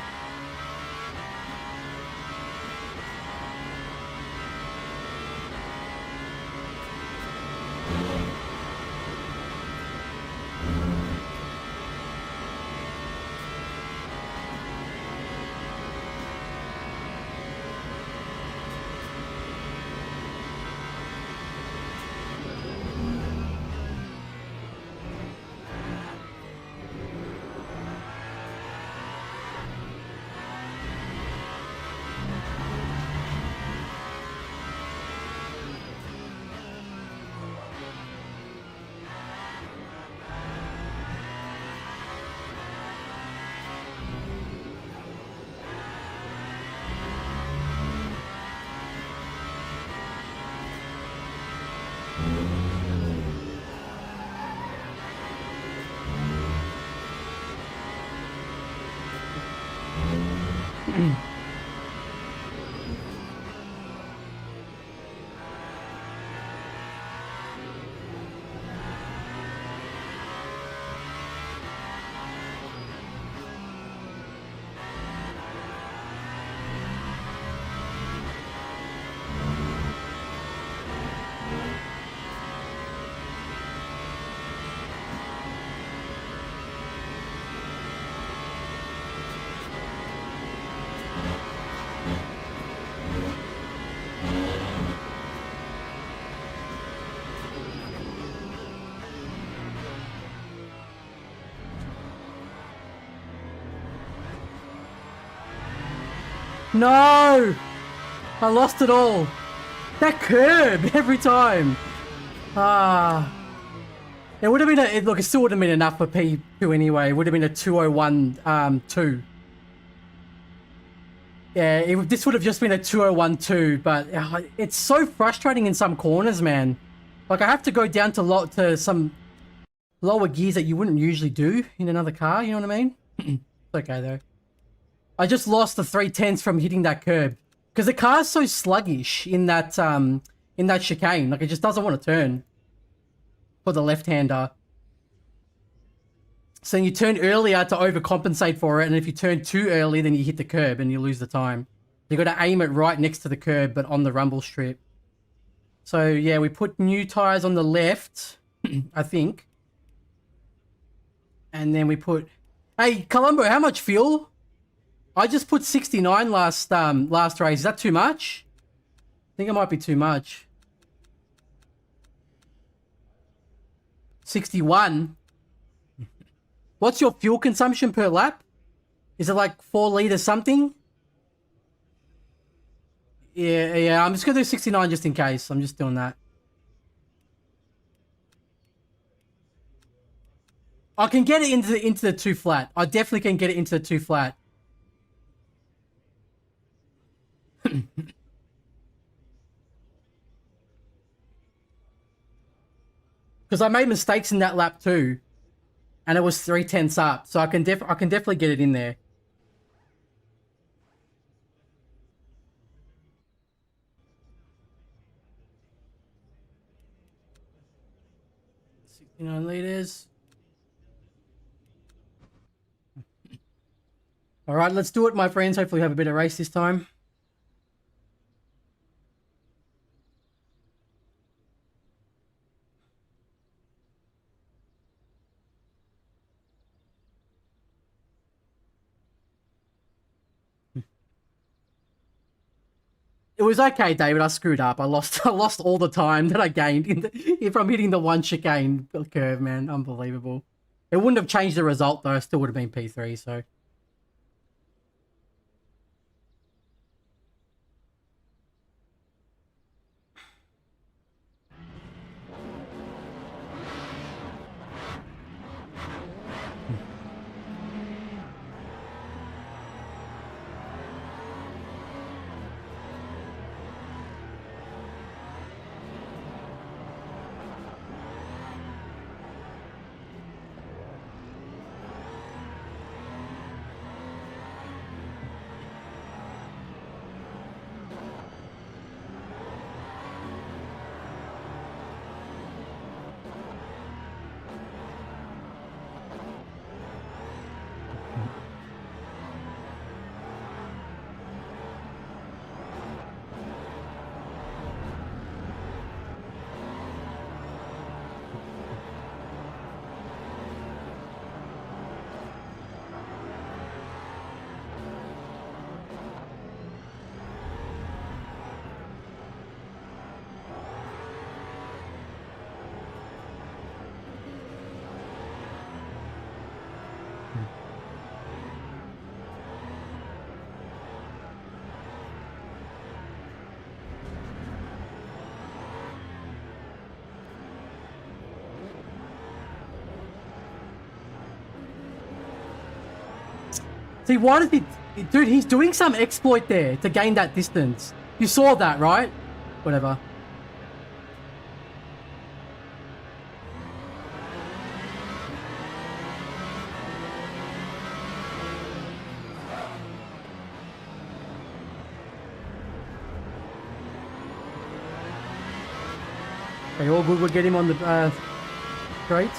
No! I lost it all. That curb every time. Ah. It would have been a, look, it still would have been enough for P2 anyway. It would have been a 201-2. Yeah, this would have just been a 201-2, but it's so frustrating in some corners, man. Like, I have to go down to some lower gears that you wouldn't usually do in another car, you know what I mean? It's okay, though. I just lost the 3/10 from hitting that curb. Because the car's so sluggish in that chicane. Like, it just doesn't want to turn for the left-hander. So you turn earlier to overcompensate for it, and if you turn too early, then you hit the curb and you lose the time. You got to aim it right next to the curb, but on the rumble strip. So yeah, we put new tires on the left, I think, and then we put. Hey, Columbo, how much fuel? I just put 69 last race. Is that too much? I think it might be too much. 61. What's your fuel consumption per lap? Is it like 4 liters something? Yeah, I'm just gonna do 69 just in case. I'm just doing that. I can get it into the 2 flat. I definitely can get it into the 2 flat. Because I made mistakes in that lap too, and it was 3/10 up, so I can definitely get it in there. $69 liters. All right, let's do it, my friends. Hopefully we have a bit of race this time. It was okay, David. I screwed up. I lost all the time that I gained from hitting the one chicane curve, man. Unbelievable. It wouldn't have changed the result, though. I still would have been P3, so... See, why does he... Dude, he's doing some exploit there to gain that distance. You saw that, right? Whatever. Okay, all good. We'll get him on the straight.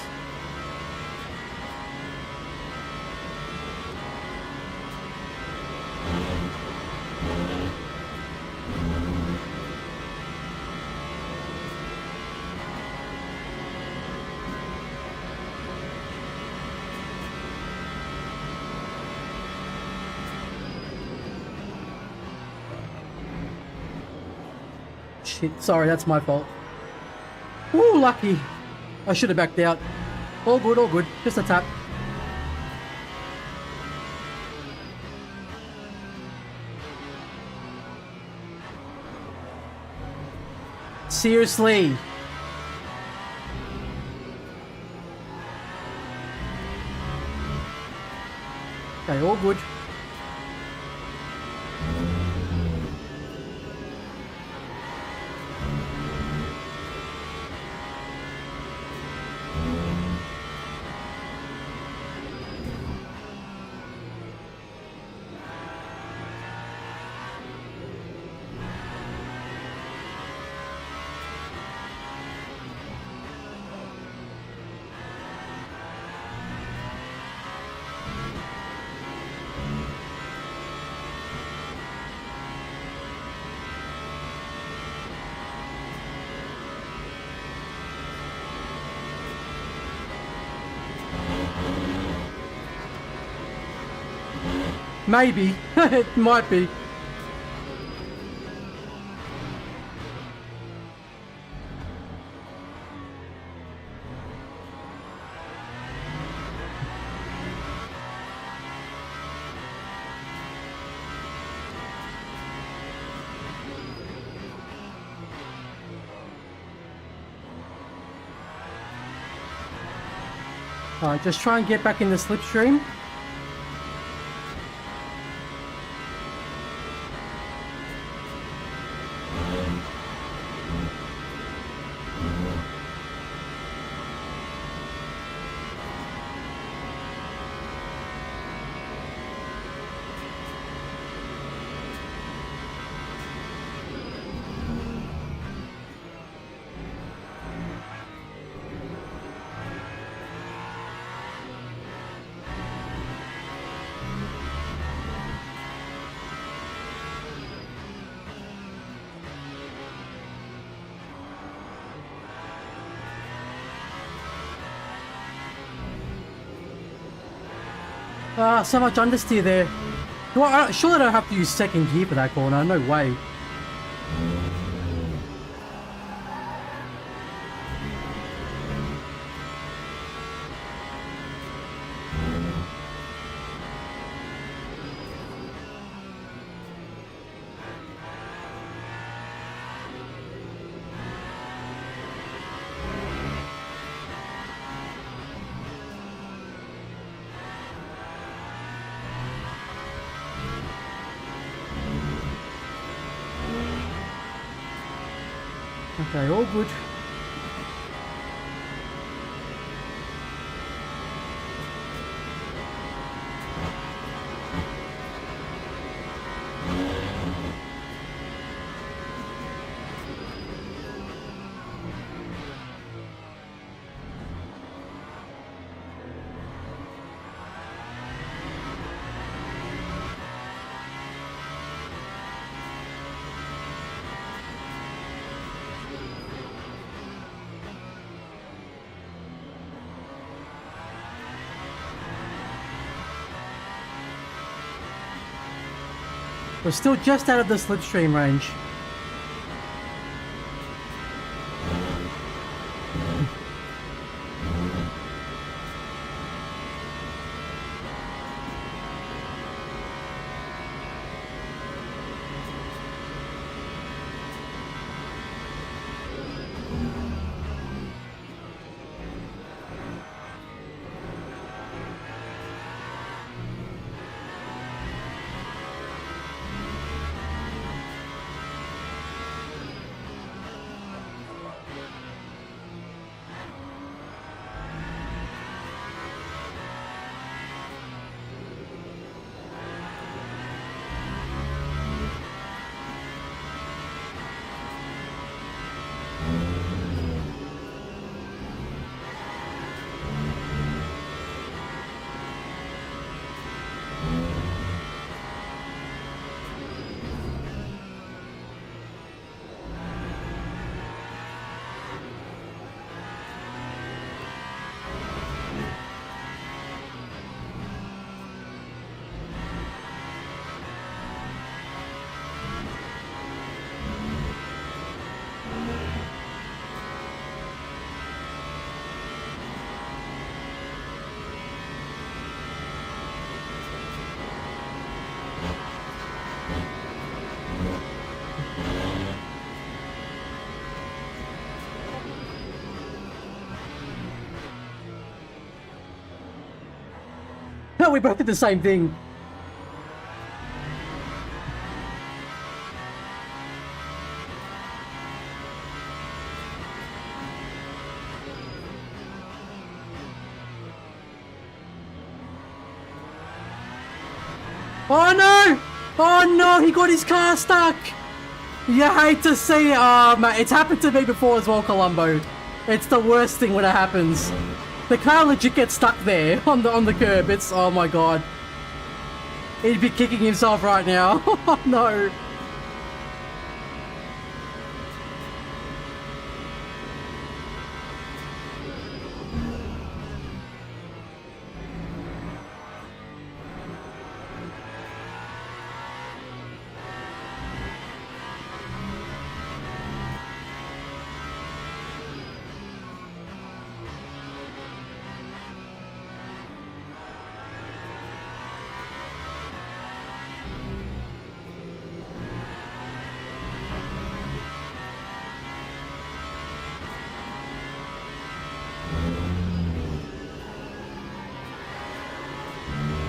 Shit, sorry, that's my fault. Ooh, lucky. I should have backed out. All good, all good. Just a tap. Seriously. Okay, all good. Maybe. It might be. Alright, just try and get back in the slipstream. Ah, so much understeer there. Surely I don't have to use second gear for that corner. No way. Okay, all good. We're still just out of the slipstream range. No, we both did the same thing. Oh no! Oh no, he got his car stuck! You hate to see it. Oh man, it's happened to me before as well, Columbo. It's the worst thing when it happens. The car legit gets stuck there on the curb. It's, oh my god. He'd be kicking himself right now. Oh no.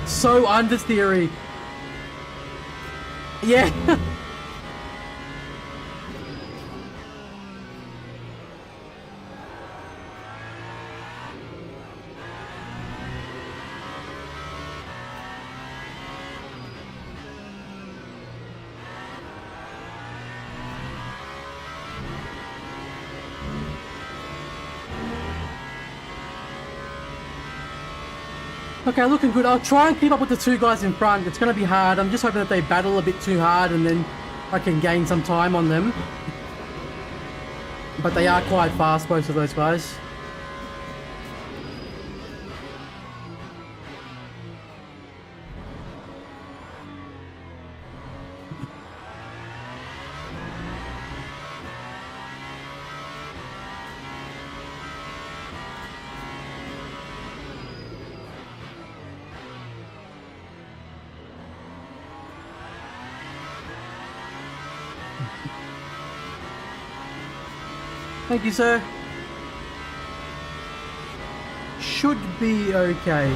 So under theory. Yeah. Okay, looking good. I'll try and keep up with the two guys in front. It's going to be hard. I'm just hoping that they battle a bit too hard and then I can gain some time on them. But they are quite fast, both of those guys. Thank you, sir. Should be okay.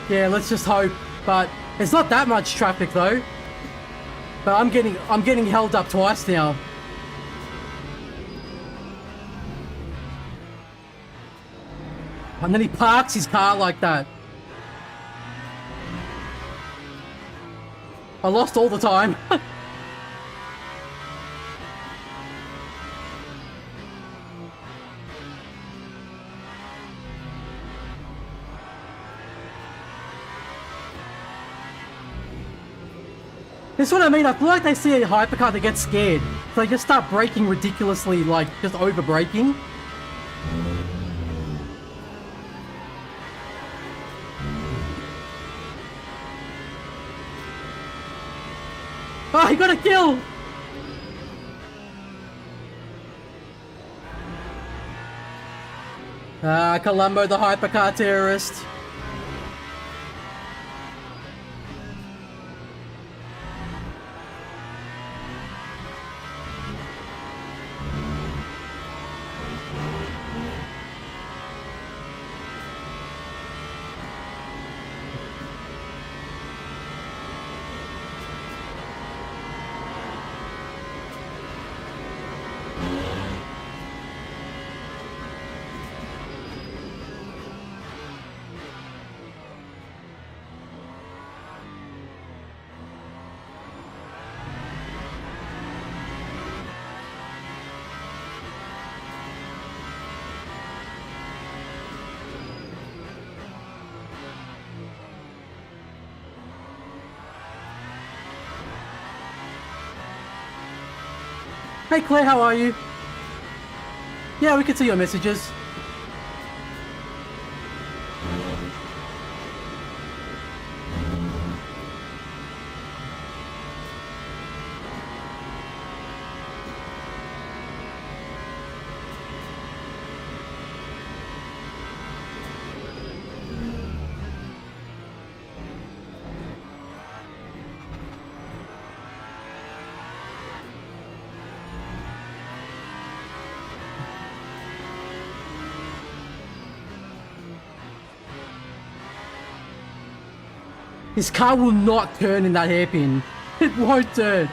Yeah, let's just hope. But it's not that much traffic though. But I'm getting held up twice now. And then he parks his car like that. I lost all the time. That's what I mean. I feel like they see a hypercar, they get scared. So they just start braking ridiculously, like just over braking. Oh, he got a kill! Ah, Columbo, the hypercar terrorist. Hey Claire, how are you? Yeah, we can see your messages. His car will not turn in that hairpin. It won't turn.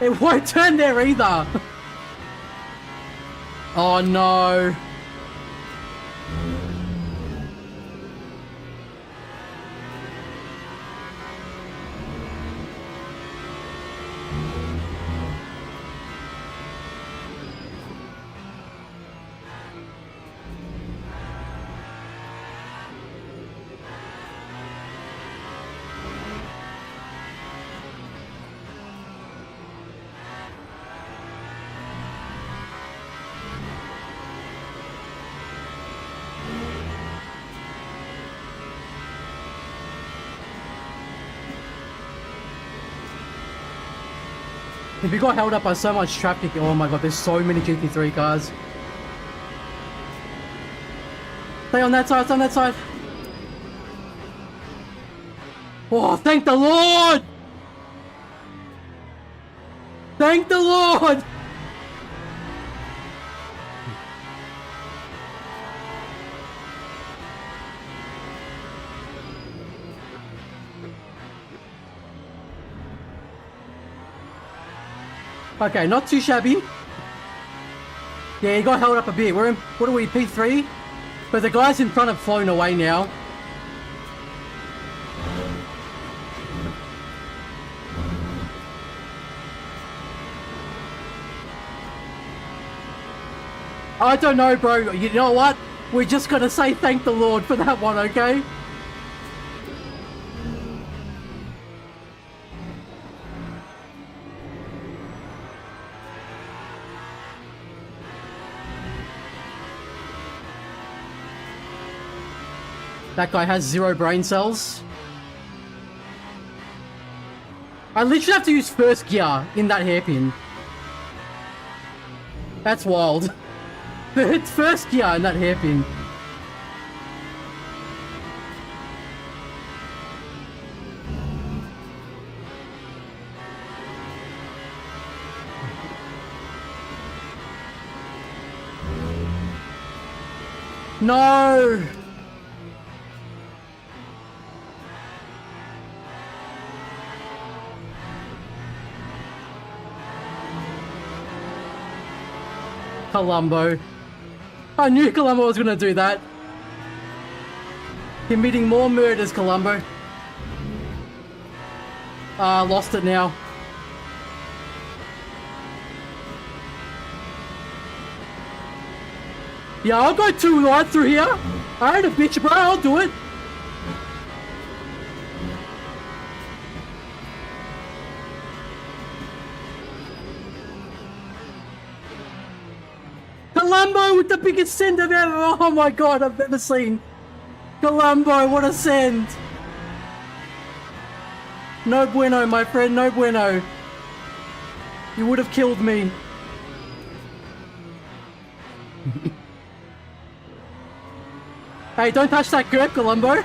It won't turn there either. Oh no. If we got held up by so much traffic, oh my god, there's so many GT3 cars. Stay on that side, stay on that side. Oh, thank the Lord! Thank the Lord! Okay, not too shabby. Yeah, he got held up a bit. We're in, what are we, P3? But the guys in front have flown away now. I don't know, bro. You know what? We're just gonna say thank the Lord for that one, okay? That guy has 0 brain cells. I literally have to use first gear in that hairpin. That's wild. It's first gear in that hairpin. No! Colombo. I knew Colombo was gonna do that. Committing more murders, Colombo. Lost it now. Yeah, I'll go 2 right through here. I ain't a bitch, bro. I'll do it. Colombo with the biggest send I've ever. Oh my god, I've ever seen. Colombo, what a send. No bueno, my friend, no bueno. You would have killed me. Hey, don't touch that curb, Colombo.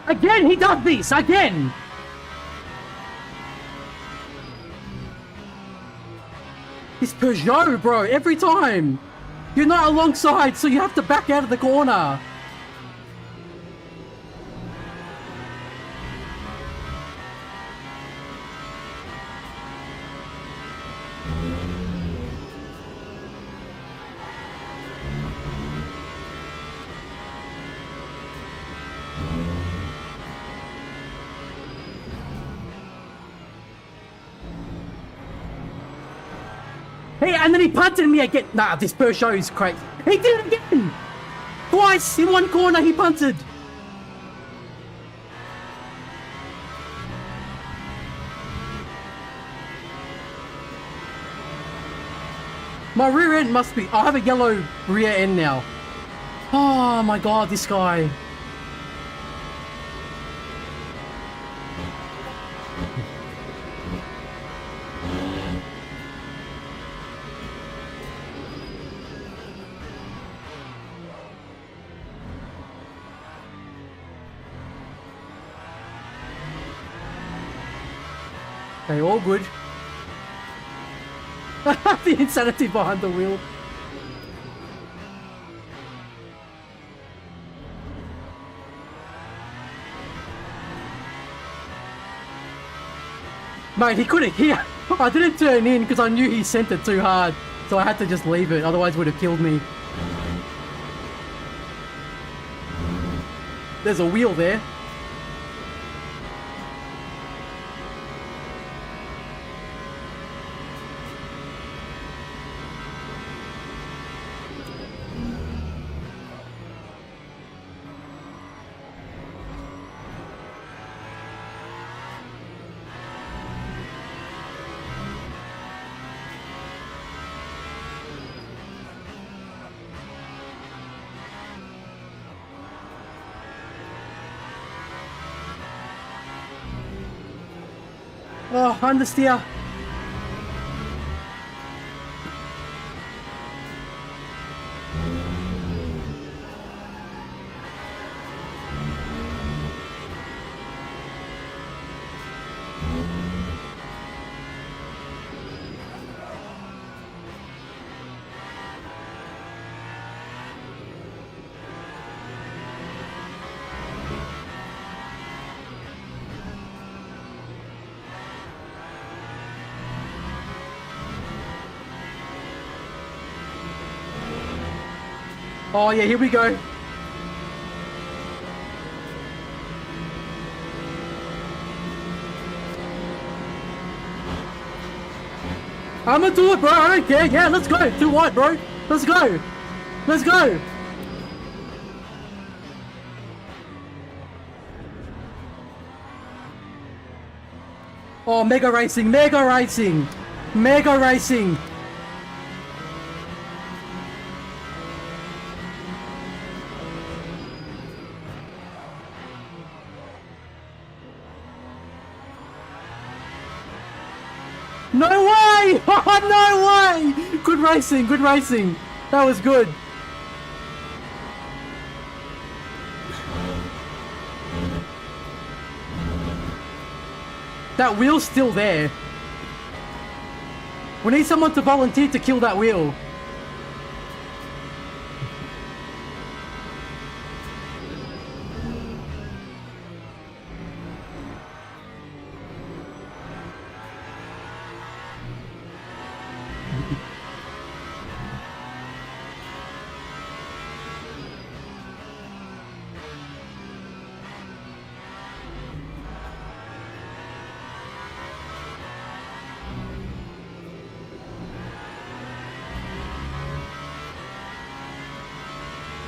Again, he does this! Again! This Peugeot, bro, every time! You're not alongside, so you have to back out of the corner! Hey, and then he punted me again. Nah, this Peugeot is crazy. He did it again! Twice in one corner he punted. My rear end must be... I have a yellow rear end now. Oh my god, this guy. Okay, all good. The insanity behind the wheel. Mate, he couldn't hear. I didn't turn in because I knew he sent it too hard. So I had to just leave it, otherwise it would have killed me. There's a wheel there. Oh, understeer. Oh yeah, here we go. I'm gonna do it, bro. I don't care. Yeah, let's go. Too wide, bro. Let's go. Let's go. Oh, mega racing, mega racing, mega racing. No way! Oh, no way! Good racing, good racing. That was good. That wheel's still there. We need someone to volunteer to kill that wheel.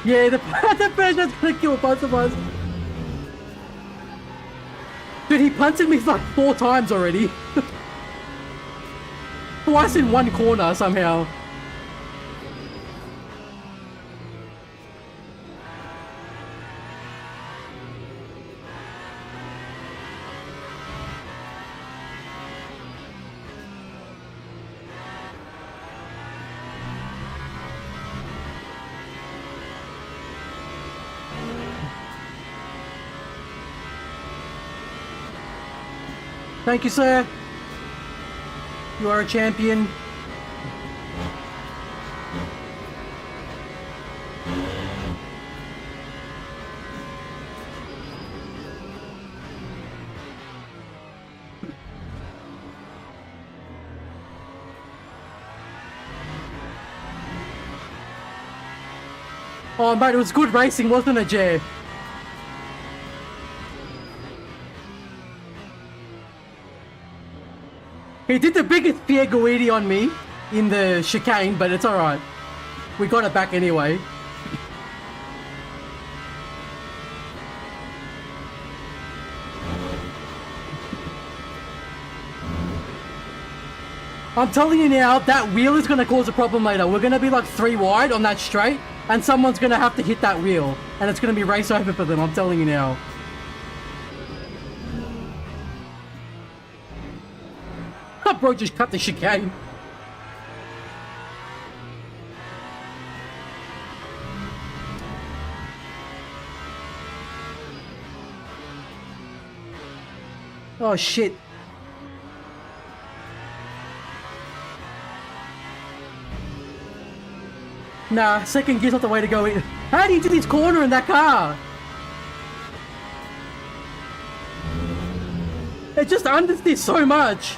Yeah, the Persian's gonna kill both of us. Dude, he punted me like 4 times already. Twice in one corner somehow. Thank you, sir. You are a champion. Oh, mate, it was good racing, wasn't it, Jay? He did the biggest Pierguidi on me in the chicane, but it's alright. We got it back anyway. I'm telling you now, that wheel is going to cause a problem later. We're going to be like 3 wide on that straight, and someone's going to have to hit that wheel. And it's going to be race over for them, I'm telling you now. Bro just cut the chicane. Oh shit. Nah, second gear's not the way to go. How do you do this corner in that car? It just understeers so much.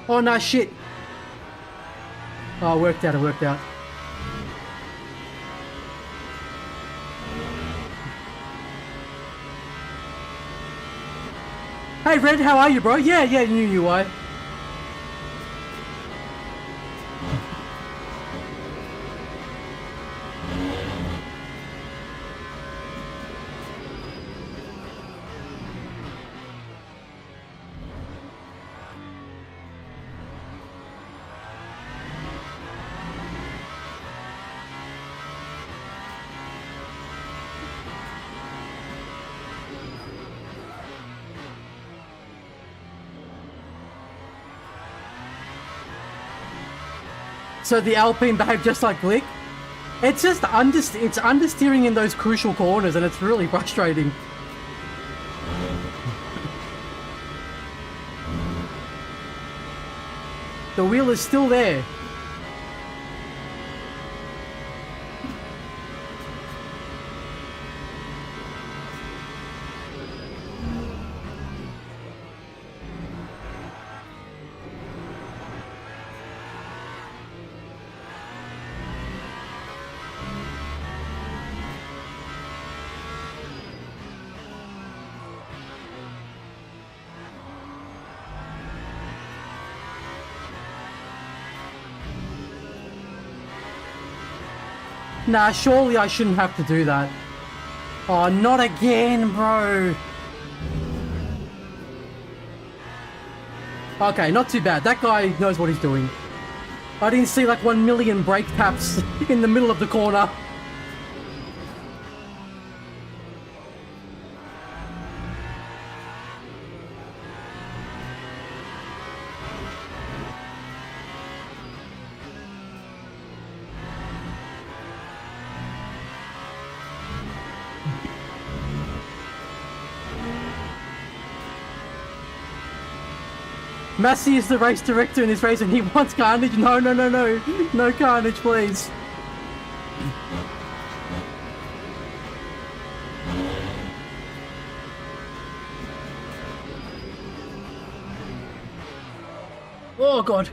Oh, no, shit. Oh, it worked out, it worked out. Hey, Red, how are you, bro? Yeah, you why. So the Alpine behaved just like Glick. It's just it's understeering in those crucial corners, and it's really frustrating. The wheel is still there. Nah, surely I shouldn't have to do that. Oh, not again, bro. Okay, not too bad. That guy knows what he's doing. I didn't see like 1 million brake taps in the middle of the corner. Massey is the race director in this race and he wants carnage. No, no, no, no. No carnage, please. Oh, God.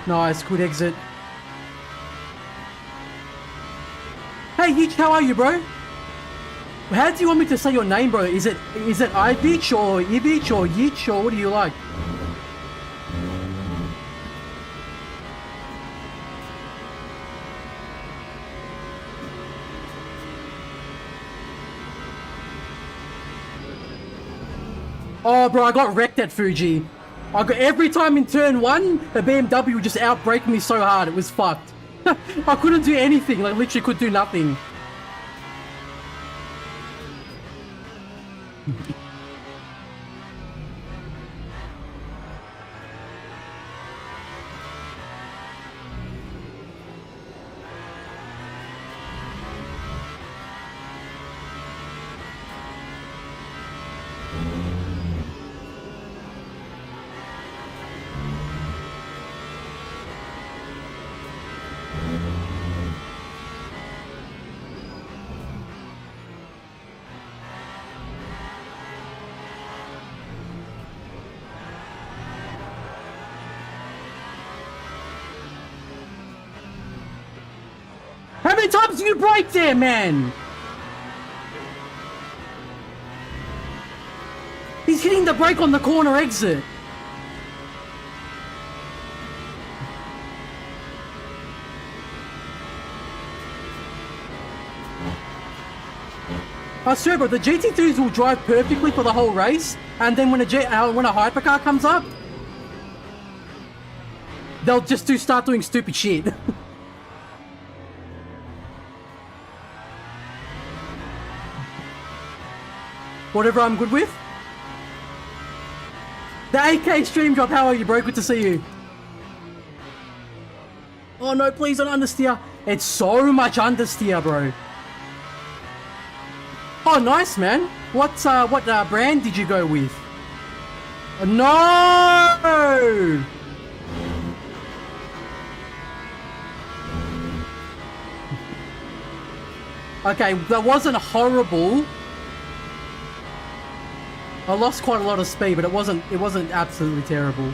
Nice, good exit. Hey, Yitch, how are you, bro? How do you want me to say your name, bro? Is it Ivich or Ivich or Yitch or what do you like? Oh, bro, I got wrecked at Fuji. Every time in turn 1, the BMW would just outbrake me so hard, it was fucked. I couldn't do anything, like literally could do nothing. How many times do you brake there, man? He's hitting the brake on the corner exit. I swear, bro, the GT3s will drive perfectly for the whole race, and then when a hypercar comes up, they'll just start doing stupid shit. Whatever I'm good with. The AK stream drop, how are you, bro? Good to see you. Oh no, please don't understeer. It's so much understeer, bro. Oh, nice, man. What brand did you go with? No! Okay, that wasn't horrible. I lost quite a lot of speed, but it wasn't absolutely terrible.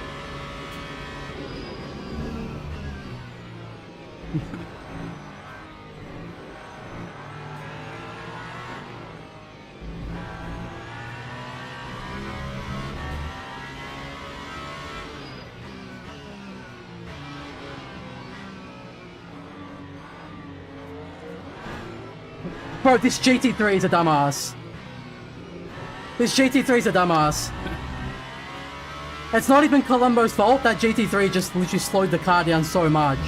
Bro, this GT3 is a dumbass. This GT3 is a dumbass. It's not even Columbo's fault. That GT3 just literally slowed the car down so much.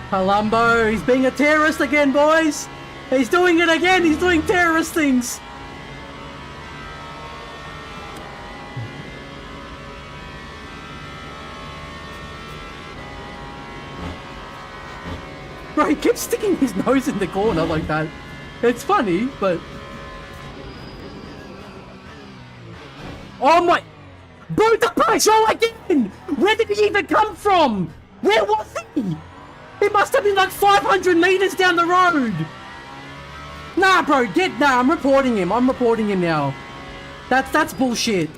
Columbo, he's being a terrorist again, boys! He's doing it again! He's doing terrorist things! Bro, he keeps sticking his nose in the corner like that. It's funny, but... Oh my... Bro, the Peugeot again! Where did he even come from? Where was he? It must have been like 500 meters down the road. Nah, bro, I'm reporting him. I'm reporting him now. That's bullshit.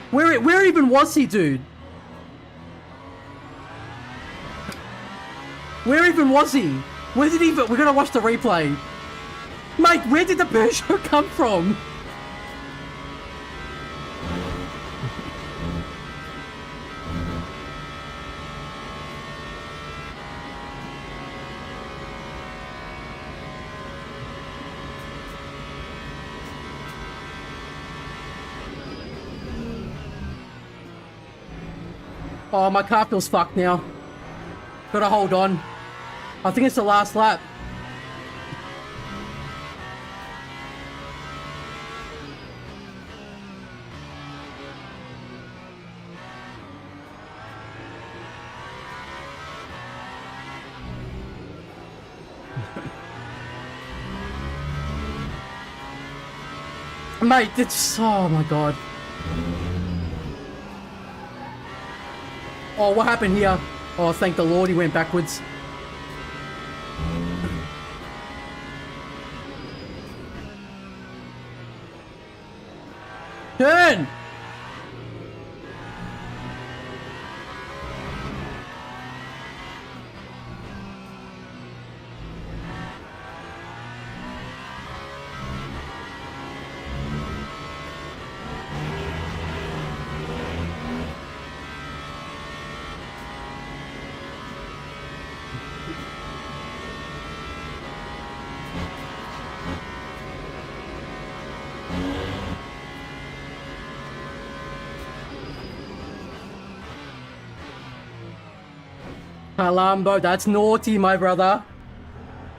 Where even was he, dude? Where even was he? Where did he even... We're gonna watch the replay. Mate, where did the Peugeot come from? Oh, my car feels fucked now. Gotta hold on. I think it's the last lap. Mate, it's... Oh my god. Oh, what happened here? Oh, thank the Lord he went backwards. Turn! Colombo, that's naughty, my brother.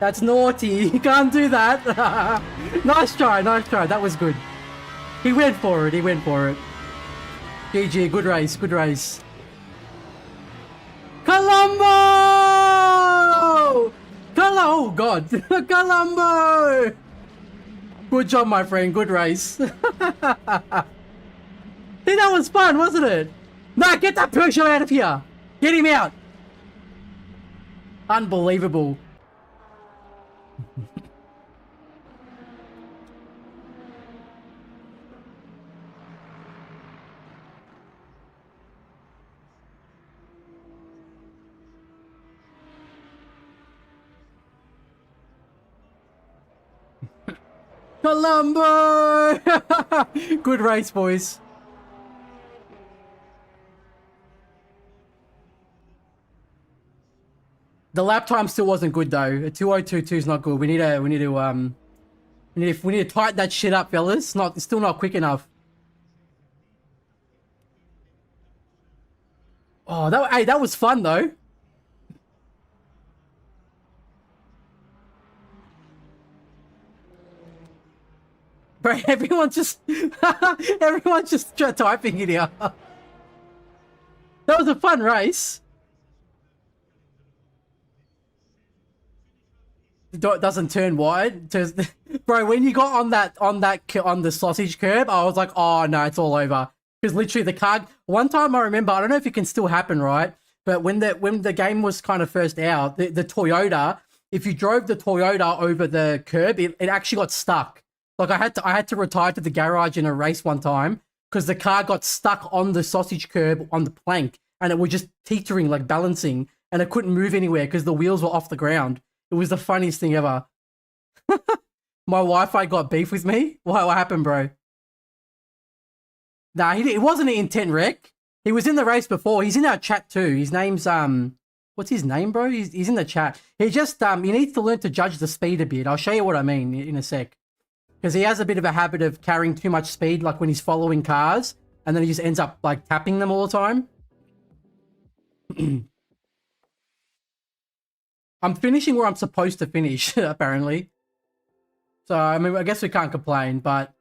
That's naughty. You can't do that. Nice try, nice try. That was good. He went for it, he went for it. GG, good race, good race. Colombo! Oh, God. Colombo! Good job, my friend. Good race. Hey, that was fun, wasn't it? Nah, get that Peugeot out of here. Get him out. Unbelievable. Colombo! Good race, boys. The lap time still wasn't good though. A 2:02.2 is not good. We need to tighten that shit up, fellas. It's still not quick enough. Oh, that was fun though. Bro, everyone's just typing it here. That was a fun race. Doesn't turn wide. Bro, when you got on the sausage curb, I was like, oh no, it's all over. Because literally the car. One time I remember, I don't know if it can still happen, right? But when the game was kind of first out, the Toyota, if you drove the Toyota over the curb, it actually got stuck. Like I had to retire to the garage in a race one time because the car got stuck on the sausage curb on the plank, and it was just teetering, like balancing, and it couldn't move anywhere because the wheels were off the ground. It was the funniest thing ever. My Wi-Fi got beef with me. What happened, bro? Nah, it wasn't an intent wreck. He was in the race before. He's in our chat too. His name's what's his name, bro? He's in the chat. He just he needs to learn to judge the speed a bit. I'll show you what I mean in a sec. Because he has a bit of a habit of carrying too much speed, like when he's following cars, and then he just ends up like tapping them all the time. I'm finishing where I'm supposed to finish, apparently. So, I mean, I guess we can't complain, but...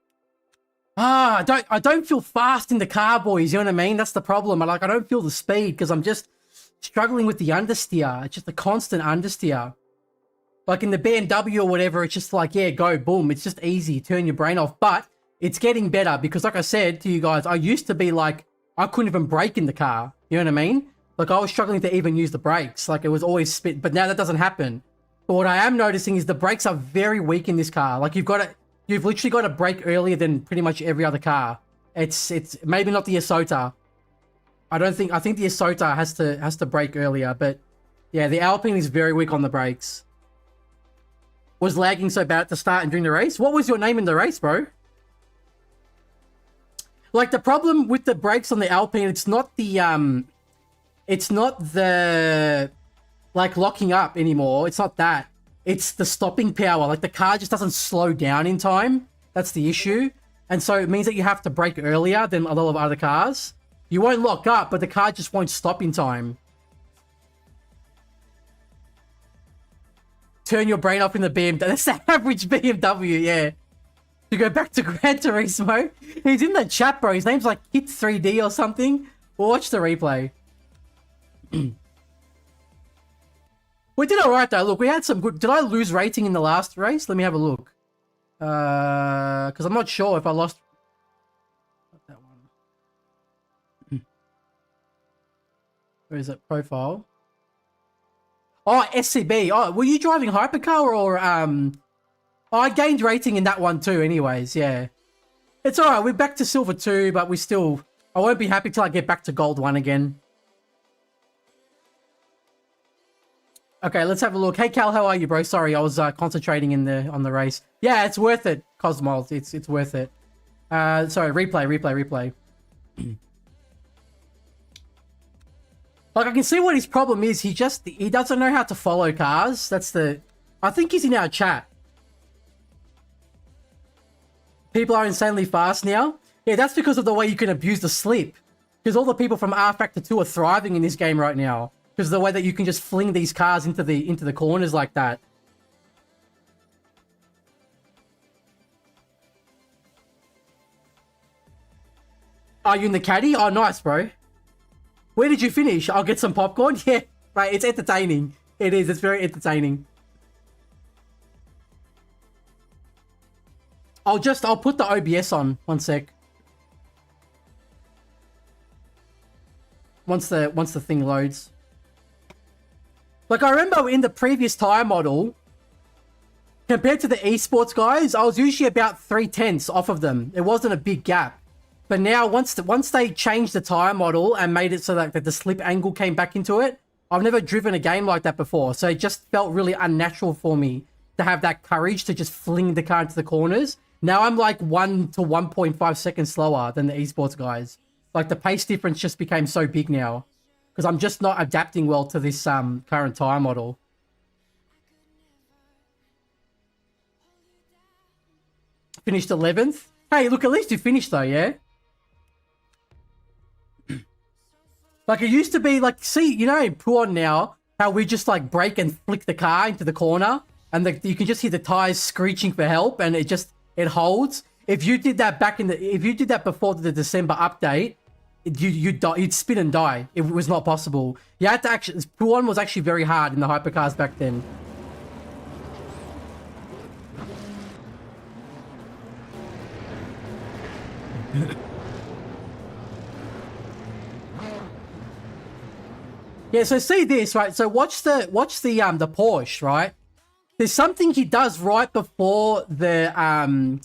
I don't feel fast in the car, boys, you know what I mean? That's the problem. I don't feel the speed, because I'm just struggling with the understeer. It's just a constant understeer. Like in the BMW or whatever, it's just like, yeah, go, boom. It's just easy. Turn your brain off. But it's getting better because, like I said to you guys, I used to be like, I couldn't even brake in the car. You know what I mean? Like, I was struggling to even use the brakes. Like, it was always spit. But now that doesn't happen. But what I am noticing is the brakes are very weak in this car. Like, you've literally got to brake earlier than pretty much every other car. It's maybe not the Isota. I think the Isota has to brake earlier, but yeah, the Alpine is very weak on the brakes. Was lagging so bad at the start and during the race. What was your name in the race, bro? Like, the problem with the brakes on the Alpine, it's not the like locking up anymore. It's not that. It's the stopping power. Like, the car just doesn't slow down in time. That's the issue. And so it means that you have to brake earlier than a lot of other cars. You won't lock up, but the car just won't stop in time. Turn your brain off in the BMW. That's the average BMW, yeah. To go back to Gran Turismo. He's in the chat, bro. His name's like Hit 3D or something. We'll watch the replay. We did alright though. Look, we had some good... Did I lose rating in the last race? Let me have a look. Because I'm not sure if I lost... That one. Where is it? Profile. Oh, SCB. Oh, were you driving Hypercar or... Oh, I gained rating in that one too anyways, yeah. It's alright, we're back to Silver 2, but we still... I won't be happy till I get back to Gold 1 again. Okay, let's have a look. Hey Cal, how are you, bro? Sorry, I was concentrating on the race. Yeah, it's worth it, Cosmos. It's worth it. Sorry, replay. Like, I can see what his problem is. He doesn't know how to follow cars. That's the... I think he's in our chat. People are insanely fast now. Yeah, that's because of the way you can abuse the slip. Because all the people from R Factor 2 are thriving in this game right now. Because of the way that you can just fling these cars into the corners like that. Are you in the caddy? Oh, nice, bro. Where did you finish? I'll get some popcorn. Yeah, right. It's entertaining. It is. It's very entertaining. I'll put the OBS on. One sec. Once the thing loads. Like, I remember in the previous tire model, compared to the esports guys, I was usually about 3/10 off of them. It wasn't a big gap. But now, once they changed the tire model and made it so that the slip angle came back into it, I've never driven a game like that before. So it just felt really unnatural for me to have that courage to just fling the car into the corners. Now I'm like 1 to 1.5 seconds slower than the esports guys. Like, the pace difference just became so big now. Because I'm just not adapting well to this current tire model. Finished 11th. Hey, look, at least you finished though, yeah? Like, it used to be like, see, you know, in Puon now, how we just like brake and flick the car into the corner, and you can just hear the tires screeching for help, and it holds. If you did that before the December update, you'd spin and die. It was not possible. You had to actually... Puon was actually very hard in the hypercars back then. Yeah, so see this, right? So watch the Porsche, right? There's something he does right before the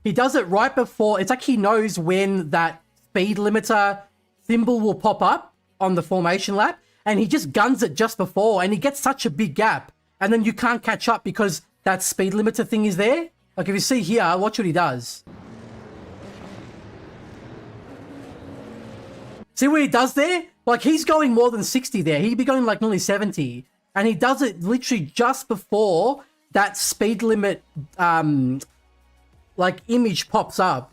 he does it right before... It's like he knows when that speed limiter symbol will pop up on the formation lap, and he just guns it just before, and he gets such a big gap, and then you can't catch up because that speed limiter thing is there. Like, if you see here, watch what he does. See what he does there? Like, he's going more than 60 there. He'd be going like nearly 70. And he does it literally just before that speed limit, like, image pops up.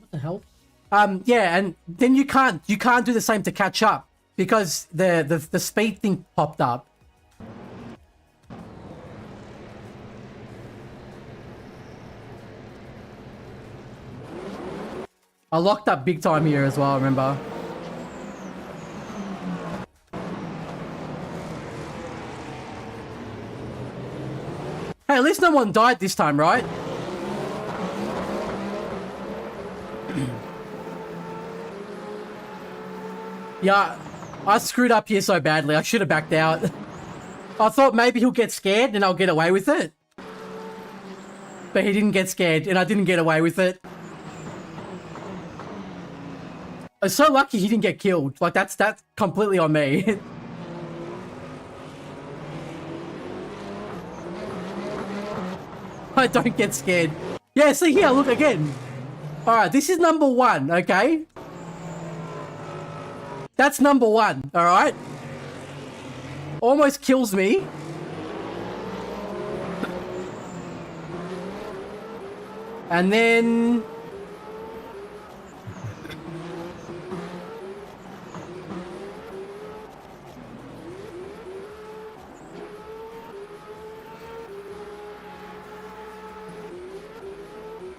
What the hell? Yeah, and then you can't do the same to catch up because the speed thing popped up. I locked up big time here as well, remember? at least no one died this time, right? Yeah, I screwed up here so badly. I should have backed out. I thought maybe he'll get scared and I'll get away with it. But he didn't get scared and I didn't get away with it. I'm so lucky he didn't get killed. Like, that's completely on me. I don't get scared. Yeah, see here, look again. Alright, this is number 1, okay? That's number 1, alright? Almost kills me. And then...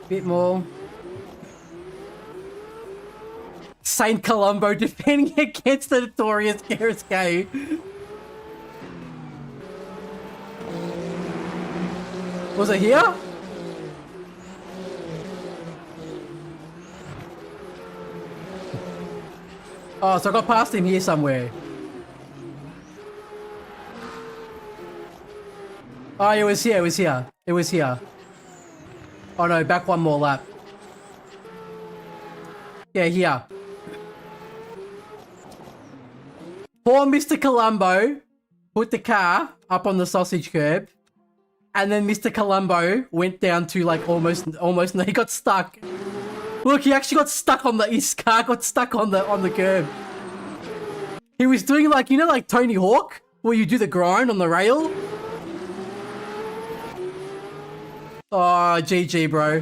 bit more. Saint Colombo defending against the notorious Gareth Gay. Was it here? Oh, so I got past him here somewhere. Oh, it was here, it was here. It was here. Oh no, back one more lap. Yeah, here. Poor Mr. Colombo put the car up on the sausage curb, and then Mr. Colombo went down to like almost, he got stuck. Look, he actually got stuck on his car got stuck on the curb. He was doing like, you know, like Tony Hawk, where you do the grind on the rail. Oh, GG, bro.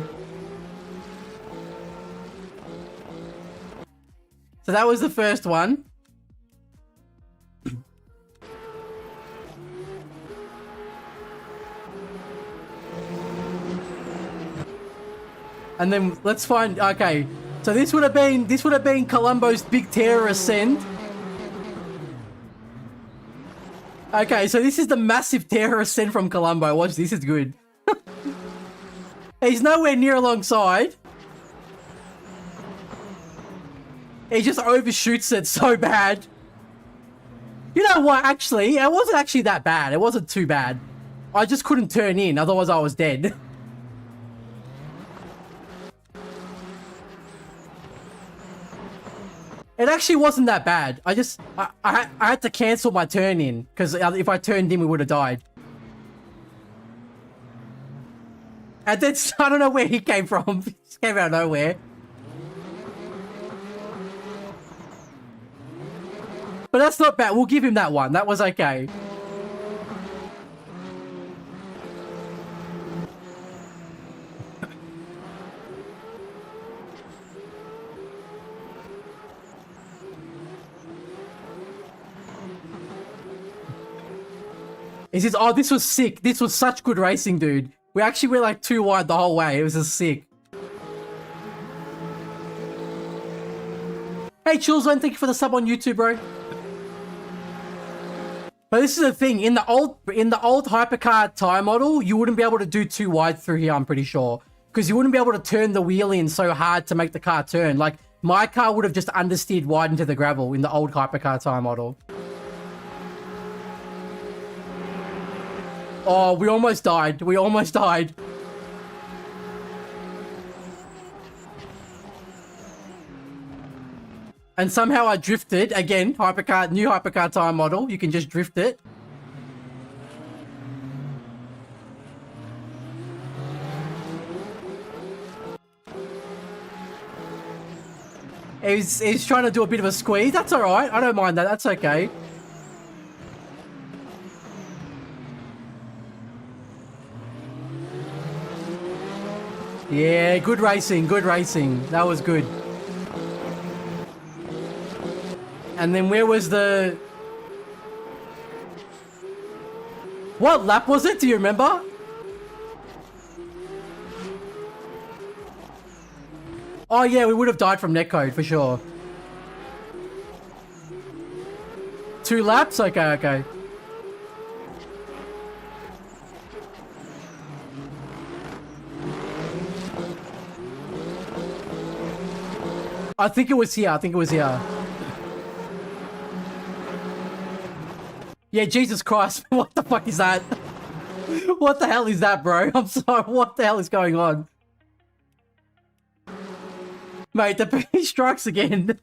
So that was the first one. And then let's find, okay. So this would have been Colombo's big terror ascent. Okay, so this is the massive terror ascent from Colombo. Watch, this is good. He's nowhere near alongside. He just overshoots it so bad. You know what, actually, it wasn't actually that bad. It wasn't too bad. I just couldn't turn in, otherwise I was dead. It actually wasn't that bad. I had to cancel my turn in, because if I turned in, we would have died. And then, I don't know where he came from. He just came out of nowhere. But that's not bad. We'll give him that one. That was okay. He says, oh, this was sick. This was such good racing, dude. We actually were like too wide the whole way. It was just sick. Hey, Chillzone, thank you for the sub on YouTube, bro. But this is the thing. In the old Hypercar tire model, you wouldn't be able to do too wide through here, I'm pretty sure. Because you wouldn't be able to turn the wheel in so hard to make the car turn. Like, my car would have just understeered wide into the gravel in the old Hypercar tire model. Oh, we almost died. We almost died. And somehow I drifted. Again, Hypercar, new Hypercar tire model. You can just drift it. He's trying to do a bit of a squeeze. That's alright. I don't mind that. That's okay. Yeah, good racing, good racing. That was good. And then where was the... What lap was it? Do you remember? Oh yeah, we would have died from netcode for sure. 2 laps? Okay, okay. I think it was here. I think it was here. Yeah, Jesus Christ. What the fuck is that? What the hell is that, bro? I'm sorry. What the hell is going on? Mate, the he strikes again.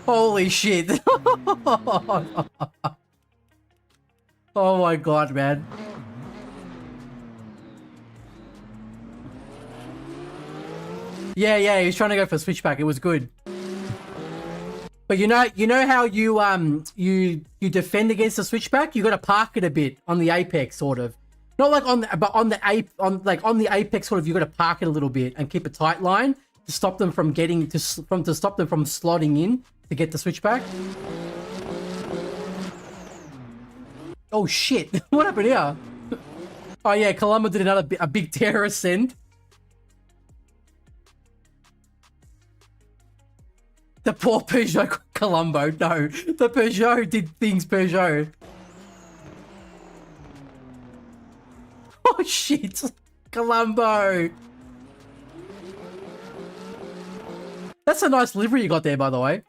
Holy shit. Oh my god, man. Yeah, he was trying to go for a switchback. It was good. But you know how you defend against the switchback? You got to park it a bit on the apex, sort of. Not like on the apex, sort of. You got to park it a little bit and keep a tight line to stop them from getting to stop them from slotting in to get the switchback. Oh shit! What happened here? Oh yeah, Colombo did a big terror ascend. The poor Peugeot Colombo. No, the Peugeot did things Peugeot. Oh shit, Colombo. That's a nice livery you got there, by the way.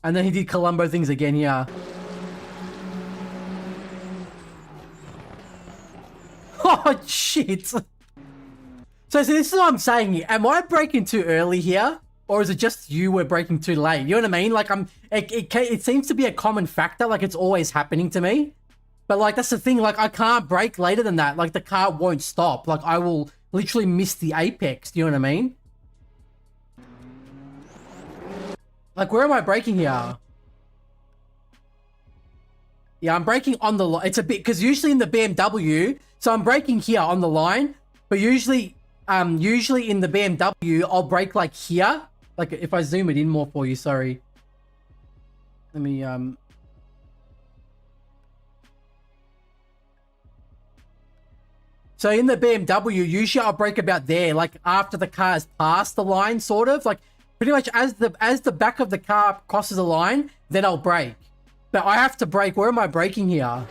And then he did Colombo things again here. Oh, shit. So this is what I'm saying. Am I breaking too early here? Or is it just you were breaking too late? You know what I mean? Like, it seems to be a common factor. Like, it's always happening to me. But, like, that's the thing. Like, I can't brake later than that. Like, the car won't stop. Like, I will literally miss the apex. Do you know what I mean? Like, where am I braking here? Yeah, I'm braking on the line. It's a bit, because usually in the BMW, so I'm braking here on the line, but usually in the BMW, I'll brake like here. Like, if I zoom it in more for you, sorry. Let me, So in the BMW, usually I'll brake about there, like after the car's passed the line, sort of. Like, pretty much as the back of the car crosses the line, then I'll brake. But I have to brake. Where am I braking here?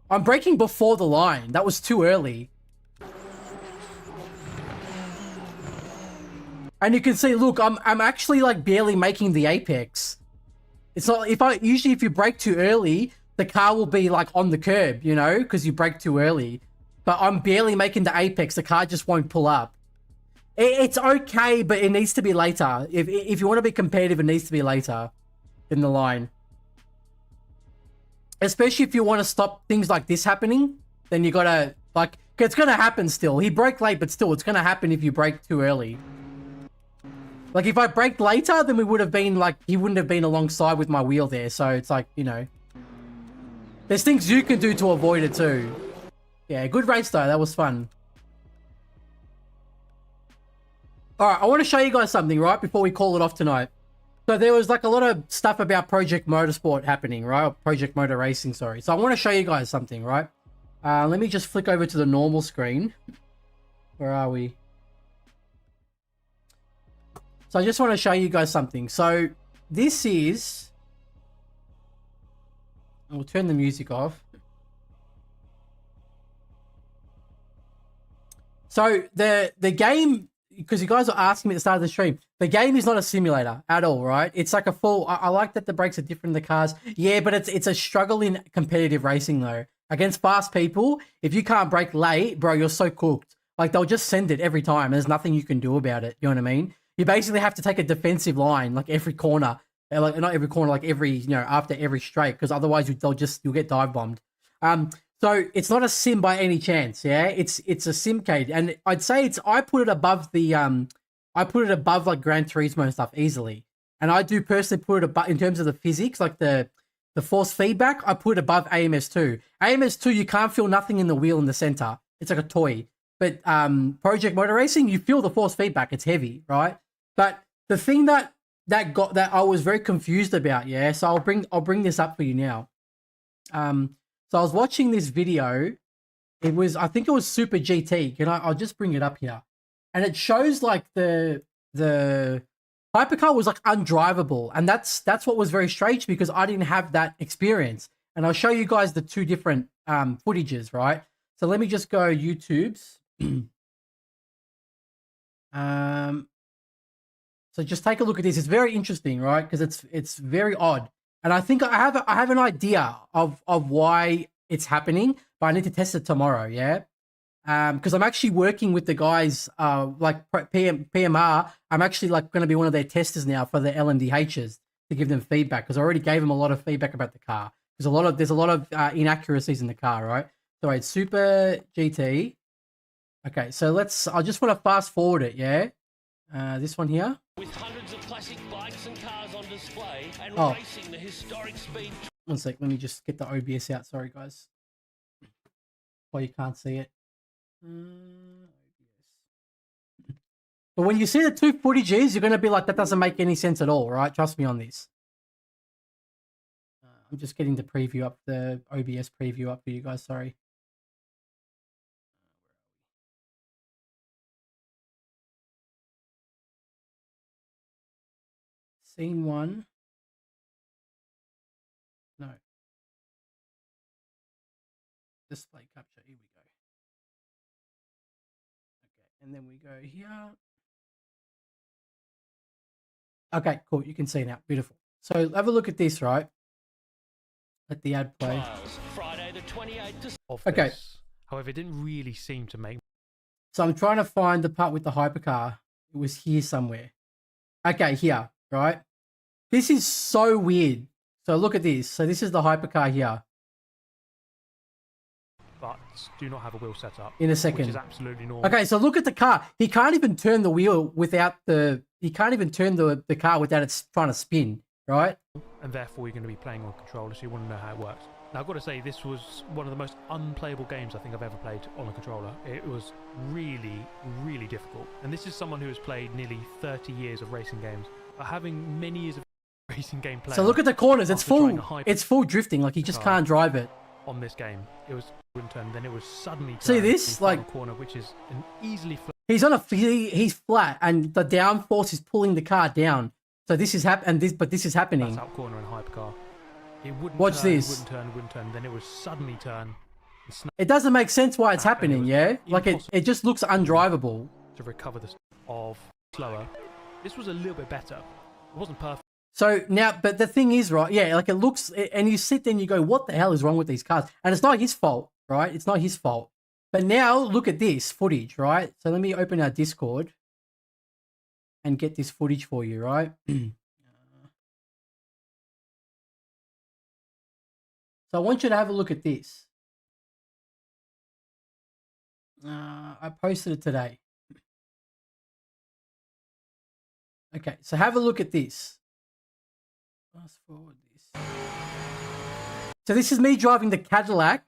I'm braking before the line. That was too early. And you can see, look, I'm actually like barely making the apex. It's not, usually if you brake too early, the car will be like on the curb, you know, because you brake too early. But I'm barely making the apex. The car just won't pull up. It's okay, but it needs to be later. If you want to be competitive, it needs to be later in the line. Especially if you want to stop things like this happening, then you gotta, like, it's gonna happen still. He braked late, but still, it's gonna happen if you brake too early. Like, if I braked later, then we would have been, like, he wouldn't have been alongside with my wheel there. So it's like, you know, there's things you can do to avoid it too. Yeah, good race though. That was fun. Alright, I want to show you guys something, right, before we call it off tonight. So there was like a lot of stuff about Project Motorsport happening, right? Or Project Motor Racing, sorry. So I want to show you guys something, right? Let me just flick over to the normal screen. Where are we? So I just want to show you guys something. So this is... I'll turn the music off. So the game... Because you guys are asking me at the start of the stream, the game is not a simulator at all, right? It's like a full... I like that the brakes are different in the cars. Yeah, but it's a struggle in competitive racing, though. Against fast people, if you can't brake late, bro, you're so cooked. Like, they'll just send it every time. And there's nothing you can do about it. You know what I mean? You basically have to take a defensive line, like, every corner. Like, not every corner, like, every, you know, after every straight. Because otherwise, you'll get dive bombed. So it's not a sim by any chance, yeah. It's a simcade, and I'd say I put it above the like Gran Turismo and stuff easily. And I do personally put it above in terms of the physics, like the force feedback. I put it above AMS2. AMS2, you can't feel nothing in the wheel in the center. It's like a toy. But Project Motor Racing, you feel the force feedback. It's heavy, right? But the thing that I was very confused about, yeah. So I'll bring this up for you now. So I was watching this video, It was, I think it was Super GT. I'll just bring it up here. And it shows like the Hypercar was like undrivable. And that's what was very strange because I didn't have that experience. And I'll show you guys the two different footages, right? So let me just go YouTube's. So just take a look at this. It's very interesting, right? Because it's very odd. And I think I have an idea of why it's happening, but I need to test it tomorrow, yeah? Because I'm actually working with the guys like PMR. I'm actually like going to be one of their testers now for the LMDHs to give them feedback because I already gave them a lot of feedback about the car. There's a lot of inaccuracies in the car, right? So it's Super GT. Okay, so I just want to fast forward it, yeah? This one here. With hundreds of classic bikes and cars on display and Oh. racing the historic speed. One sec, let me just get the OBS out. Sorry, guys. Well, you can't see it. But when you see the two footages, you're going to be like, that doesn't make any sense at all, right? Trust me on this. I'm just getting the preview up, the OBS preview up for you guys. Sorry. Scene 1. No. Display capture. Here we go. Okay, and then we go here. Okay, cool. You can see now. Beautiful. So have a look at this, right? Let the ad play. Miles, Friday the 28th Of Okay. this. However, it didn't really seem to make So I'm trying to find the part with the hypercar. It was here somewhere. Okay, here, right? This is so weird. So look at this. So this is the hypercar here. but do not have a wheel set up. In a Which second. is absolutely normal. Okay, so look at the car. He can't even turn the wheel without he can't even turn the car without it trying to spin, right? And therefore, you're going to be playing on controller, so you want to know how it works. Now, I've got to say, this was one of the most unplayable games I think I've ever played on a controller. It was really, really difficult. And this is someone who has played nearly 30 years of racing games. But having many years of racing game play. So look at the corners. It's after trying full. a It's full drifting. Like he just car can't drive it. on this game. It was turn, then it was suddenly See turn this? in the final Like- corner, which is an easily flat. He's on he's flat, and the downforce is pulling the car down. So this is this is happening. Out corner in Hypercar. It wouldn't Watch turn, this. It wouldn't turn. Then it would suddenly turn and snap It doesn't make sense why it's And it happening. was Yeah, like impossible. it just looks undrivable. to recover the of slower. This was a little bit better. It wasn't perfect. So now, but the thing is, right? Yeah, like it looks, and you sit there and you go, "What the hell is wrong with these cars?" And it's not his fault, right? It's not his fault. But now look at this footage, right? So let me open our Discord and get this footage for you, right? So I want you to have a look at this. I posted it today. Okay, so have a look at this. Fast forward this. So this is me driving the Cadillac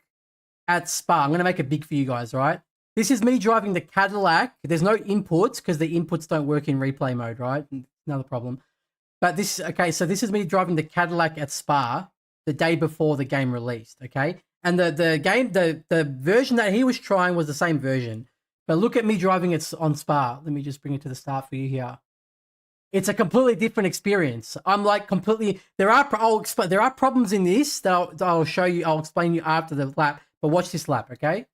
at Spa. I'm going to make it big for you guys, right? This is me driving the Cadillac. There's no inputs because the inputs don't work in replay mode, right? Another problem. But this, okay, so this is me driving the Cadillac at Spa the day before the game released, okay? And the version that he was trying was the same version. But look at me driving it on Spa. Let me just bring it to the start for you here. It's a completely different experience. I'm like completely. There are problems in this that I'll show you. I'll explain you after the lap. But watch this lap, okay?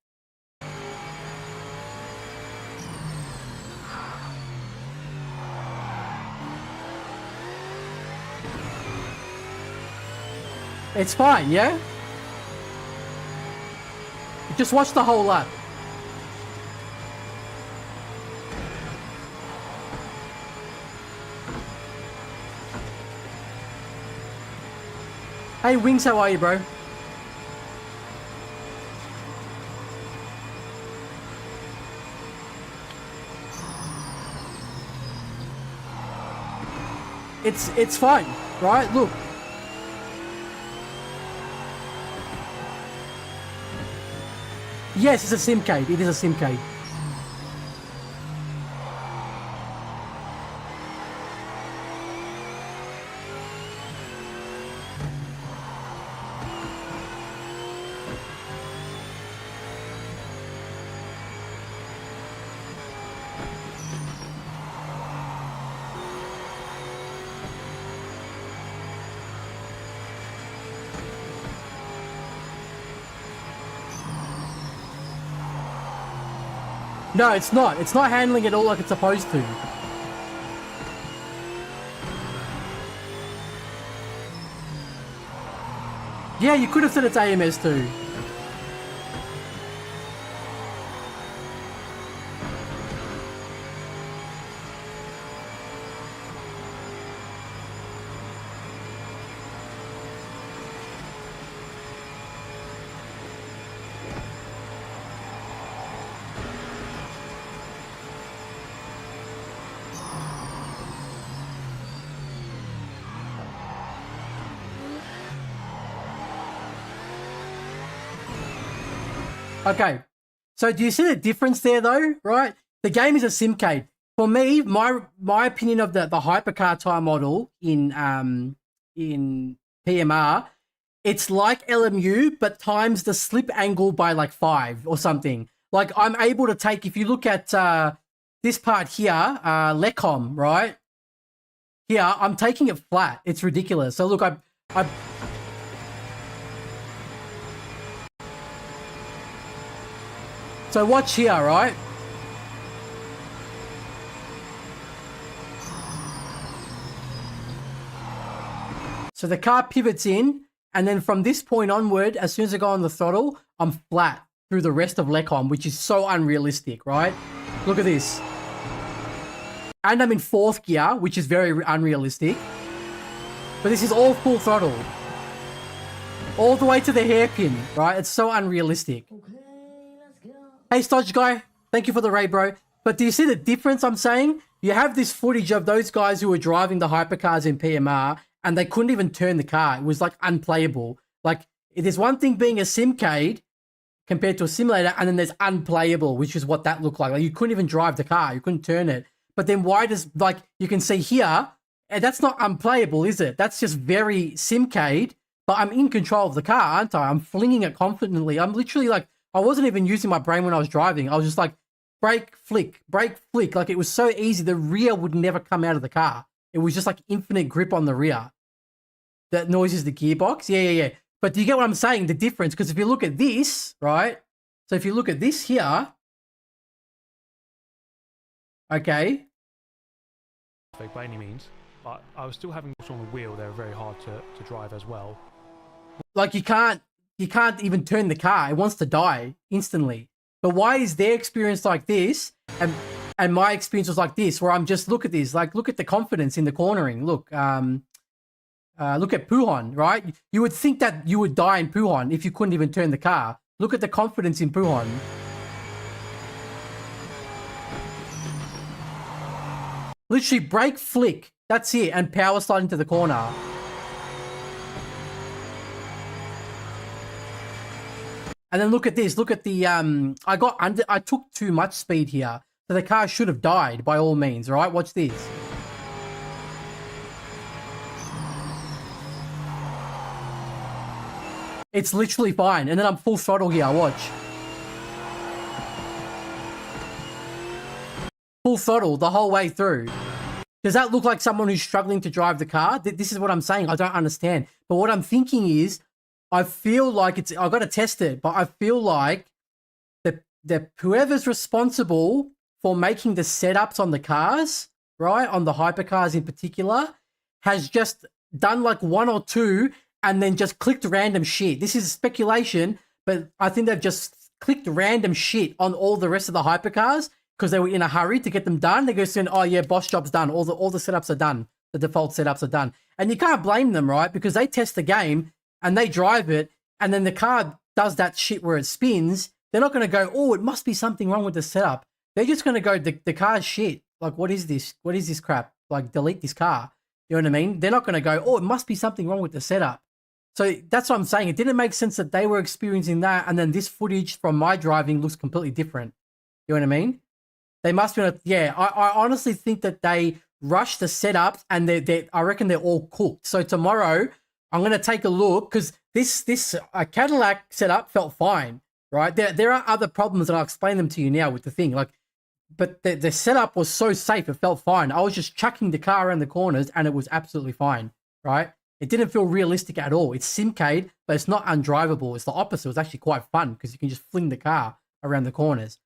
It's fine, yeah. Just watch the whole lap. Hey, Wings, how are you, bro? It's fine, right? Look. Yes, it's a simcade. It is a simcade. No, it's not. It's not handling it all like it's supposed to. Yeah, you could have said it's AMS too. Okay, so do you see the difference there though, right? The game is a simcade. For me, my opinion of the Hypercar tire model in PMR, it's like LMU, but times the slip angle by like 5 or something. Like I'm able to take, if you look at this part here, Lecom, right? Here, I'm taking it flat. It's ridiculous. So look, I So watch here, right? So the car pivots in, and then from this point onward, as soon as I go on the throttle, I'm flat through the rest of Lecom, which is so unrealistic, right? Look at this. And I'm in 4th gear, which is very unrealistic. But this is all full throttle. All the way to the hairpin, right? It's so unrealistic. Hey, Stodge Guy, thank you for the raid, bro. But do you see the difference I'm saying? You have this footage of those guys who were driving the hypercars in PMR, and they couldn't even turn the car. It was, like, unplayable. Like, there's one thing being a simcade compared to a simulator, and then there's unplayable, which is what that looked like. Like, you couldn't even drive the car. You couldn't turn it. But then why does, like, you can see here, and that's not unplayable, is it? That's just very simcade, but I'm in control of the car, aren't I? I'm flinging it confidently. I'm literally, like, I wasn't even using my brain when I was driving. I was just like, brake, flick, brake, flick. Like, it was so easy. The rear would never come out of the car. It was just like infinite grip on the rear. That noise is the gearbox. Yeah. But do you get what I'm saying? The difference? Because if you look at this, right? So if you look at this here, okay. By any means, but I was still having on the wheel. They were very hard to drive as well. Like you can't even turn the car. It wants to die instantly. But why is their experience like this and my experience was like this, where I'm just, look at this, like, look at the confidence in the cornering. Look at Pujon, right? You would think that you would die in Pujon if you couldn't even turn the car. Look at the confidence in Pujon. Literally brake, flick. That's it. And power slide into the corner. And then look at this. Look at the, I took too much speed here. So the car should have died by all means, right? Watch this. It's literally fine. And then I'm full throttle here. Watch. Full throttle the whole way through. Does that look like someone who's struggling to drive the car? This is what I'm saying. I don't understand. But what I'm thinking is, I feel like I've got to test it, but I feel like the whoever's responsible for making the setups on the cars, right, on the hypercars in particular, has just done like 1 or 2 and then just clicked random shit. This is speculation, but I think they've just clicked random shit on all the rest of the hypercars because they were in a hurry to get them done. They go saying, oh yeah, boss job's done. All the setups are done. The default setups are done. And you can't blame them, right? Because they test the game and they drive it, and then the car does that shit where it spins. They're not going to go, oh, it must be something wrong with the setup. They're just going to go, the car's shit. Like, what is this? What is this crap? Like, delete this car. You know what I mean? They're not going to go, oh, it must be something wrong with the setup. So that's what I'm saying. It didn't make sense that they were experiencing that, and then this footage from my driving looks completely different. You know what I mean? They must be, yeah, I honestly think that they rushed the setups, and I reckon they're all cooked. So tomorrow, I'm going to take a look, because this Cadillac setup felt fine, right? There are other problems, and I'll explain them to you now with the thing. Like, but the setup was so safe, it felt fine. I was just chucking the car around the corners, and it was absolutely fine, right? It didn't feel realistic at all. It's simcade, but it's not undrivable. It's the opposite. It was actually quite fun, because you can just fling the car around the corners.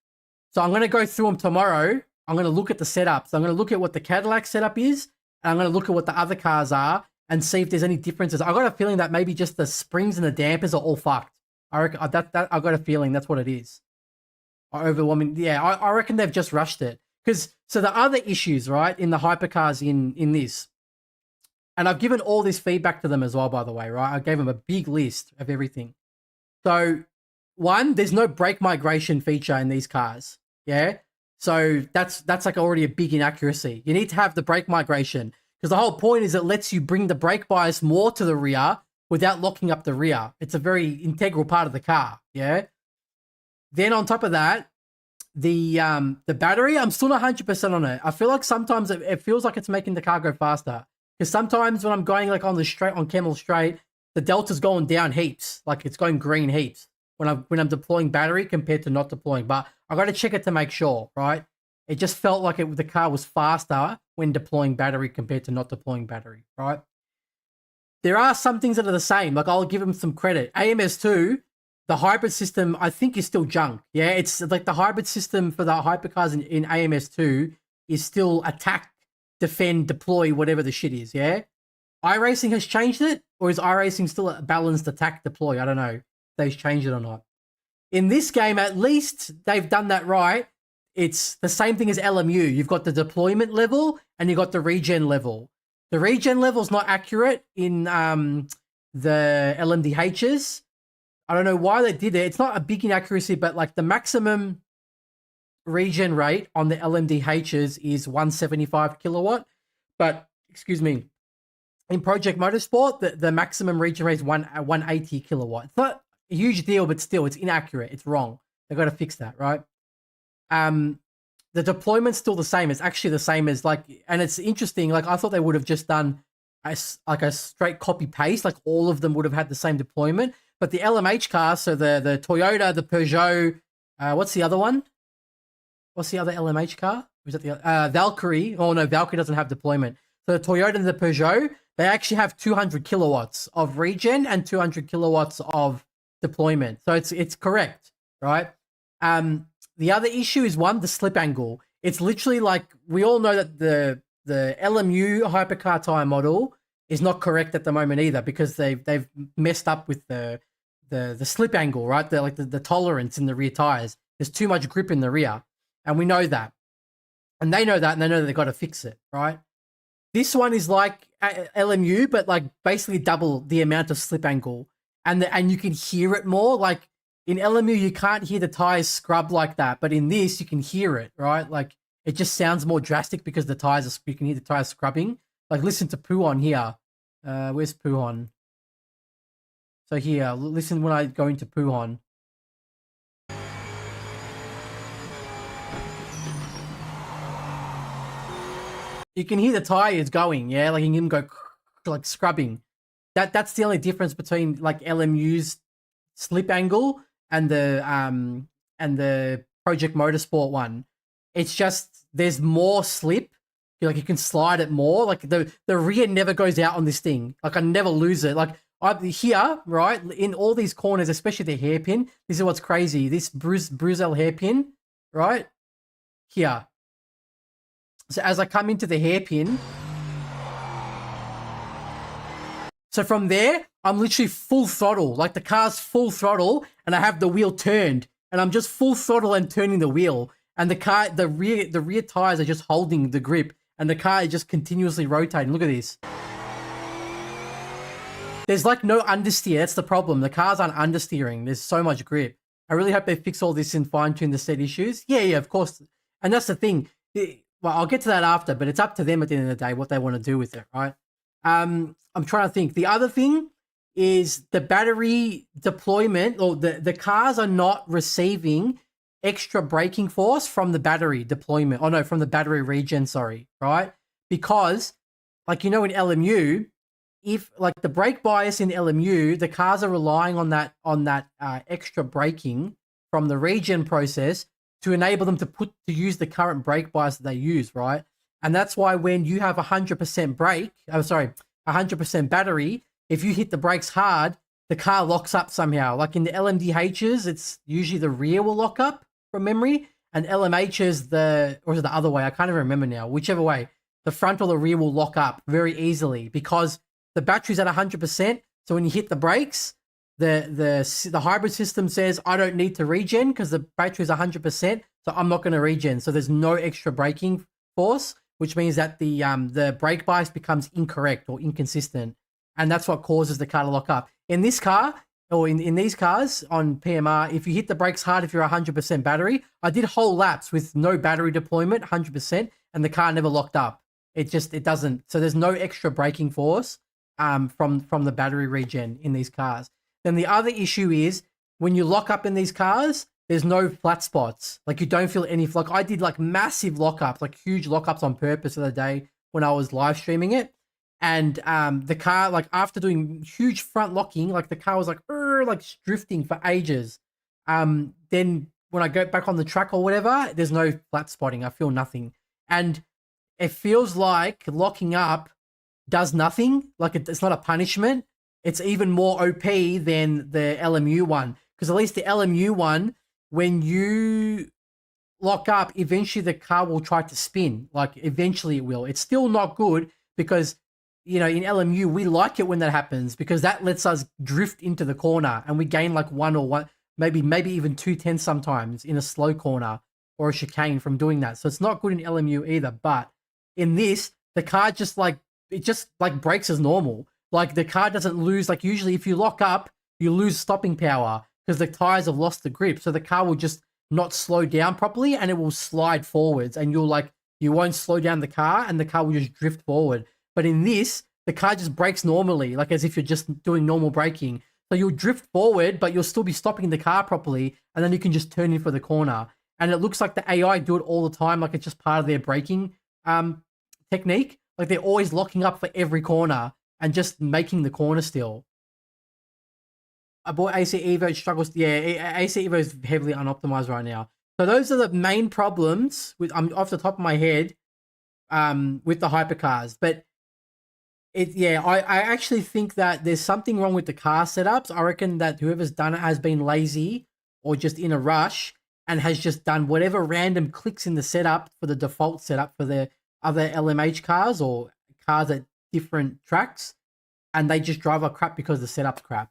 So I'm going to go through them tomorrow. I'm going to look at the setups. I'm going to look at what the Cadillac setup is, and I'm going to look at what the other cars are and see if there's any differences. I got a feeling that maybe just the springs and the dampers are all fucked. I reckon I got a feeling that's what it is. Overwhelming. Yeah, I reckon they've just rushed it. So the other issues, right, in the hypercars in this, and I've given all this feedback to them as well, by the way, right? I gave them a big list of everything. So, one, there's no brake migration feature in these cars. Yeah. So that's like already a big inaccuracy. You need to have the brake migration because the whole point is it lets you bring the brake bias more to the rear without locking up the rear. It's a very integral part of the car. Yeah. Then on top of that, the battery, I'm still not 100% on it. I feel like sometimes it feels like it's making the car go faster. Because sometimes when I'm going like on Camel Straight, the delta's going down heaps. Like it's going green heaps when I'm deploying battery compared to not deploying. But I got to check it to make sure, right? It just felt like the car was faster when deploying battery compared to not deploying battery, right? There are some things that are the same. Like I'll give them some credit. AMS2, the hybrid system, I think is still junk. Yeah, it's like the hybrid system for the hypercars in AMS2 is still attack, defend, deploy, whatever the shit is, yeah? iRacing has changed it, or is iRacing still a balanced attack, deploy? I don't know if they've changed it or not. In this game, at least they've done that right. It's the same thing as LMU. You've got the deployment level and you've got the regen level. The regen level is not accurate in the LMDHs. I don't know why they did it. It's not a big inaccuracy, but like the maximum regen rate on the LMDHs is 175 kilowatt. But, excuse me, in Project Motorsport, the maximum regen rate is 180 kilowatt. It's not a huge deal, but still, it's inaccurate. It's wrong. They've got to fix that, right? The deployment's still the same. It's actually the same as like, and it's interesting. Like I thought they would have just done a straight copy paste. Like all of them would have had the same deployment. But the LMH cars, so the Toyota, the Peugeot, what's the other one? What's the other LMH car? Was that the Valkyrie? Oh no, Valkyrie doesn't have deployment. So the Toyota and the Peugeot, they actually have 200 kilowatts of regen and 200 kilowatts of deployment. So it's correct, right? The other issue is the slip angle. It's literally like we all know that the LMU hypercar tire model is not correct at the moment either because they've messed up with the slip angle, right? The tolerance in the rear tires. There's too much grip in the rear, and we know that, and they know that, and they know that they've got to fix it, right? This one is like LMU, but like basically double the amount of slip angle, and you can hear it more. Like in LMU, you can't hear the tires scrub like that, but in this, you can hear it, right? Like it just sounds more drastic because you can hear the tires scrubbing. Like listen to Puon here. Where's Puon? So here, listen when I go into Puon. You can hear the tires going, yeah? Like you can go like scrubbing. That's the only difference between like LMU's slip angle and the Project Motorsport one. It's just there's more slip. Like you can slide it more. Like the rear never goes out on this thing. Like I never lose it. Like here, right, in all these corners, especially the hairpin. This is what's crazy. This Bruzel hairpin, right here. So as I come into the hairpin, so from there, I'm literally full throttle. Like the car's full throttle, and I have the wheel turned, and I'm just full throttle and turning the wheel. And the rear tires are just holding the grip, and the car is just continuously rotating. Look at this. There's like no understeer. That's the problem. The cars aren't understeering. There's so much grip. I really hope they fix all this and fine-tune the set issues. Yeah, of course. And that's the thing. Well, I'll get to that after, but it's up to them at the end of the day what they want to do with it, right? I'm trying to think. The other thing is the battery deployment, or the cars are not receiving extra braking force from the battery deployment. Oh no, from the battery regen, sorry, right? Because like, in LMU, if like the brake bias in LMU, the cars are relying on that extra braking from the regen process to enable them to use the current brake bias that they use, right? And that's why when you have 100% 100% battery, if you hit the brakes hard, the car locks up somehow. Like in the LMDHs, it's usually the rear will lock up from memory, and LMH's or is it the other way? I can't even remember now. Whichever way, the front or the rear will lock up very easily because the battery's at 100%. So when you hit the brakes, the hybrid system says, I don't need to regen because the battery's 100%. So I'm not going to regen. So there's no extra braking force, which means that the brake bias becomes incorrect or inconsistent. And that's what causes the car to lock up. In this car, or in these cars on PMR, if you hit the brakes hard, if you're 100% battery, I did whole laps with no battery deployment, 100%, and the car never locked up. It doesn't. So there's no extra braking force from the battery regen in these cars. Then the other issue is when you lock up in these cars, there's no flat spots. Like you don't feel any, like I did like massive lockups, like huge lockups on purpose the other day when I was live streaming it. And the car, like after doing huge front locking, like the car was like drifting for ages. Then when I go back on the track or whatever, there's no flat spotting. I feel nothing. And it feels like locking up does nothing. Like it's not a punishment. It's even more OP than the LMU one. Because at least the LMU one, when you lock up, eventually the car will try to spin. Like eventually it will. It's still not good because, you know, in LMU, we like it when that happens because that lets us drift into the corner and we gain like maybe even 2/10 sometimes in a slow corner or a chicane from doing that. So it's not good in LMU either. But in this, the car just brakes as normal. Like the car doesn't lose, like usually if you lock up, you lose stopping power because the tires have lost the grip. So the car will just not slow down properly and it will slide forwards and you won't slow down the car and the car will just drift forward. But in this, the car just brakes normally, like as if you're just doing normal braking. So you'll drift forward, but you'll still be stopping the car properly, and then you can just turn in for the corner. And it looks like the AI do it all the time, like it's just part of their braking technique. Like they're always locking up for every corner and just making the corner still. I bought AC Evo, struggles. Yeah, AC Evo is heavily unoptimized right now. So those are the main problems I'm off the top of my head with the hypercars. But I actually think that there's something wrong with the car setups. I reckon that whoever's done it has been lazy or just in a rush and has just done whatever random clicks in the setup for the default setup for the other LMH cars or cars at different tracks, and they just drive like crap because the setup's crap.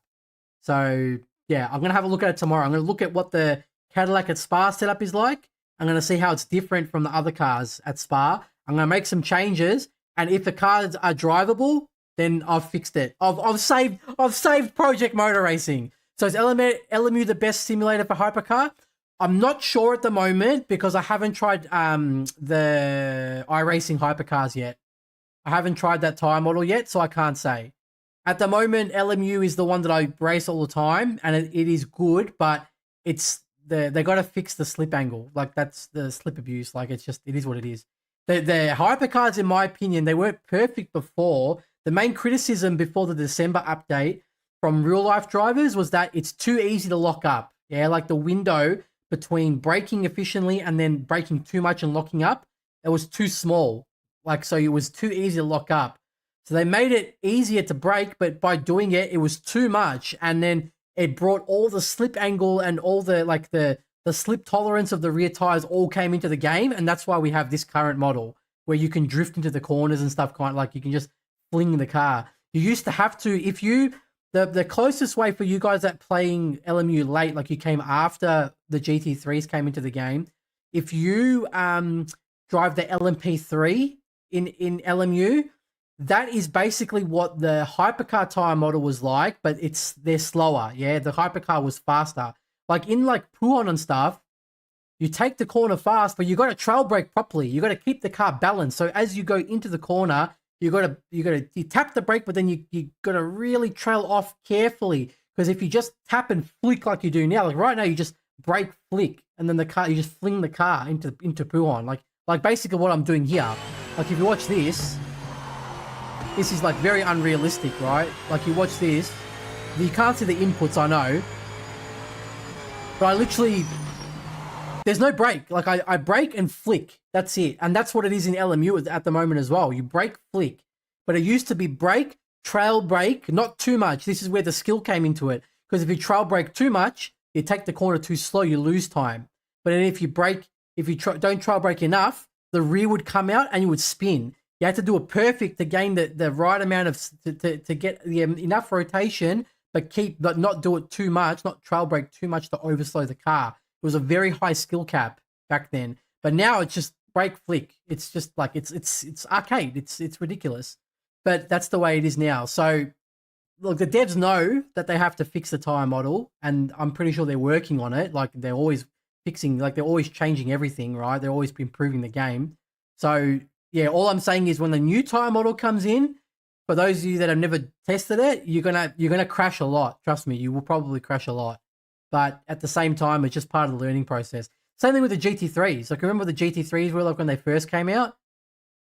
So yeah, I'm gonna have a look at it tomorrow. I'm gonna look at what the Cadillac at Spa setup is like. I'm gonna see how it's different from the other cars at Spa. I'm gonna make some changes. And if the cars are drivable, then I've fixed it. I've saved Project Motor Racing. So is LMU the best simulator for Hypercar? I'm not sure at the moment because I haven't tried the iRacing Hypercars yet. I haven't tried that tire model yet, so I can't say. At the moment, LMU is the one that I race all the time, and it is good, but they got to fix the slip angle. Like that's the slip abuse. Like it is what it is. The hypercars, in my opinion, they weren't perfect before. The main criticism before the December update from real life drivers was that it's too easy to lock up. Yeah, like the window between braking efficiently and then braking too much and locking up, it was too small. Like, so it was too easy to lock up. So they made it easier to brake, but by doing it, it was too much. And then it brought all the slip angle and all the slip tolerance of the rear tires all came into the game, and that's why we have this current model where you can drift into the corners and stuff, kind of like you can just fling the car. You used to have to, the closest way for you guys that playing LMU late, like you came after the GT3s came into the game, if you drive the LMP3 in LMU, that is basically what the Hypercar tire model was like, but they're slower. Yeah, the Hypercar was faster. Like in like Puon and stuff, you take the corner fast, but you got to trail brake properly. You got to keep the car balanced. So as you go into the corner, you tap the brake, but then you got to really trail off carefully. Because if you just tap and flick like you do now, like right now, you just brake flick, and then you just fling the car into Puon. Like basically what I'm doing here. Like if you watch this is like very unrealistic, right? Like you watch this, you can't see the inputs, I know. But I literally, there's no brake. Like I brake and flick. That's it. And that's what it is in LMU at the moment as well. You brake, flick. But it used to be brake, trail brake, not too much. This is where the skill came into it. Because if you trail brake too much, you take the corner too slow, you lose time. But then if you brake if you don't trial brake enough, the rear would come out and you would spin. You had to do it perfect to gain the right amount of to get enough rotation, but not do it too much, not trial brake too much to overslow the car. It was a very high skill cap back then, but now it's just brake flick. It's just like it's arcade. It's ridiculous, but that's the way it is now. So look, the devs know that they have to fix the tire model, and I'm pretty sure they're working on it. Like they're always fixing, like they're always changing everything, right? They're always improving the game. So yeah, all I'm saying is when the new tire model comes in, for those of you that have never tested it, you're gonna crash a lot. Trust me, you will probably crash a lot. But at the same time, it's just part of the learning process. Same thing with the GT3s. Like remember the GT3s were like when they first came out?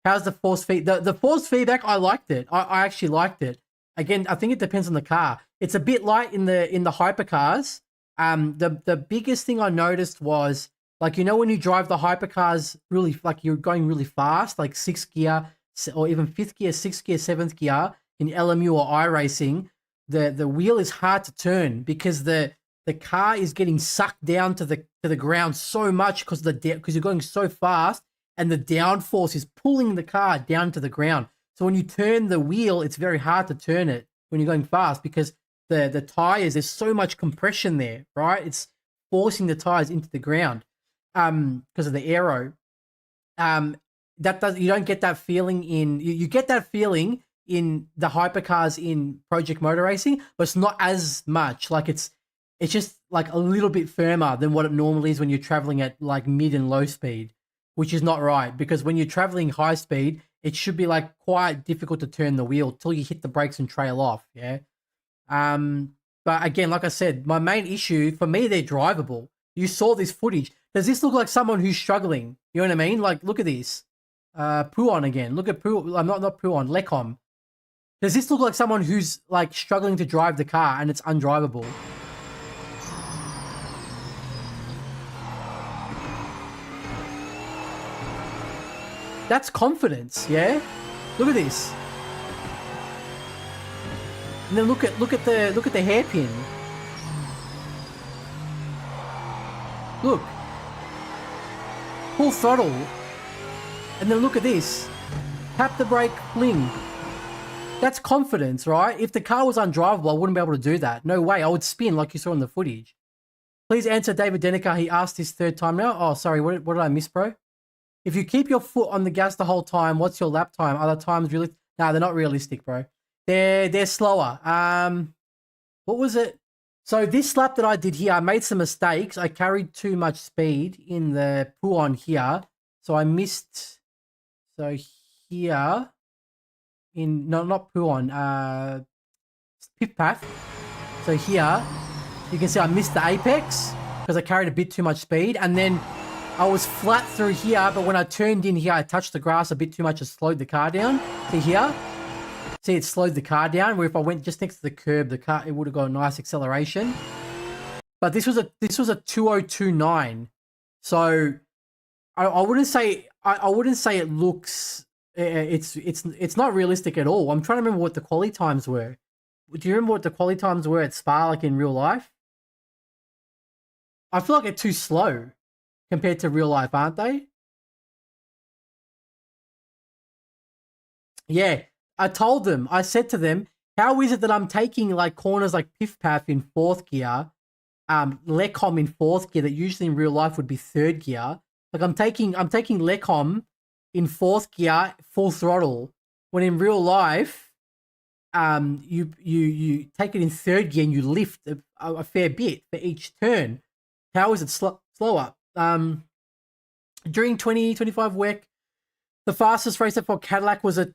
How's the force feed? The force feedback, I liked it. I actually liked it. Again, I think it depends on the car. It's a bit light in the hypercars. The biggest thing I noticed was, like, you know, when you drive the hypercars really, like you're going really fast, like 6th gear or even 5th gear, 6th gear, 7th gear in LMU or iRacing, the wheel is hard to turn because the car is getting sucked down to the ground so much because you're going so fast, and the downforce is pulling the car down to the ground. So when you turn the wheel, it's very hard to turn it when you're going fast because the tires, there's so much compression there, right? It's forcing the tires into the ground because of the aero. You don't get that feeling you get that feeling in the hypercars in Project Motor Racing, but it's not as much. Like it's just like a little bit firmer than what it normally is when you're traveling at like mid and low speed, which is not right, because when you're traveling high speed, it should be like quite difficult to turn the wheel till you hit the brakes and trail off. Yeah. But again, like I said, my main issue for me, they're drivable. You saw this footage. Does this look like someone who's struggling? You know what I mean? Like, look at this. Puon again. Look at Puon. I'm not Puon. Lecom. Does this look like someone who's like struggling to drive the car and it's undrivable? That's confidence, yeah? Look at this. And then look at the hairpin. Look. Full throttle. And then look at this. Tap the brake, fling. That's confidence, right? If the car was undrivable, I wouldn't be able to do that. No way. I would spin like you saw in the footage. Please answer David Deneker. He asked his third time now. Oh, sorry. What did I miss, bro? If you keep your foot on the gas the whole time, what's your lap time? Other times really? No, they're not realistic, bro. They're slower. What was it? So this lap that I did here, I made some mistakes. I carried too much speed in the Puon here. So I missed. So here in not Puon, Pit Path. So here you can see I missed the apex because I carried a bit too much speed, and then I was flat through here, but when I turned in here, I touched the grass a bit too much and slowed the car down. See here? See, it slowed the car down, where if I went just next to the curb, it would have got a nice acceleration. But this was a 2029. So I wouldn't say it looks it's not realistic at all. I'm trying to remember what the quali times were. Do you remember what the quali times were at Spa, like in real life? I feel like they're too slow compared to real life, aren't they? Yeah, I said to them, how is it that I'm taking like corners like Piff Paff in 4th gear, Lecom in 4th gear that usually in real life would be 3rd gear? Like I'm taking Lecom in 4th gear, full throttle, when in real life, you take it in 3rd gear and you lift a fair bit for each turn. How is it slower? During 2025 WEC, the fastest race for Cadillac was a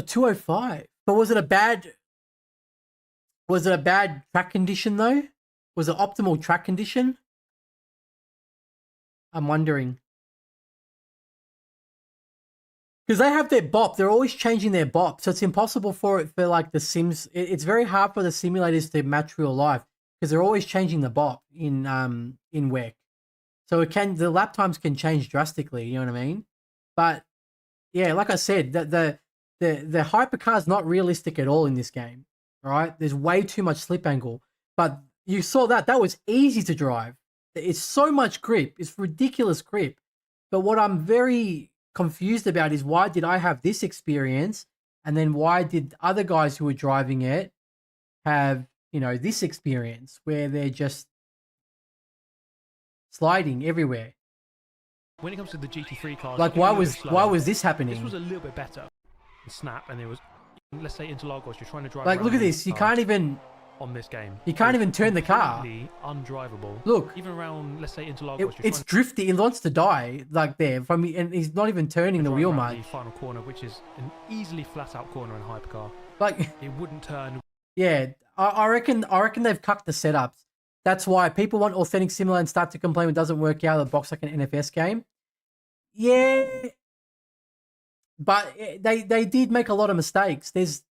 205. But was it a bad track condition though? Was it optimal track condition? I'm wondering. Because they have their bop, they're always changing their bop, so it's impossible for like the sims. It's very hard for the simulators to match real life because they're always changing the bop in WEC. So the lap times can change drastically, you know what I mean? But yeah, like I said, the hypercar is not realistic at all in this game, right? There's way too much slip angle. But you saw that was easy to drive. it's so much grip. It's ridiculous grip. But what I'm very confused about is why did I have this experience, and then why did other guys who were driving it have, you know, this experience where they're just sliding everywhere? When it comes to the GT3 cars, Like, it why can be a little was slower. this happening? This was a little bit better. Snap, and it was, let's say Interlagos, you're trying to drive. Like, around look at in this. You car can't even. on this game. You can't even turn the car. Completely undrivable. Look. Even around, let's say Interlagos, It's drifty. It wants to die, like there. From and he's not even turning the wheel much. The final corner, which is an easily flat-out corner in Hypercar. Like, it wouldn't turn. Yeah, I reckon they've cucked the setups. That's why people want authentic similar and start to complain when it doesn't work out of the box like an NFS game. Yeah, but they did make a lot of mistakes. This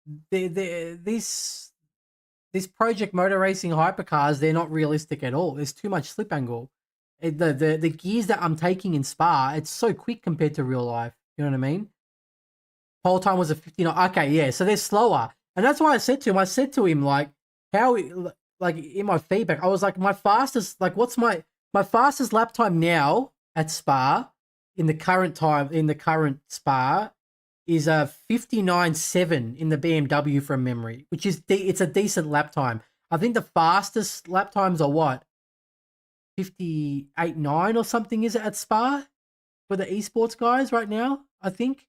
Project Motor Racing hypercars, they're not realistic at all. There's too much slip angle. The gears that I'm taking in Spa, it's so quick compared to real life. You know what I mean? Whole time was a 59. Okay, yeah, so they're slower. And that's why I said to him, like, how, like, in my feedback, I was like, my fastest, like, what's my fastest lap time now at Spa in the current Spa is a 59.7 in the BMW from memory, which is, it's a decent lap time. I think the fastest lap times are what? 58.9 or something, is it at Spa for the esports guys right now, I think.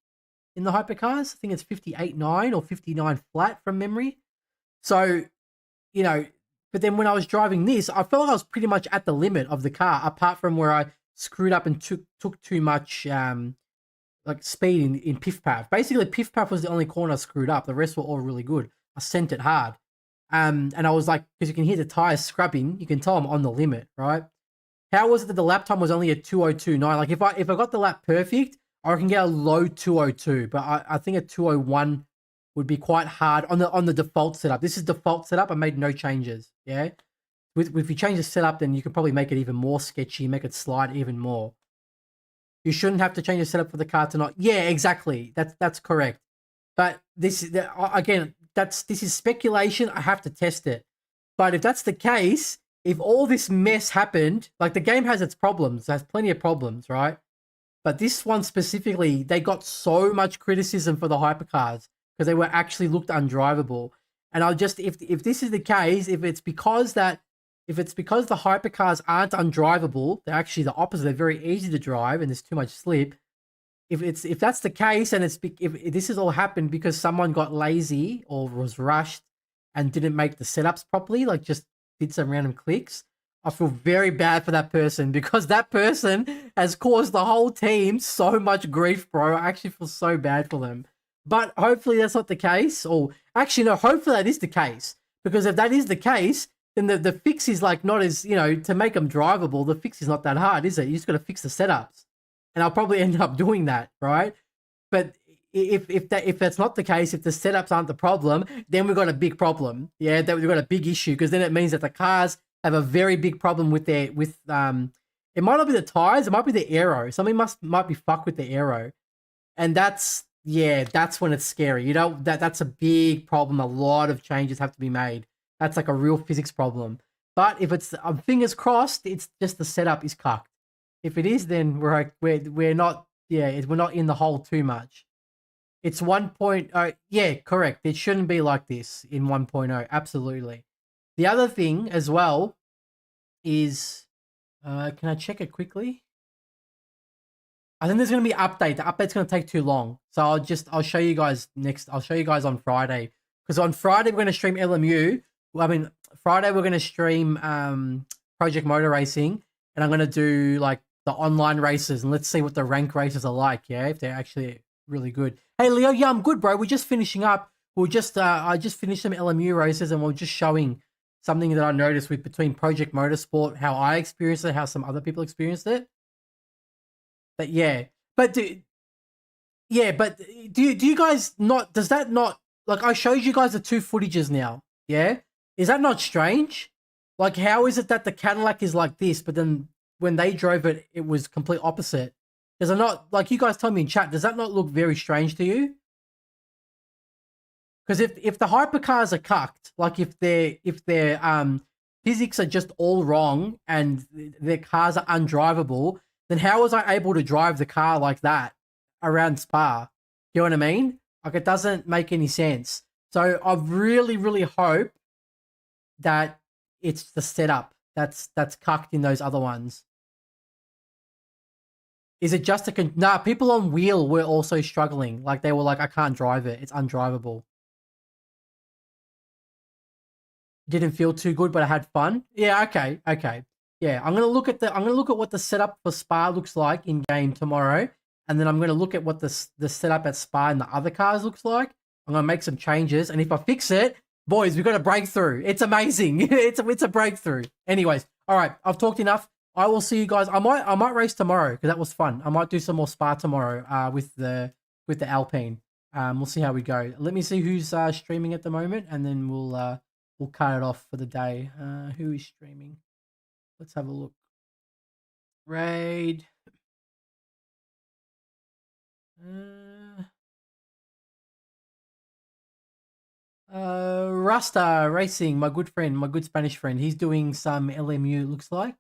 In the hypercars, I think it's 58.9 or 59 flat from memory. So, you know, but then when I was driving this, I felt like I was pretty much at the limit of the car, apart from where I screwed up and took too much like speed in Piff Paff. Basically, Piff Paff was the only corner I screwed up. The rest were all really good. I sent it hard. And I was like, because you can hear the tires scrubbing, you can tell I'm on the limit, right? How was it that the lap time was only a 2:02.9? Like, if I got the lap perfect, I can get a low 2:02, but I think a 2:01 would be quite hard on the default setup. This is default setup. I made no changes. Yeah, if you change the setup, then you can probably make it even more sketchy, make it slide even more. You shouldn't have to change the setup for the car to not. Yeah, exactly. That's correct. But this is speculation. I have to test it. But if that's the case, if all this mess happened, like, the game has its problems, it has plenty of problems, right? But this one specifically, they got so much criticism for the hypercars because they were actually looked undrivable. And I'll just, if this is the case, if it's because the hypercars aren't undrivable, they're actually the opposite. They're very easy to drive and there's too much slip. If that's the case, and if this has all happened because someone got lazy or was rushed and didn't make the setups properly, like just did some random clicks, I feel very bad for that person, because that person has caused the whole team so much grief, bro. I actually feel so bad for them. But hopefully that's not the case. Or actually, no, hopefully that is the case. Because if that is the case, then the fix is, like, not as, you know, to make them drivable, the fix is not that hard, is it? You just got to fix the setups. And I'll probably end up doing that, right? But if that's not the case, if the setups aren't the problem, then we've got a big problem. Yeah, that we've got a big issue, because then it means that the cars have a very big problem with it might not be the tires, it might be the aero. Something might be fucked with the aero. And that's when it's scary. You know, that's a big problem. A lot of changes have to be made. That's like a real physics problem. But if it's, fingers crossed, it's just the setup is cucked. If it is, then we're not in the hole too much. It's 1.0. Yeah, correct. It shouldn't be like this in 1.0. Absolutely. The other thing as well is, can I check it quickly? I think there's going to be an update. The update's going to take too long. So I'll show you guys next. I'll show you guys on Friday. Because on Friday, we're going to stream LMU. Friday, we're going to stream Project Motor Racing. And I'm going to do, like, the online races. And let's see what the rank races are like, yeah? If they're actually really good. Hey, Leo, yeah, I'm good, bro. We're just finishing up. I just finished some LMU races, and we're just showing something that I noticed between Project Motorsport, how I experienced it, how some other people experienced it. But yeah, do you guys not, does that not, like, I showed you guys the two footages now, yeah? Is that not strange? Like, how is it that the Cadillac is like this, but then when they drove it, it was complete opposite? Does it not, like, you guys tell me in chat, does that not look very strange to you? Because if the hypercars are cucked, like if they're physics are just all wrong and their cars are undrivable, then how was I able to drive the car like that around Spa? You know what I mean? Like, it doesn't make any sense. So I really, really hope that it's the setup that's cucked in those other ones. Is it just nah, people on wheel were also struggling. Like, they were like, I can't drive it. It's undrivable. Didn't feel too good, but I had fun. Yeah, okay. Yeah, I'm gonna look at what the setup for Spa looks like in game tomorrow, and then I'm gonna look at what the setup at Spa and the other cars looks like. I'm gonna make some changes, and if I fix it, boys, we've got a breakthrough. It's amazing. it's a breakthrough. Anyways, all right, I've talked enough. I will see you guys. I might race tomorrow because that was fun. I might do some more Spa tomorrow with the Alpine. We'll see how we go. Let me see who's streaming at the moment, and then we'll cut it off for the day. Who is streaming? Let's have a look. Raid. Rasta Racing, my good friend, my good Spanish friend. He's doing some LMU, looks like.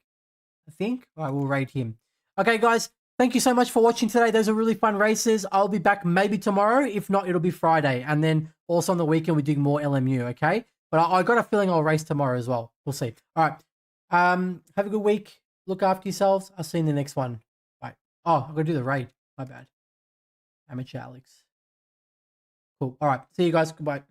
I think. All right, we'll raid him. Okay, guys. Thank you so much for watching today. Those are really fun races. I'll be back maybe tomorrow. If not, it'll be Friday. And then also on the weekend, we're doing more LMU, okay? But I got a feeling I'll race tomorrow as well. We'll see. All right. Have a good week. Look after yourselves. I'll see you in the next one. Bye. Oh, I've got to do the raid. My bad. Amateur Alex. Cool. All right. See you guys. Goodbye.